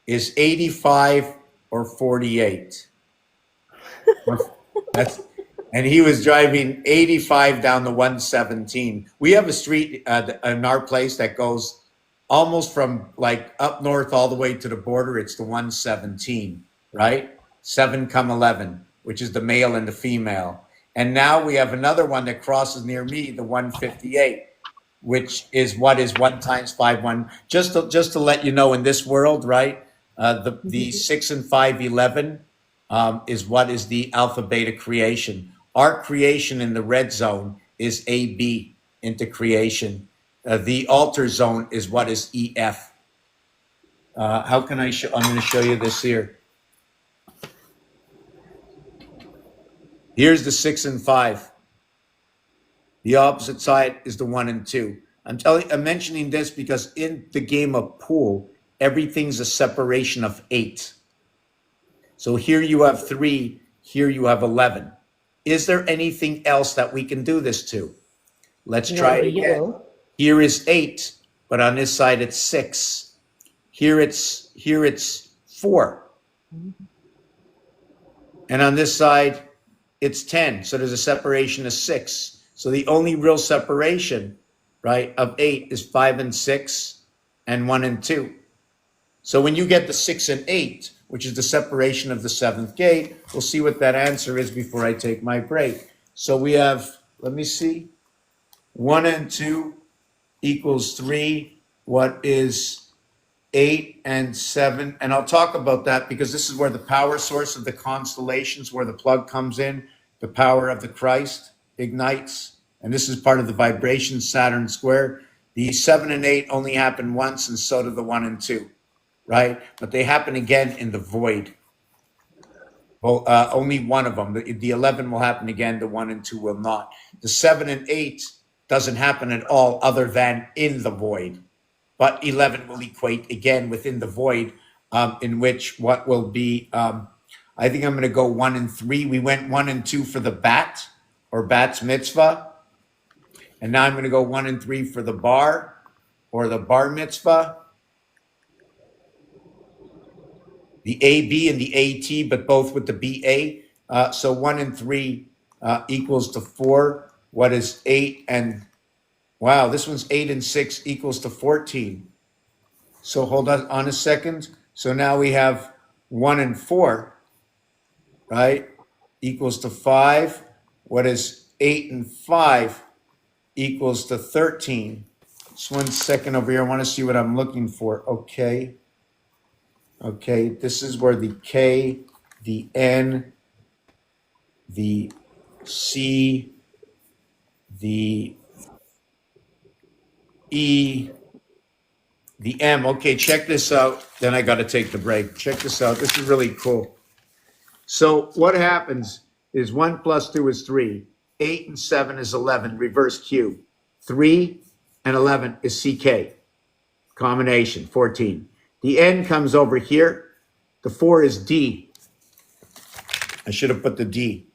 is 85 or 48. That's, and he was driving 85 down the 117. We have a street in our place that goes almost from like up north all the way to the border. It's the 117, right? 7 come 11, which is the male and the female. And now we have another one that crosses near me, the 158, which is what is 1 times 5, 1. Just to let you know, in this world, right? The 6 and 5, 11 is what is the alpha beta creation. Our creation in the red zone is AB into creation. The alter zone is what is EF. How can I show? I'm going to show you this here. Here's the 6 and 5. The opposite side is the 1 and 2. I'm mentioning this because in the game of pool, everything's a separation of 8. So here you have 3, here you have 11. Is there anything else that we can do this to? Let's try it again. Here is 8, but on this side it's 6. Here it's 4. And on this side it's 10. So there's a separation of 6. So the only real separation, right, of 8 is 5 and 6 and 1 and 2. So when you get the 6 and 8, which is the separation of the 7th gate, we'll see what that answer is before I take my break. So we have, let me see, 1 and 2 equals 3. What is 8 and 7? And I'll talk about that because this is where the power source of the constellations, where the plug comes in, the power of the Christ ignites. And this is part of the vibration Saturn square. The 7 and 8 only happen once, and so do the 1 and 2. Right? But they happen again in the void. Well, only one of them. The 11 will happen again. The 1 and 2 will not. The 7 and 8 doesn't happen at all other than in the void. But 11 will equate again within the void, in which what will be, I think I'm going to go 1 and 3. We went 1 and 2 for the bat or bat's mitzvah. And now I'm going to go 1 and 3 for the bar or the bar mitzvah. the AB and the AT, but both with the BA. So 1 and 3 equals to 4. What is 8 and, wow, this one's 8 and 6 equals to 14. So hold on a second. So now we have 1 and 4, right, equals to 5. What is 8 and 5 equals to 13. Just 1 second over here. I want to see what I'm looking for. Okay. Okay, this is where the K, the N, the C, the E, the M. Okay, check this out. Then I got to take the break. Check this out. This is really cool. So what happens is 1 plus 2 is 3. 8 and 7 is 11, reverse Q. 3 and 11 is CK, combination, 14. The N comes over here. The 4 is D. I should have put the D.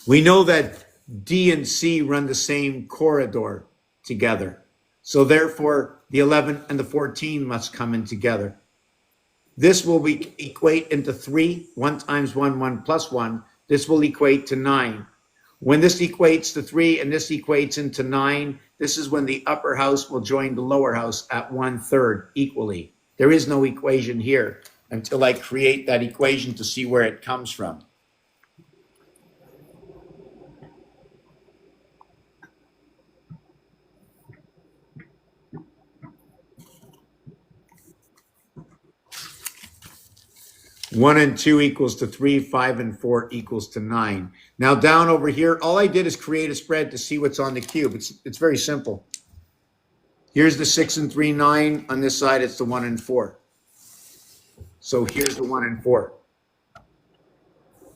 We know that D and C run the same corridor together. So therefore, the 11 and the 14 must come in together. This will equate into 3. 1 times 1, 1 plus 1. This will equate to 9. When this equates to 3 and this equates into 9, this is when the upper house will join the lower house at 1/3 equally. There is no equation here until I create that equation to see where it comes from. One and 2 equals to 3, 5 and 4 equals to 9. Now down over here, all I did is create a spread to see what's on the cube. It's very simple. Here's the 6 and 3, 9. On this side, it's the 1 and 4. So here's the 1 and 4.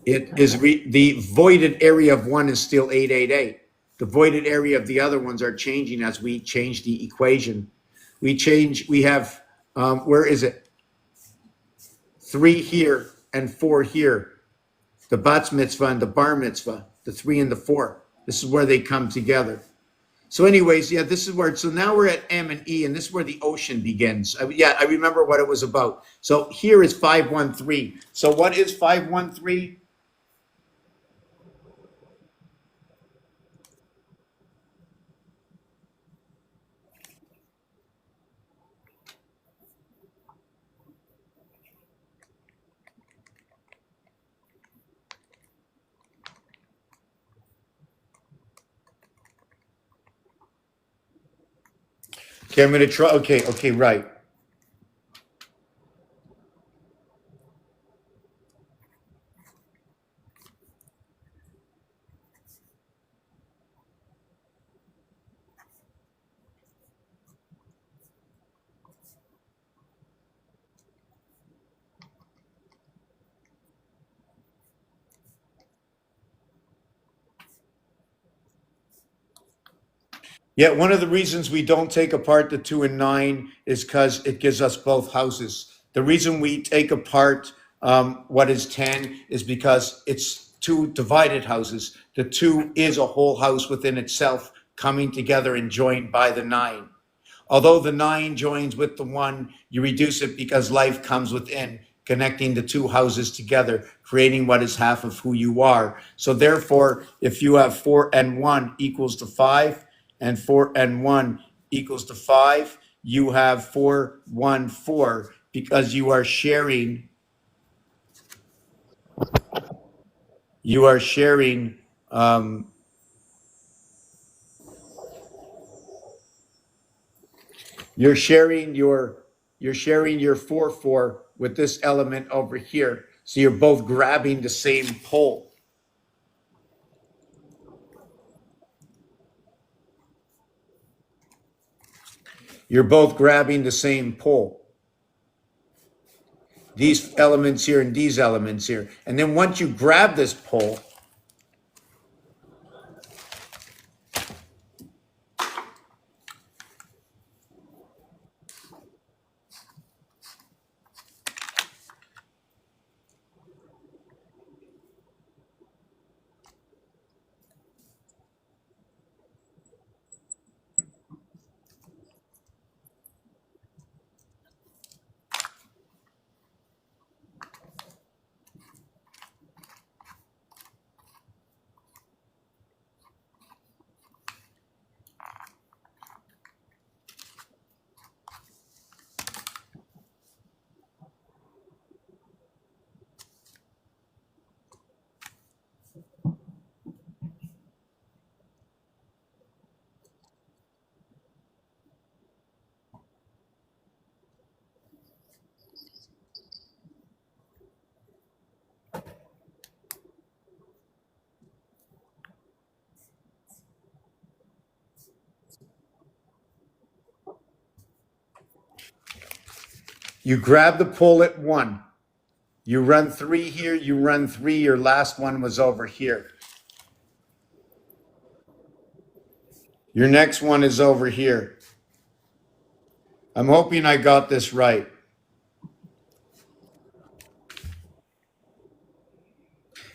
It is the voided area of 1 is still 8, 8, 8. The voided area of the other ones are changing as we change the equation. We have, where is it? 3 here and 4 here. The bat mitzvah and the bar mitzvah, the 3 and the 4. This is where they come together. So anyways, yeah, this is where, so now we're at M and E, and this is where the ocean begins. I remember what it was about. So here is 513. So what is 513? Okay, I'm going to try. Okay, right. Yeah, one of the reasons we don't take apart the 2 and 9 is because it gives us both houses. The reason we take apart what is 10 is because it's 2 divided houses. The 2 is a whole house within itself coming together and joined by the 9. Although the 9 joins with the 1, you reduce it because life comes within, connecting the 2 houses together, creating what is half of who you are. So therefore, if you have 4 and 1 equals to 5, and 4 and 1 equals to 5, you have 4, 1, 4, because you are sharing you're sharing your 4, 4 with this element over here. So you're both grabbing the same pole. You're both grabbing the same pole. These elements here and these elements here. And then once you grab this pole, You grab the pole at 1. You run 3 here, you run 3, your last one was over here. Your next one is over here. I'm hoping I got this right.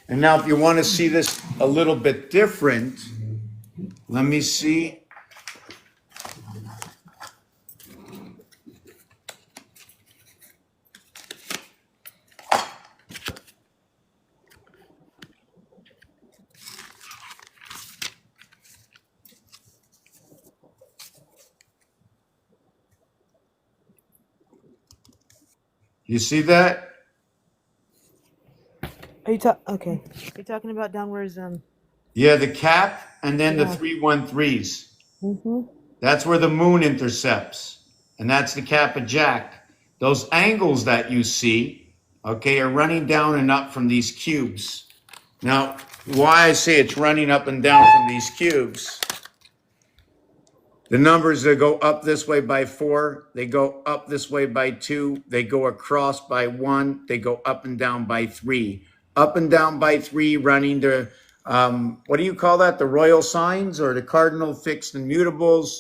And now if you want to see this a little bit different, let me see. You see that? Are you talking? Okay. You're talking about down where's Yeah, the cap and then the Yeah. 313s. Mm-hmm. That's where the moon intercepts. And that's the cap of Jack. Those angles that you see, okay, are running down and up from these cubes. Now, why I say it's running up and down from these cubes, the numbers that go up this way by 4, they go up this way by 2, they go across by 1, they go up and down by 3. Up and down by 3, running the, what do you call that? The royal signs or the cardinal fixed and mutables.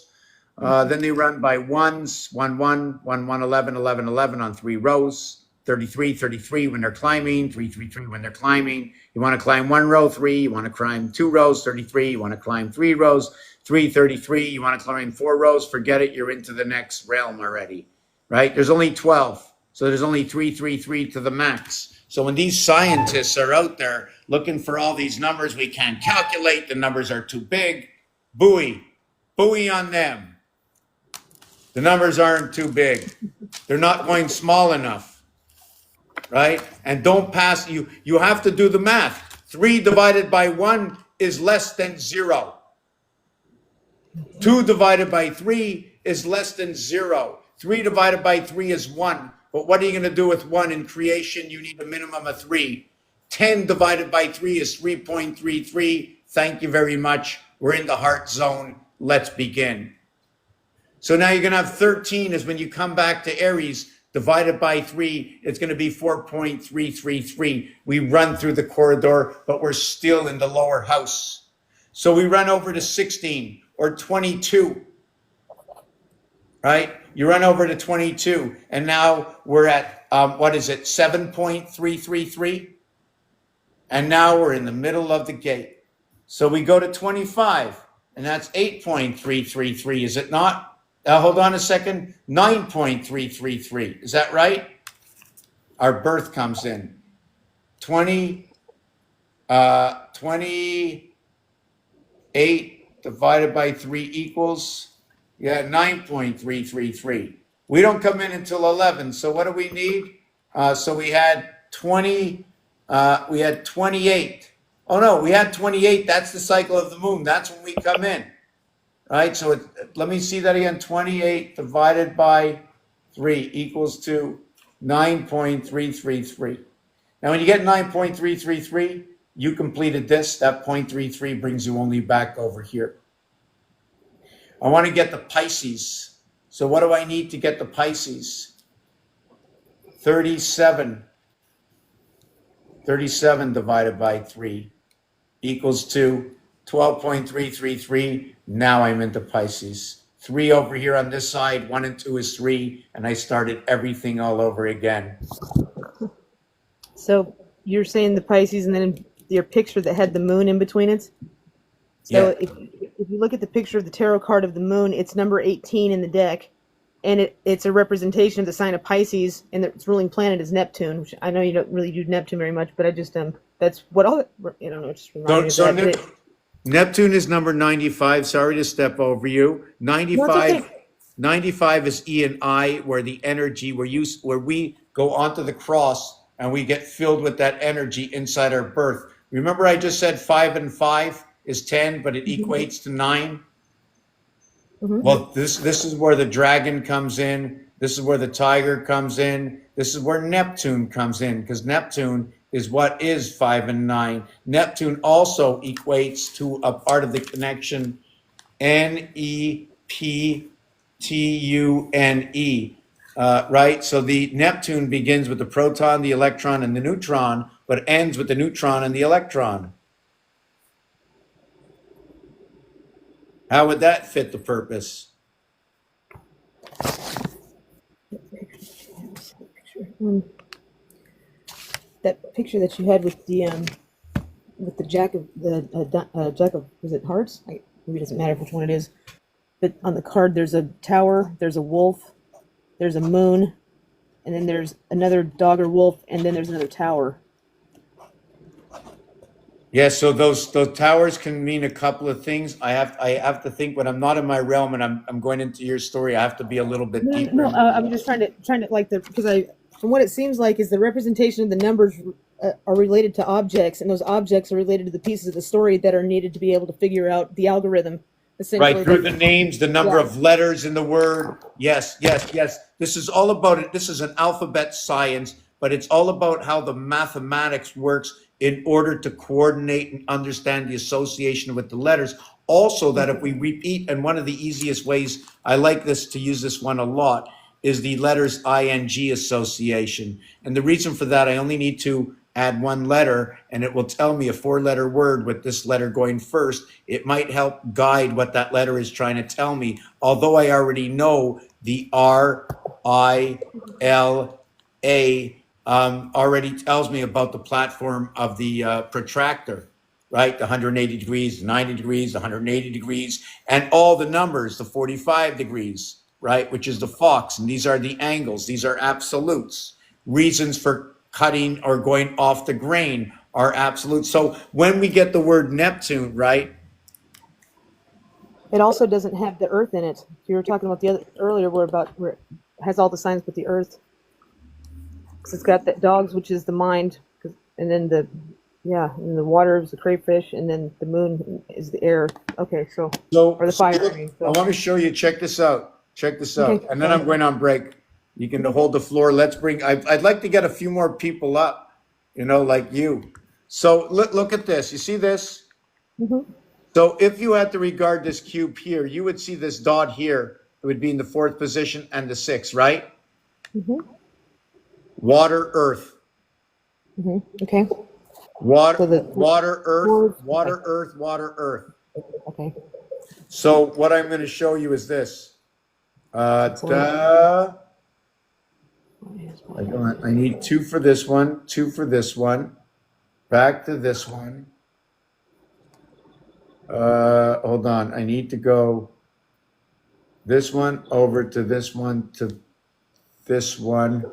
Then they run by 1s, 1, 1, 1, 1, 11, 11, 11 on 3 rows. 33, 33 when they're climbing, 3, 3, 3 when they're climbing. You want to climb 1 row, 3. You want to climb 2 rows, 33. You want to climb 3 rows, 3, 33. You want to climb 4 rows, forget it. You're into the next realm already, right? There's only 12. So there's only 3, 3, 3 to the max. So when these scientists are out there looking for all these numbers we can't calculate, the numbers are too big, buoy on them. The numbers aren't too big. They're not going small enough. Right? And don't pass, you have to do the math. 3 divided by 1 is less than 0. 2 divided by 3 is less than 0. 3 divided by 3 is 1. But what are you going to do with 1 in creation? You need a minimum of 3. 10 divided by 3 is 3.33. Thank you very much. We're in the heart zone. Let's begin. So now you're going to have 13 is when you come back to Aries. Divided by 3, it's going to be 4.333. We run through the corridor, but we're still in the lower house. So we run over to 16 or 22, right? You run over to 22, and now we're at, 7.333? And now we're in the middle of the gate. So we go to 25, and that's 8.333, is it not? Hold on a second, 9.333, is that right? Our birth comes in. 28 divided by 3 equals, 9.333. We don't come in until 11, so what do we need? So we had 20, we had 28. Oh no, we had 28, that's the cycle of the moon, that's when we come in. Right, so let me see that again. 28 divided by 3 equals to 9.333. Now, when you get 9.333, you completed this. That 0.33 brings you only back over here. I want to get the Pisces. So what do I need to get the Pisces? 37. 37 divided by 3 equals to 12.333. Now I'm into Pisces. 3 over here on this side, 1 and 2 is 3, and I started everything all over again. So you're saying the Pisces, and then your picture that had the moon in between it. So Yeah. if you look at the picture of the tarot card of the moon, it's number 18 in the deck, and it's a representation of the sign of Pisces, and its ruling planet is Neptune. Which I know you don't really do Neptune very much, but I just that's what all you know. Just remind me of that. Neptune is number 95. Sorry to step over you. 95, No, it's okay. 95 is E and I, where the energy, where we go onto the cross and we get filled with that energy inside our birth. Remember I just said 5 and 5 is 10, but it equates to 9? Mm-hmm. Well, this is where the dragon comes in. This is where the tiger comes in. This is where Neptune comes in, because Neptune is what is 5 and 9. Neptune also equates to a part of the connection, Neptune. right? So the Neptune begins with the proton, the electron, and the neutron, but ends with the neutron and the electron. How would that fit the purpose? That picture that you had with the jack of jack of, was it hearts? Maybe it doesn't matter which one it is. But on the card, there's a tower, there's a wolf, there's a moon, and then there's another dog or wolf, and then there's another tower. Yeah, so those towers can mean a couple of things. I have to think when I'm not in my realm and I'm going into your story. I have to be a little bit deeper. No, I'm just trying to like because from what it seems like is the representation of the numbers are related to objects, and those objects are related to the pieces of the story that are needed to be able to figure out the algorithm. Essentially, Right, through the names, the number of letters in the word. Yes, yes, yes. This is all about it. This is an alphabet science, but it's all about how the mathematics works in order to coordinate and understand the association with the letters. Also, that if we repeat, and one of the easiest ways, I like this to use this one a lot, is the letters ing association. And the reason for that, I only need to add one letter and it will tell me a 4-letter word with this letter going first. It might help guide what that letter is trying to tell me, although I already know the RILA already tells me about the platform of the protractor, right? The 180 degrees, the 90 degrees, the 180 degrees, and all the numbers, the 45 degrees, right? Which is the fox. And these are the angles. These are absolutes. Reasons for cutting or going off the grain are absolute. So when we get the word Neptune, right? it also doesn't have the Earth in it. You were talking about the other earlier, where it has all the signs but the Earth. So it's got the dogs, which is the mind, and then and the water is the crayfish, and then the moon is the air. Okay, or the fire. I want to show you. Check this out. Check this out. Okay. And then I'm going on break. You can hold the floor. I'd like to get a few more people up, like you. So look at this. You see this? Mm-hmm. So if you had to regard this cube here, you would see this dot here. It would be in the 4th position and the 6th, right? Mm-hmm. Water, earth. Mm-hmm. Okay. Water, So water, earth, water, earth, water, earth. Okay. So what I'm going to show you is this. I need 2 for this one, 2 for this one, back to this one. Hold on. I need to go this one over to this one to this one.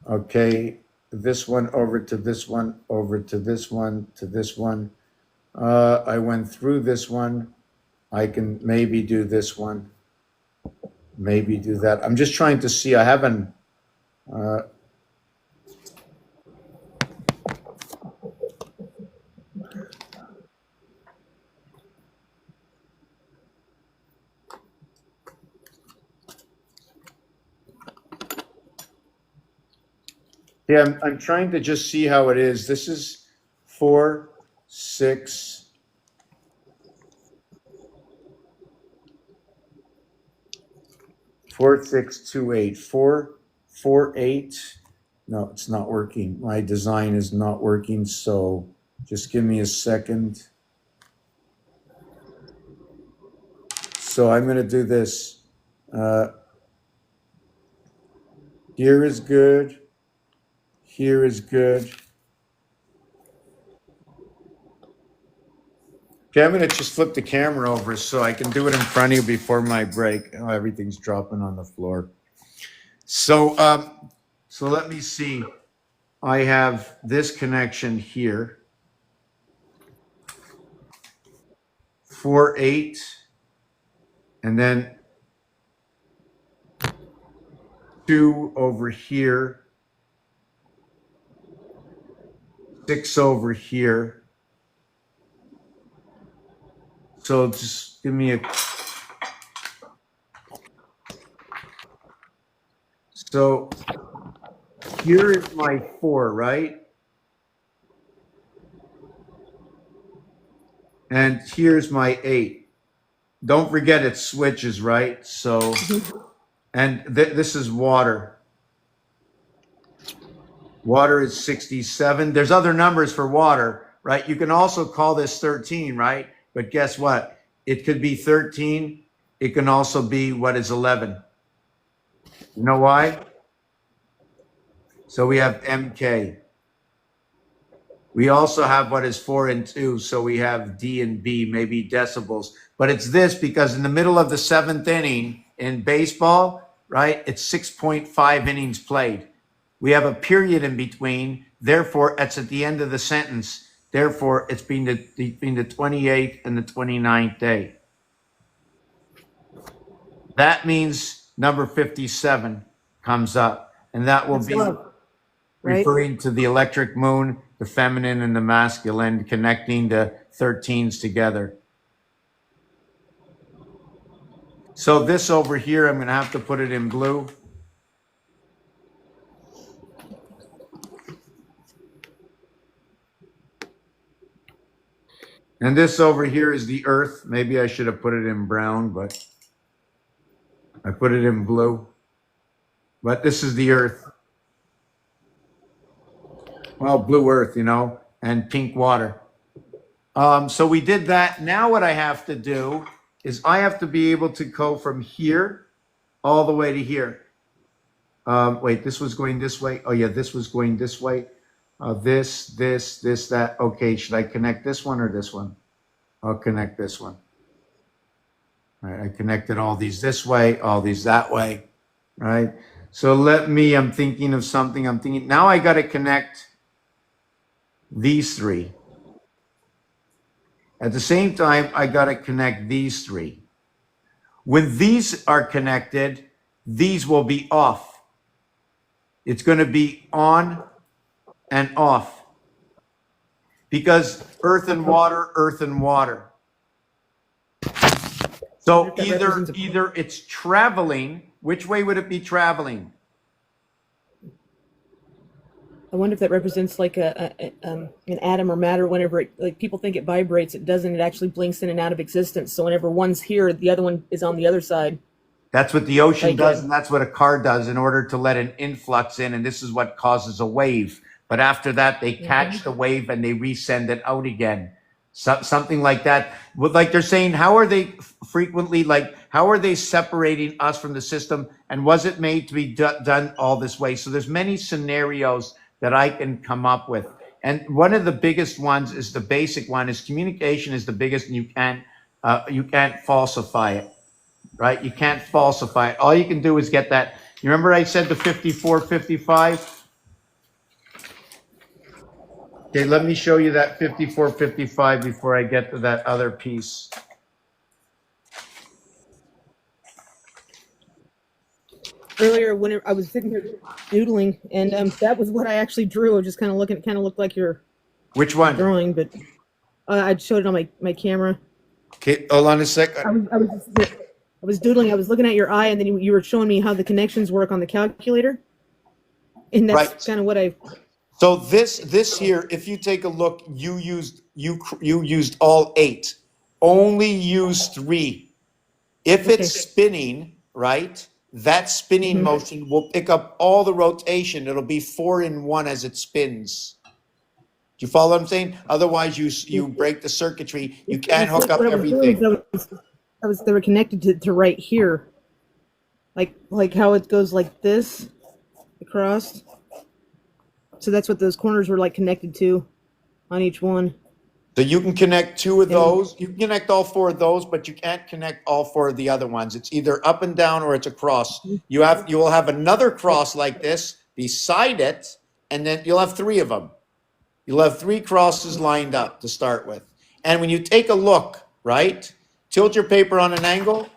Okay. This one over to this one, over to this one, to this one. I went through this one. I can maybe do this one. Maybe do that. I'm just trying to see. I haven't. Yeah, I'm trying to just see how it is. This is 4, 6. 4, 6, 2, 8. 4, 4, 8. No, it's not working. My design is not working. So just give me a second. So I'm going to do this. Here is good. Here is good. Okay, I'm going to just flip the camera over so I can do it in front of you before my break. Oh, everything's dropping on the floor. So let me see. I have this connection here. 4, 8. And then 2 over here. 6 over here. So just give me a. So here is my 4, right? And here's my 8. Don't forget it switches, right? So And this is water. Water is 67. There's other numbers for water, right? You can also call this 13, right? But guess what? It could be 13. It can also be what is 11. You know why? So we have MK. We also have what is 4 and 2. So we have D and B, maybe decibels. But it's this because in the middle of the 7th inning in baseball, right, it's 6.5 innings played. We have a period in between. Therefore, it's at the end of the sentence. Therefore, it's between the 28th and the 29th day. That means number 57 comes up. And that will be love, right? referring to the electric moon, the feminine and the masculine, connecting the 13s together. So this over here, I'm going to have to put it in blue. And this over here is the earth. Maybe I should have put it in brown, but I put it in blue. But this is the earth. Well, blue earth, you know, and pink water. So we did that. Now what I have to do is I have to be able to go from here all the way to here. Wait, this was going this way. Oh yeah, this was going this way. This, that. Okay, should I connect this one or this one? I'll connect this one. All right, I connected all these this way, all these that way. Right. So I'm thinking of something. Now I got to connect these three. At the same time, I got to connect these three. When these are connected, these will be off. It's going to be on and off. Because earth and water, earth and water. So either it's traveling. Which way would it be traveling? I wonder if that represents like an atom or matter. Whenever like people think it vibrates, it doesn't. It actually blinks in and out of existence. So whenever one's here, the other one is on the other side. That's what the ocean does, and that's what a car does in order to let an influx in, and this is what causes a wave. But after that, they catch the wave and they resend it out again. Something like that. Like they're saying, how are they separating us from the system? And was it made to be done all this way? So there's many scenarios that I can come up with. And one of the biggest ones is the basic one is communication is the biggest, and you can't falsify it, right? You can't falsify it. All you can do is get that. You remember I said the 54, 55? Okay, let me show you that 54, 55 before I get to that other piece. Earlier, when I was sitting here doodling, and that was what I actually drew. I was just kind of looking. It kind of looked like your drawing, but I showed it on my camera. Okay, hold on a second. I was doodling. I was looking at your eye, and then you were showing me how the connections work on the calculator, and that's kind of what I. So this here, if you take a look, you used all 8. Only use 3. If it's spinning, right, that spinning motion will pick up all the rotation. It'll be 4 in 1 as it spins. Do you follow what I'm saying? Otherwise, you break the circuitry. You can't hook up everything. They were connected to right here, like how it goes like this across. So that's what those corners were like connected to on each one. So you can connect 2 of those. You can connect all 4 of those, but you can't connect all 4 of the other ones. It's either up and down or it's a cross. You will have another cross like this beside it, and then you'll have 3 of them. You'll have 3 crosses lined up to start with. And when you take a look, right, tilt your paper on an angle.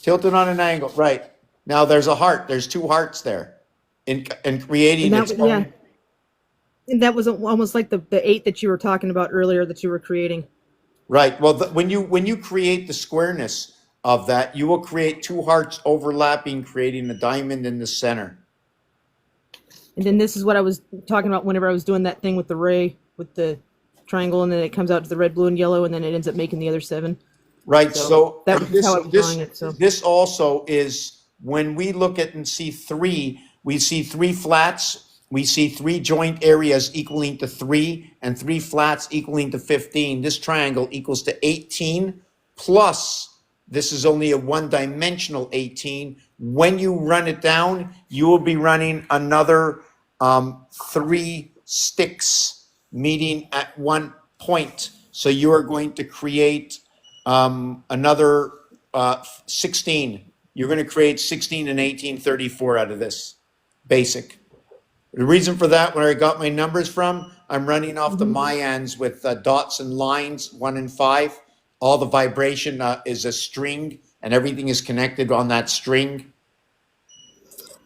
Tilt it on an angle, right. Now there's a heart. There's 2 hearts there. In creating its own. Yeah. And that was almost like the 8 that you were talking about earlier that you were creating. Right. Well, when you create the squareness of that, you will create 2 hearts overlapping, creating a diamond in the center. And then this is what I was talking about whenever I was doing that thing with the ray, with the triangle, and then it comes out to the red, blue, and yellow, and then it ends up making the other 7. Right. So So that was just how I was drawing it. So this also is when we look at and see three, we see three flats. We see three joint areas equaling to 3 and three flats equaling to 15. This triangle equals to 18 plus this is only a one-dimensional 18. When you run it down, you will be running another three sticks meeting at one point. So you are going to create another 16. You're going to create 16 and 18, 34 out of this basic. The reason for that, where I got my numbers from, I'm running off the Mayans with dots and lines, 1 and 5. All the vibration is a string, and everything is connected on that string.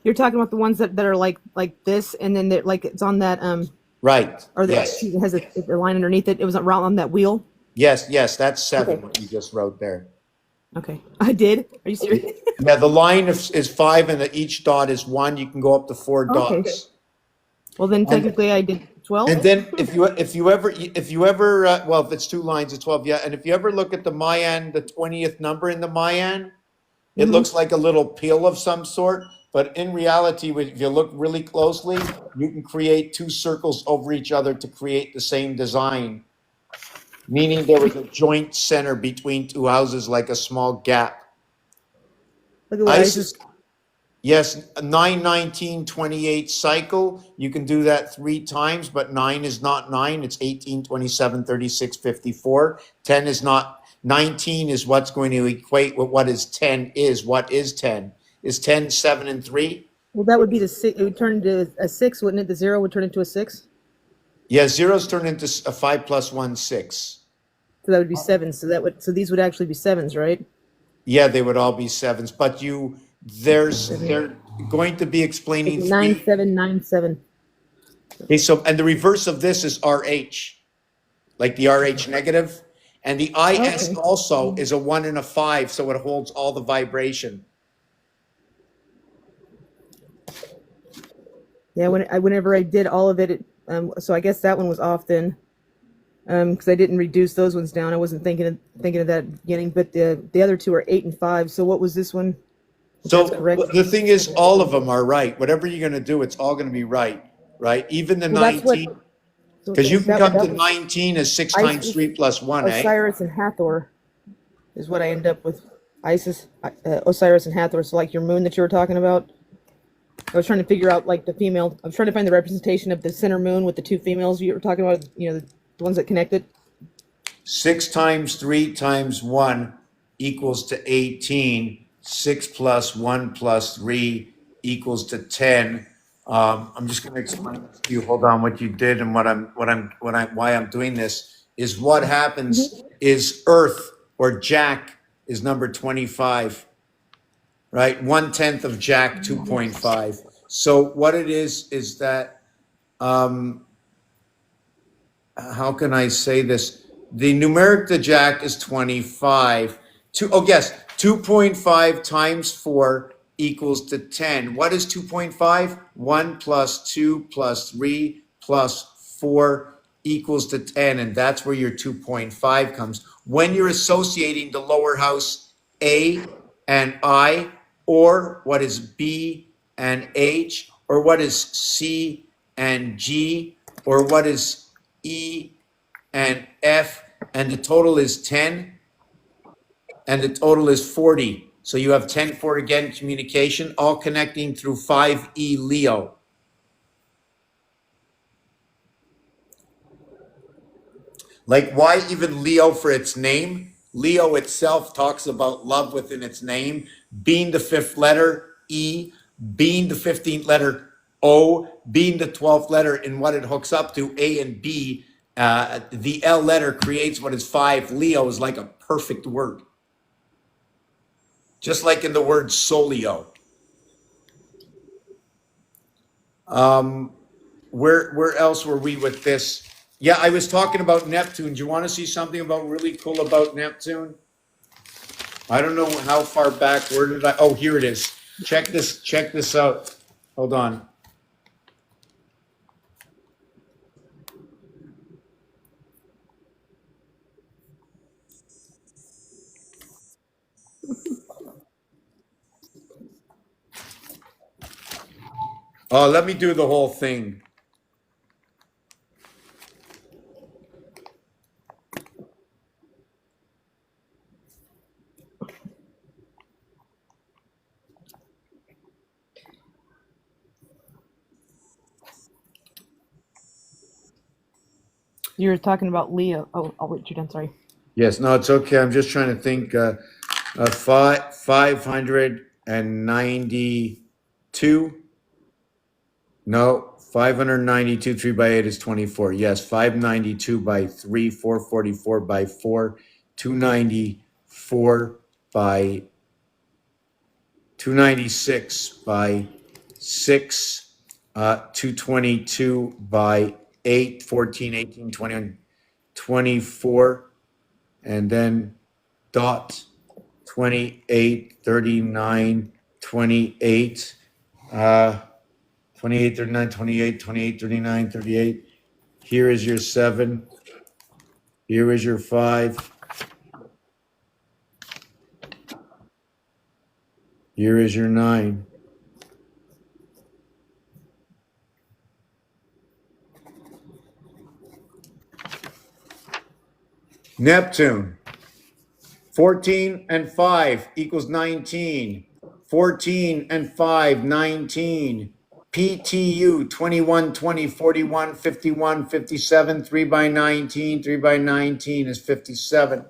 you're talking about the ones that are like this, and then like it's on that Right. or the Yes. it has a line underneath it. It was around on that wheel. Yes. Yes. That's 7. Okay. What you just wrote there. Okay, I did. Are you serious? Yeah. The line is 5, and each dot is 1. You can go up to 4 Okay. dots. Well, then technically I did 12. And then if you ever well, if it's 2 lines, it's 12. Yeah. And if you ever look at the Mayan, the 20th number in the Mayan, it looks like a little pill of some sort, but in reality, if you look really closely, you can create 2 circles over each other to create the same design, meaning there was a joint center between 2 houses, like a small gap. Look at what Isis, Isis. yes, 9, 19, 28 cycle. You can do that 3 times, but 9 is not 9. It's 18, 27, 36, 54. 10 is not. 19 is what's going to equate with what is 10 is. What is 10? Is 10 7 and 3? Well, that would be the 6. It would turn into a 6, wouldn't it? The 0 would turn into a 6. Yeah, zeros turn into a 5 plus 1, 6. So that would be 7. So these would actually be 7s, right? Yeah, they would all be 7s, but they're going to be explaining 9 3. 7 9 7. Okay, so, and the reverse of this is RH, like the RH negative. And the IS Okay. also is a 1 and a 5, so it holds all the vibration. Yeah, whenever I did all of it, so I guess that one was off then, because I didn't reduce those ones down. I wasn't thinking of that at the beginning. But the other two are 8 and 5. So what was this one? So That's correct. the thing is, all of them are right. Whatever you're going to do, it's all going to be right, right? Even the Well, that's what. 19, because you can that come to was 19 as 6 times Isis, 3 plus 1, eh? Osiris and Hathor is what I end up with. Isis, Osiris and Hathor. So like your moon that you were talking about. I was trying to figure out like the female. I was trying to find the representation of the center moon with the 2 females you were talking about. You know, the ones that connected. 6 times 3 times 1 equals to 18. 6 plus 1 plus 3 equals to 10. I'm just going to explain to you. Hold on, what you did and why I'm doing this is what happens is Earth or Jack is number 25, right? 1/10 of Jack, 2.5. So what it is that how can I say this? The numeric to Jack is 25. 2.5 times 4 equals to 10. What is 2.5? 1 plus 2 plus 3 plus 4 equals to 10. And that's where your 2.5 comes. When you're associating the lower house A and I, or what is B and H, or what is C and G, or what is E and F, and the total is 10, and the total is 40. So you have 10, 4 again, communication, all connecting through 5E Leo. Like, why even Leo for its name? Leo itself talks about love within its name, being the 5th letter, E, being the 15th letter, O, being the 12th letter in what it hooks up to, A and B. The L letter creates what is 5. Leo is like a perfect word. Just like in the word solio. Where else were we with this? Yeah, I was talking about Neptune. Do you want to see something really cool about Neptune? I don't know how far back. Where did I? Oh, here it is. Check this out. Hold on. Oh, let me do the whole thing. You were talking about Leo. Oh, I'll wait you done. Sorry. Yes, no, it's okay. I'm just trying to think. 592. No, 592, 3 by 8 is 24. Yes, 592 by 3, 444 by 4, 294 by 296 by 6, 222 by 8, 14, 18, 21, 24, and then dot 28, 39, 28, 28, 39, 28, 28, 39, 38. Here is your 7. Here is your 5. Here is your 9. Neptune. 14 and 5 equals 19. 14 and 5, 19. PTU, 21, 20, 41, 51, 57, 3 by 19. 3 by 19 is 57.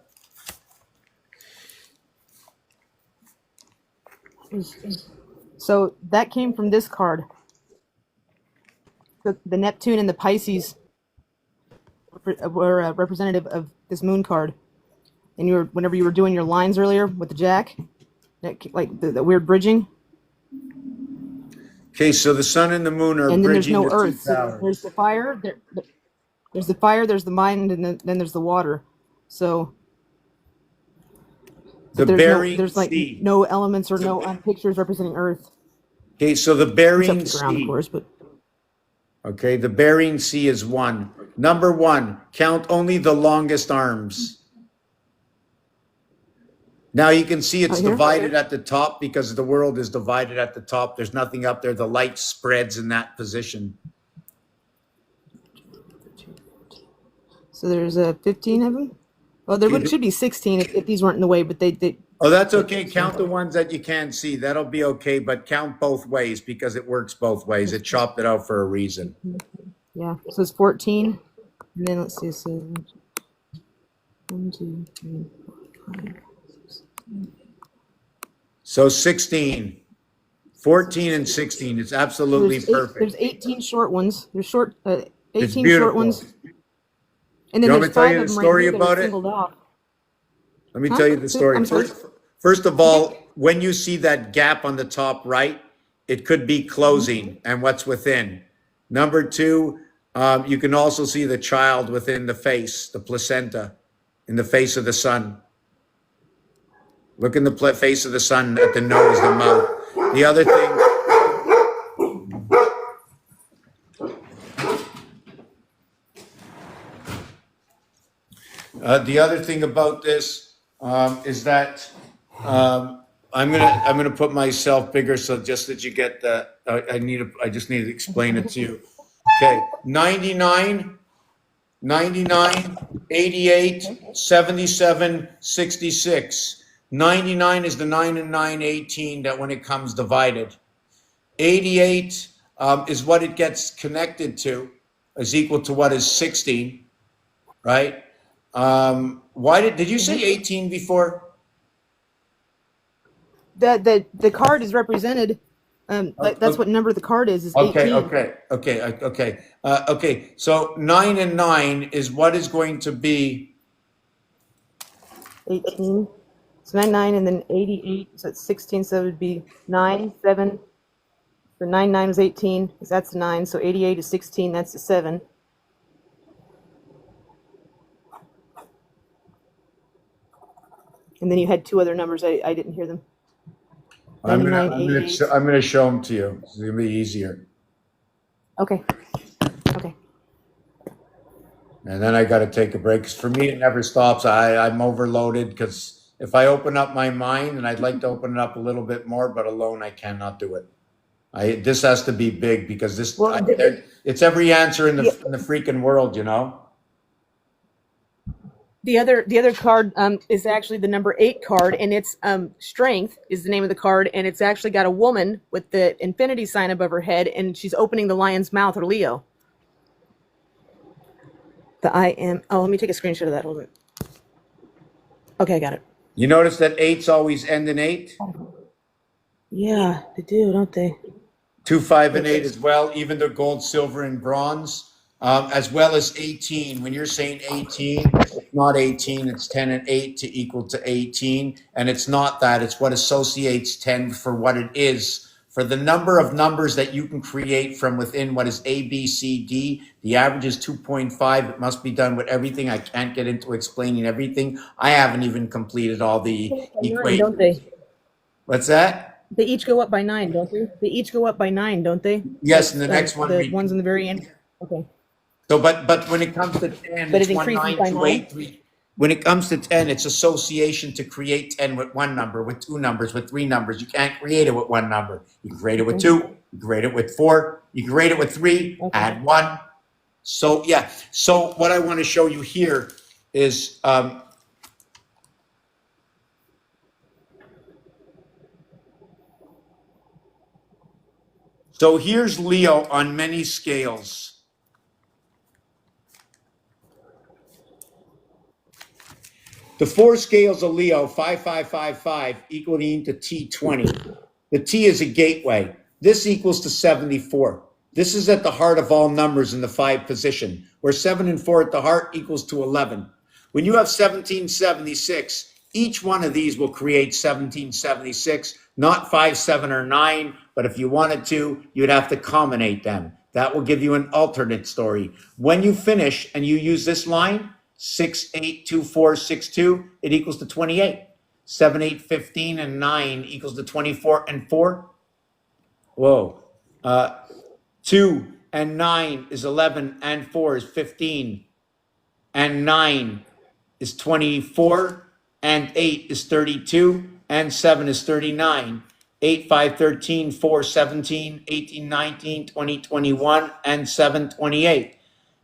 So that came from this card. The Neptune and the Pisces were representative of this moon card. And whenever you were doing your lines earlier with the Jack, like the weird bridging. Okay, so the sun and the moon are and then there's bridging no the earth. two towers. So there's the fire. There's the fire. There's the mind, and then there's the water. So The there's Bering there's like Sea. no elements or no pictures representing Earth, Okay, so the except Bering the ground, of Sea. course. But Okay, the Bering Sea is 1. Number 1, count only the longest arms. Now you can see it's Right here? divided at the top because the world is divided at the top. There's nothing up there. The light spreads in that position. so there's 15 of them. Well, should be 16 if these weren't in the way, but they Oh, that's okay. Count the ones that you can't see. That'll be okay, but count both ways because it works both ways. It chopped it out for a reason. yeah. So it's 14, and then let's see. So 1, 2, 3, 4, 5. So 16, 14 and 16. It's absolutely perfect. There's 18 short ones. There's 18 beautiful. short ones. And then You want me there's to tell 5 you of the them story right here that about are it? singled out. Let me Huh? tell you the story. I'm sorry? First of all, when you see that gap on the top right, it could be closing and what's within. Number 2, you can also see the child within the face, the placenta, in the face of the sun. Look in the face of the sun at the nose, the mouth. The other thing. The other thing about this is that I'm gonna put myself bigger so just that you get the. I just need to explain it to you. Okay, 99, 99, 88, 77, 66. 99 is the 9 and 9, 18 that when it comes divided. 88 is what it gets connected to, is equal to what is 16, right? Why did you say 18 before? The card is represented. That's what number the card is 18. Okay. So 9 and 9 is what is going to be 18. So 9, and then 88. So it's 16. So it would be 9, 7. So 9, 9 is 18. Because that's 9. So 88 is 16. That's the 7. And then you had 2 other numbers. I didn't hear them. I'm 99, gonna 88. I'm gonna show them to you. It's gonna be easier. Okay. Okay. And then I got to take a break. 'Cause for me, it never stops. I'm overloaded because if I open up my mind, and I'd like to open it up a little bit more, but alone I cannot do it. This has to be big because this Well, it's every answer in Yeah. the freaking world, you know. the other card is actually the number 8 card, and it's Strength is the name of the card, and it's actually got a woman with the infinity sign above her head, and she's opening the lion's mouth, or Leo. The I am. Oh, let me take a screenshot of that. Hold on. Okay, I got it. You notice that 8s always end in 8? Yeah, they do, don't they? 2, 5, and 8 as well, even the gold, silver, and bronze, as well as 18. When you're saying 18, it's not 18, it's 10 and 8 to equal to 18. And it's not that, it's what associates 10 for what it is. For the number of numbers that you can create from within what is A, B, C, D, the average is 2.5. It must be done with everything. I can't get into explaining everything. I haven't even completed all the equations. Don't they? What's that? They each go up by 9, don't they? They each go up by 9, don't they? Yes, and the next one. The ones in the very end. Okay. So, but when it comes to 10, But it's it 1, increases 9, by 2, 9? 8, 3. When it comes to 10, it's association to create 10 with one number, with 2 numbers, with 3 numbers. You can't create it with one number. You can create it with 2, you can create it with 4, you can create it with 3, add 1. So, yeah. So what I want to show you here is so here's Leo on many scales. The 4 scales of Leo, 5, 5, 5, 5, equaling to T20. The T is a gateway. This equals to 74. This is at the heart of all numbers in the 5 position, where 7 and 4 at the heart equals to 11. When you have 1776, each one of these will create 1776, not 5, 7, or 9, but if you wanted to, you'd have to combinate them. That will give you an alternate story. When you finish and you use this line, 6, 8, 2, 4, 6, 2, it equals to 28. 7, 8, 15, and 9 equals to 24 and 4. Whoa. 2 and 9 is 11, and 4 is 15, and 9 is 24, and 8 is 32, and 7 is 39. 8, 5, 13, 4, 17, 18, 19, 20, 21, and 7, 28.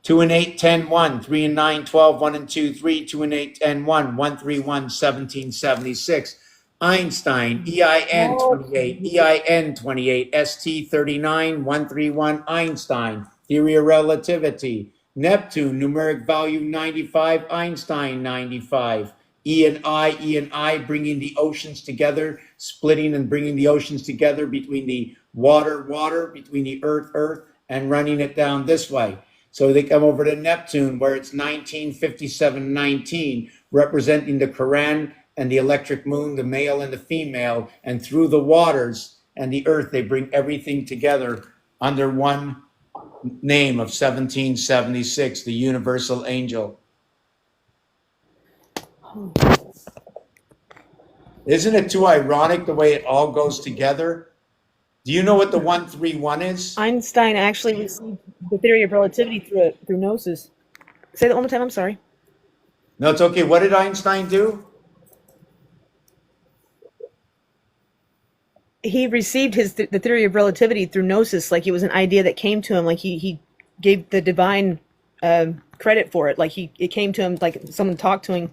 2 and 8, 10, 1, 3 and 9, 12, 1 and 2, 3, 2 and 8, 10, 1, 1, 3, 1, 1776. Einstein, EIN 28, EIN 28, ST 39, 131, Einstein, theory of relativity. Neptune, numeric value 95, Einstein 95. E and I, bringing the oceans together, splitting and bringing the oceans together between the water, between the earth, and running it down this way. So they come over to Neptune, where it's 1957-19, representing the Quran and the electric moon, the male and the female, and through the waters and the earth, they bring everything together under one name of 1776, the universal angel. Isn't it too ironic the way it all goes together? Do you know what the 131 is? Einstein actually received the theory of relativity through gnosis. Say that one more time. I'm sorry. No, it's okay. What did Einstein do? He received the theory of relativity through gnosis, like it was an idea that came to him, like he gave the divine credit for it, like it came to him like someone talked to him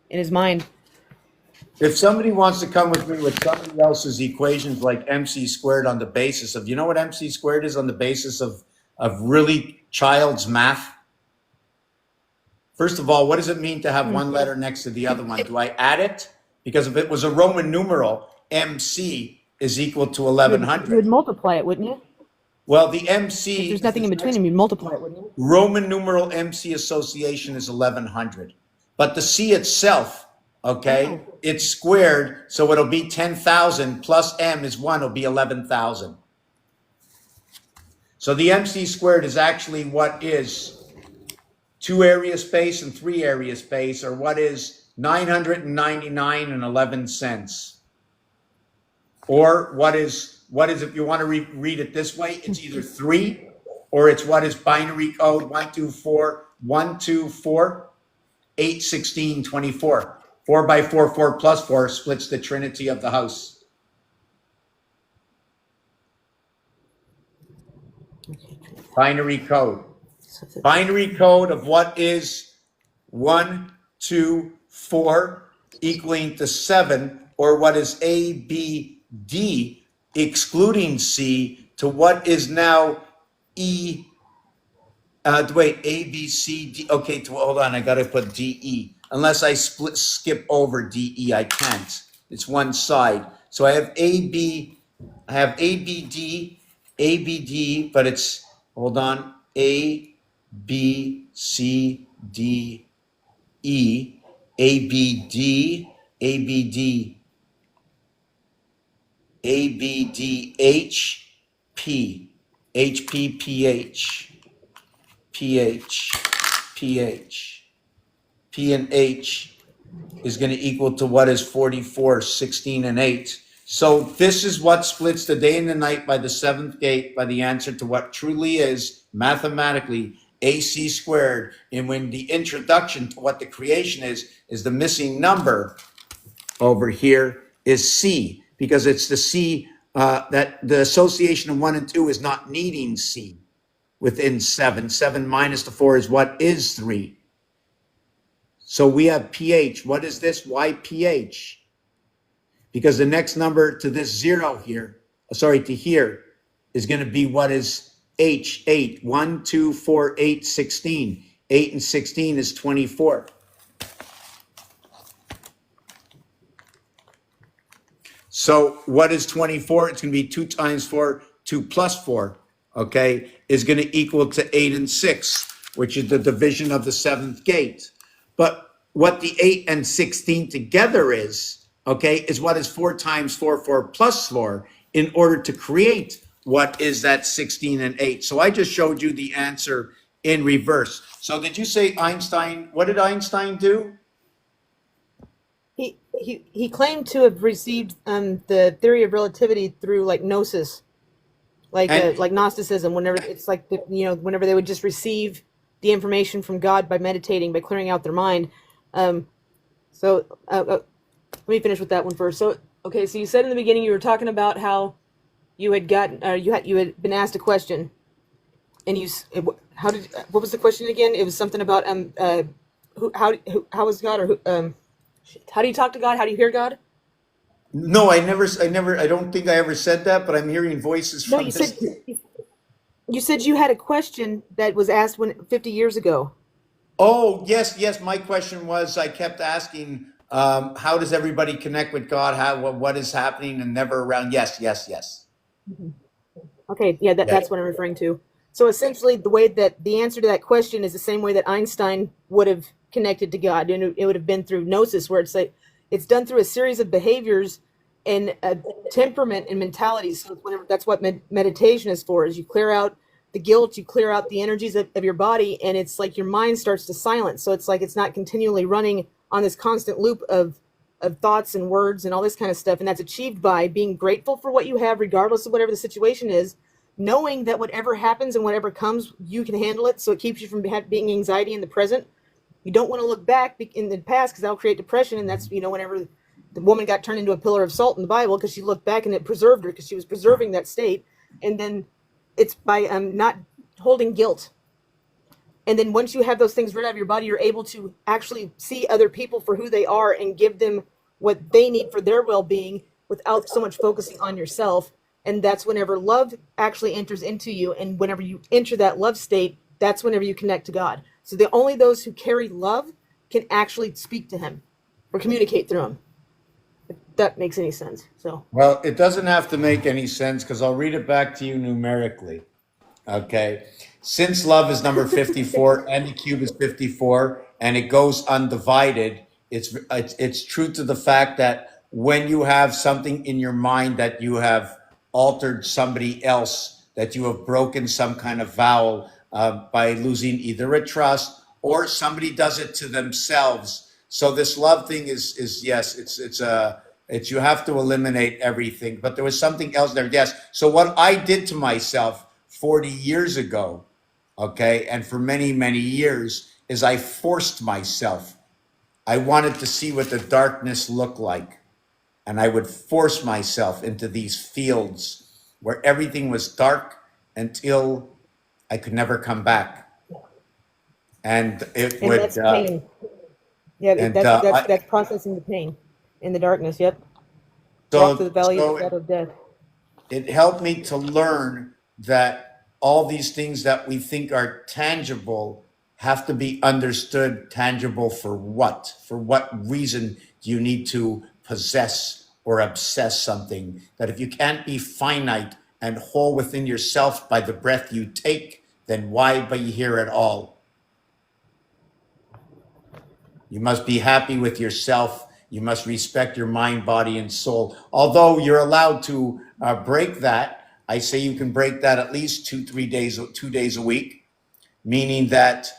in his mind. If somebody wants to come with me with somebody else's equations like MC squared on the basis of, you know what MC squared is on the basis of really child's math? First of all, what does it mean to have one letter next to the other one? Do I add it? Because if it was a Roman numeral, MC is equal to 1100. You would multiply it, wouldn't you? Well, the MC... If there's nothing in between them, you'd multiply it, wouldn't you? Roman numeral MC association is 1100. But the C itself, okay, it's squared, so it'll be 10,000 plus M is 1, it'll be 11,000. So the MC squared is actually what is 2 area space and 3 area space, or what is 999 and 11 cents. Or what is if you want to read it this way, it's either 3 or it's what is binary code 124 8 16 24. 4 by 4, 4 plus 4 splits the trinity of the house. Binary code. So if it's- Binary code of what is 1, 2, 4 equaling to 7, or what is A, B, D excluding C to what is now E. Wait, A, B, C, D. Okay, hold on. I got to put D, E. Unless I skip over D, E, I can't. It's one side. So I have A, B. I have A, B, D, A, B, D, but it's, hold on, A, B, C, D, E, A, B, D, A, B, D, A, B, D, H, P, H, P, P, H, P, H, P, H, P and H is going to equal to what is 44, 16, and 8. So this is what splits the day and the night by the seventh gate, by the answer to what truly is mathematically AC squared. And when the introduction to what the creation is the missing number over here is C, because it's the C that the association of 1 and 2 is not needing C within 7. 7 minus the 4 is what is 3. So we have pH. What is this? Why pH? Because the next number to this 0 here, to here, is going to be what is H, 8. 1, 2, 4, 8, 16. 8 and 16 is 24. So what is 24? It's going to be 2 times 4, 2 plus 4, okay, is going to equal to 8 and 6, which is the division of the seventh gate. But what the 8 and 16 together is, okay, is what is 4 times 4, 4 plus 4, in order to create what is that 16 and 8. So I just showed you the answer in reverse. So did you say Einstein, what did Einstein do? He claimed to have received the theory of relativity through like gnosis, like Gnosticism. Whenever it's like whenever they would just receive the information from God by meditating, by clearing out their mind. Let me finish with that one first. So okay, so you said in the beginning you were talking about how you had gotten you had been asked a question, and what was the question again? It was something about how is God, or how do you talk to God? How do you hear God? No, I don't think I ever said that, but I'm hearing voices No, from this. you said you had a question that was asked 50 years ago. Oh, yes. My question was, I kept asking, how does everybody connect with God? What is happening, and never around. Yes. Okay, yeah, that's what I'm referring to. So essentially, the way that the answer to that question is the same way that Einstein would have connected to God, and it would have been through gnosis, where it's like it's done through a series of behaviors and temperament and mentality. So that's what meditation is for. Is you clear out the guilt, you clear out the energies of your body, and it's like your mind starts to silence. So it's like it's not continually running on this constant loop of thoughts and words and all this kind of stuff. And that's achieved by being grateful for what you have, regardless of whatever the situation is, knowing that whatever happens and whatever comes, you can handle it. So it keeps you from being anxiety in the present. You don't want to look back in the past, because that'll create depression. And that's, whenever the woman got turned into a pillar of salt in the Bible, because she looked back and it preserved her, because she was preserving that state. And then it's by not holding guilt. And then once you have those things rid out of your body, you're able to actually see other people for who they are and give them what they need for their well-being without so much focusing on yourself. And that's whenever love actually enters into you. And whenever you enter that love state, that's whenever you connect to God. So only those who carry love can actually speak to him or communicate through him. If that makes any sense. Well, it doesn't have to make any sense, because I'll read it back to you numerically. Okay. Since love is number 54 and the cube is 54 and it goes undivided, it's true to the fact that when you have something in your mind that you have altered somebody else, that you have broken some kind of vow by losing either a trust, or somebody does it to themselves. So this love thing is yes, it's you have to eliminate everything. But there was something else there. Yes. So what I did to myself 40 years ago, okay, and for many, many years, is I forced myself. I wanted to see what the darkness looked like. And I would force myself into these fields where everything was dark until I could never come back. And it And would, that's pain. Yeah, and that's processing the pain in the darkness. Yep. Walk through the valley of the shadow of death. it helped me to learn that all these things that we think are tangible have to be understood. Tangible for what? For what reason do you need to possess or obsess something? That if you can't be finite and whole within yourself by the breath you take, then why be here at all? You must be happy with yourself. You must respect your mind, body, and soul. Although you're allowed to break that, I say you can break that at least 2 days a week, meaning that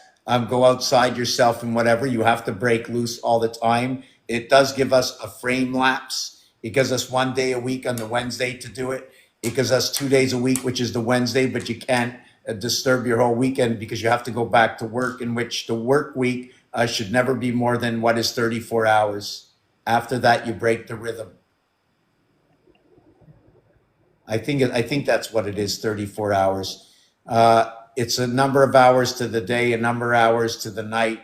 go outside yourself and whatever. You have to break loose all the time. It does give us a frame lapse. It gives us 1 day a week on the Wednesday to do it. It gives us 2 days a week, which is the Wednesday, but you can't disturb your whole weekend because you have to go back to work, in which the work week should never be more than what is 34 hours. After that, you break the rhythm. I think that's what it is, 34 hours. It's a number of hours to the day, a number of hours to the night.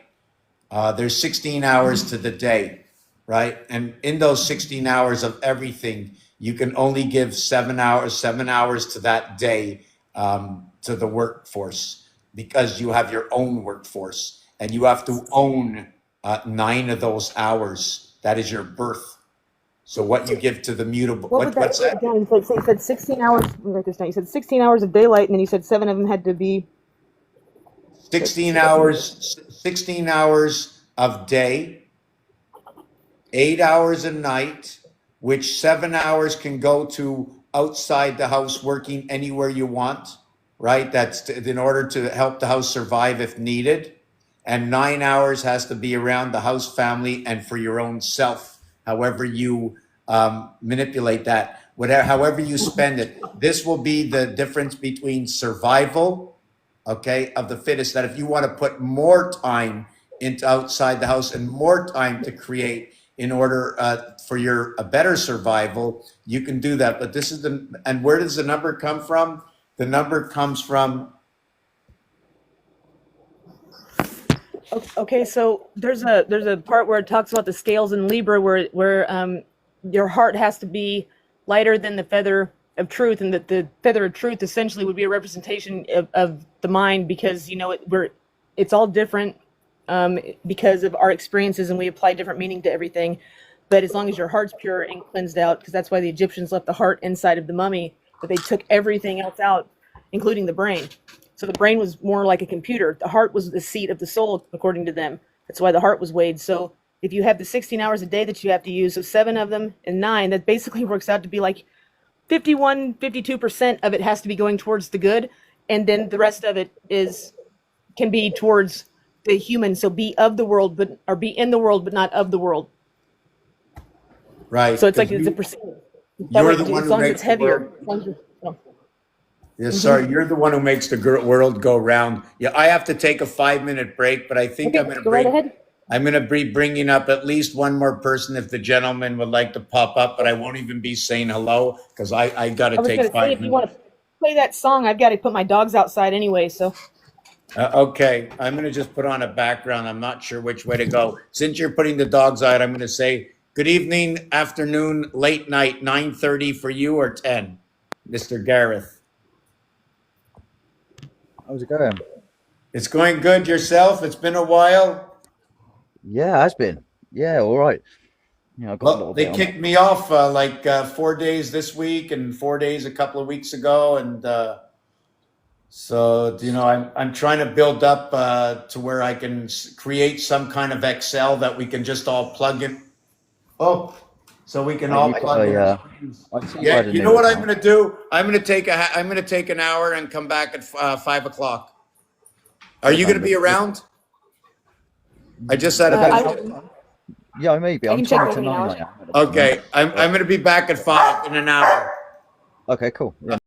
There's 16 hours to the day, right? And in those 16 hours of everything, you can only give 7 hours to that day to the workforce, because you have your own workforce and you have to own 9 of those hours. That is your birth. So what you give to the mutable, what's that? Again, you said 16 hours. Let me write this down. You said 16 hours of daylight, and then you said 7 of them had to be 16 hours of day, 8 hours a night, which 7 hours can go to outside the house, working anywhere you want, right? That's in order to help the house survive if needed. And 9 hours has to be around the house, family, and for your own self, however you manipulate that, whatever, however you spend it. This will be the difference between survival, okay, of the fittest, that if you want to put more time into outside the house and more time to create in order for your a better survival, you can do that. But this is and where does the number come from? The number comes from. Okay, so there's a part where it talks about the scales in Libra, where your heart has to be lighter than the feather of truth, and that the feather of truth essentially would be a representation of the mind, because it's all different because of our experiences, and we apply different meaning to everything. But as long as your heart's pure and cleansed out, because that's why the Egyptians left the heart inside of the mummy, but they took everything else out, including the brain. So the brain was more like a computer. The heart was the seat of the soul, according to them. That's why the heart was weighed. So if you have the 16 hours a day that you have to use, so 7 of them and 9, that basically works out to be like 52% of it has to be going towards the good. And then the rest of it can be towards the human. So be of the world, or be in the world, but not of the world. Right. So it's like it's a percentage. You're the one as long who as makes it's heavier. Yes, sorry, you're the one who makes the world go round. Yeah, I have to take a 5-minute break, but I think I'm going to be bringing up at least one more person if the gentleman would like to pop up, but I won't even be saying hello because I got to take 5 minutes. If you want to play that song, I've got to put my dogs outside anyway, so. Okay, I'm going to just put on a background. I'm not sure which way to go. Since you're putting the dogs out, I'm going to say good evening, afternoon, late night, 9:30 for you or 10, Mr. Gareth. How's it going? It's going good. Yourself? It's been a while. Yeah, it has been. Yeah, all right. Yeah, I got a little They bit kicked me off 4 days this week and 4 days a couple of weeks ago, and so I'm trying to build up to where I can create some kind of Excel that we can just all plug in. Oh, so we can all plug in. Yeah, you know what I'm going to do? I'm going to take an hour and come back at 5 o'clock. Are you going to be around? I just said yeah, maybe. I'm trying to know. Okay, I'm going to be back at 5 in an hour. Okay, cool. Yeah.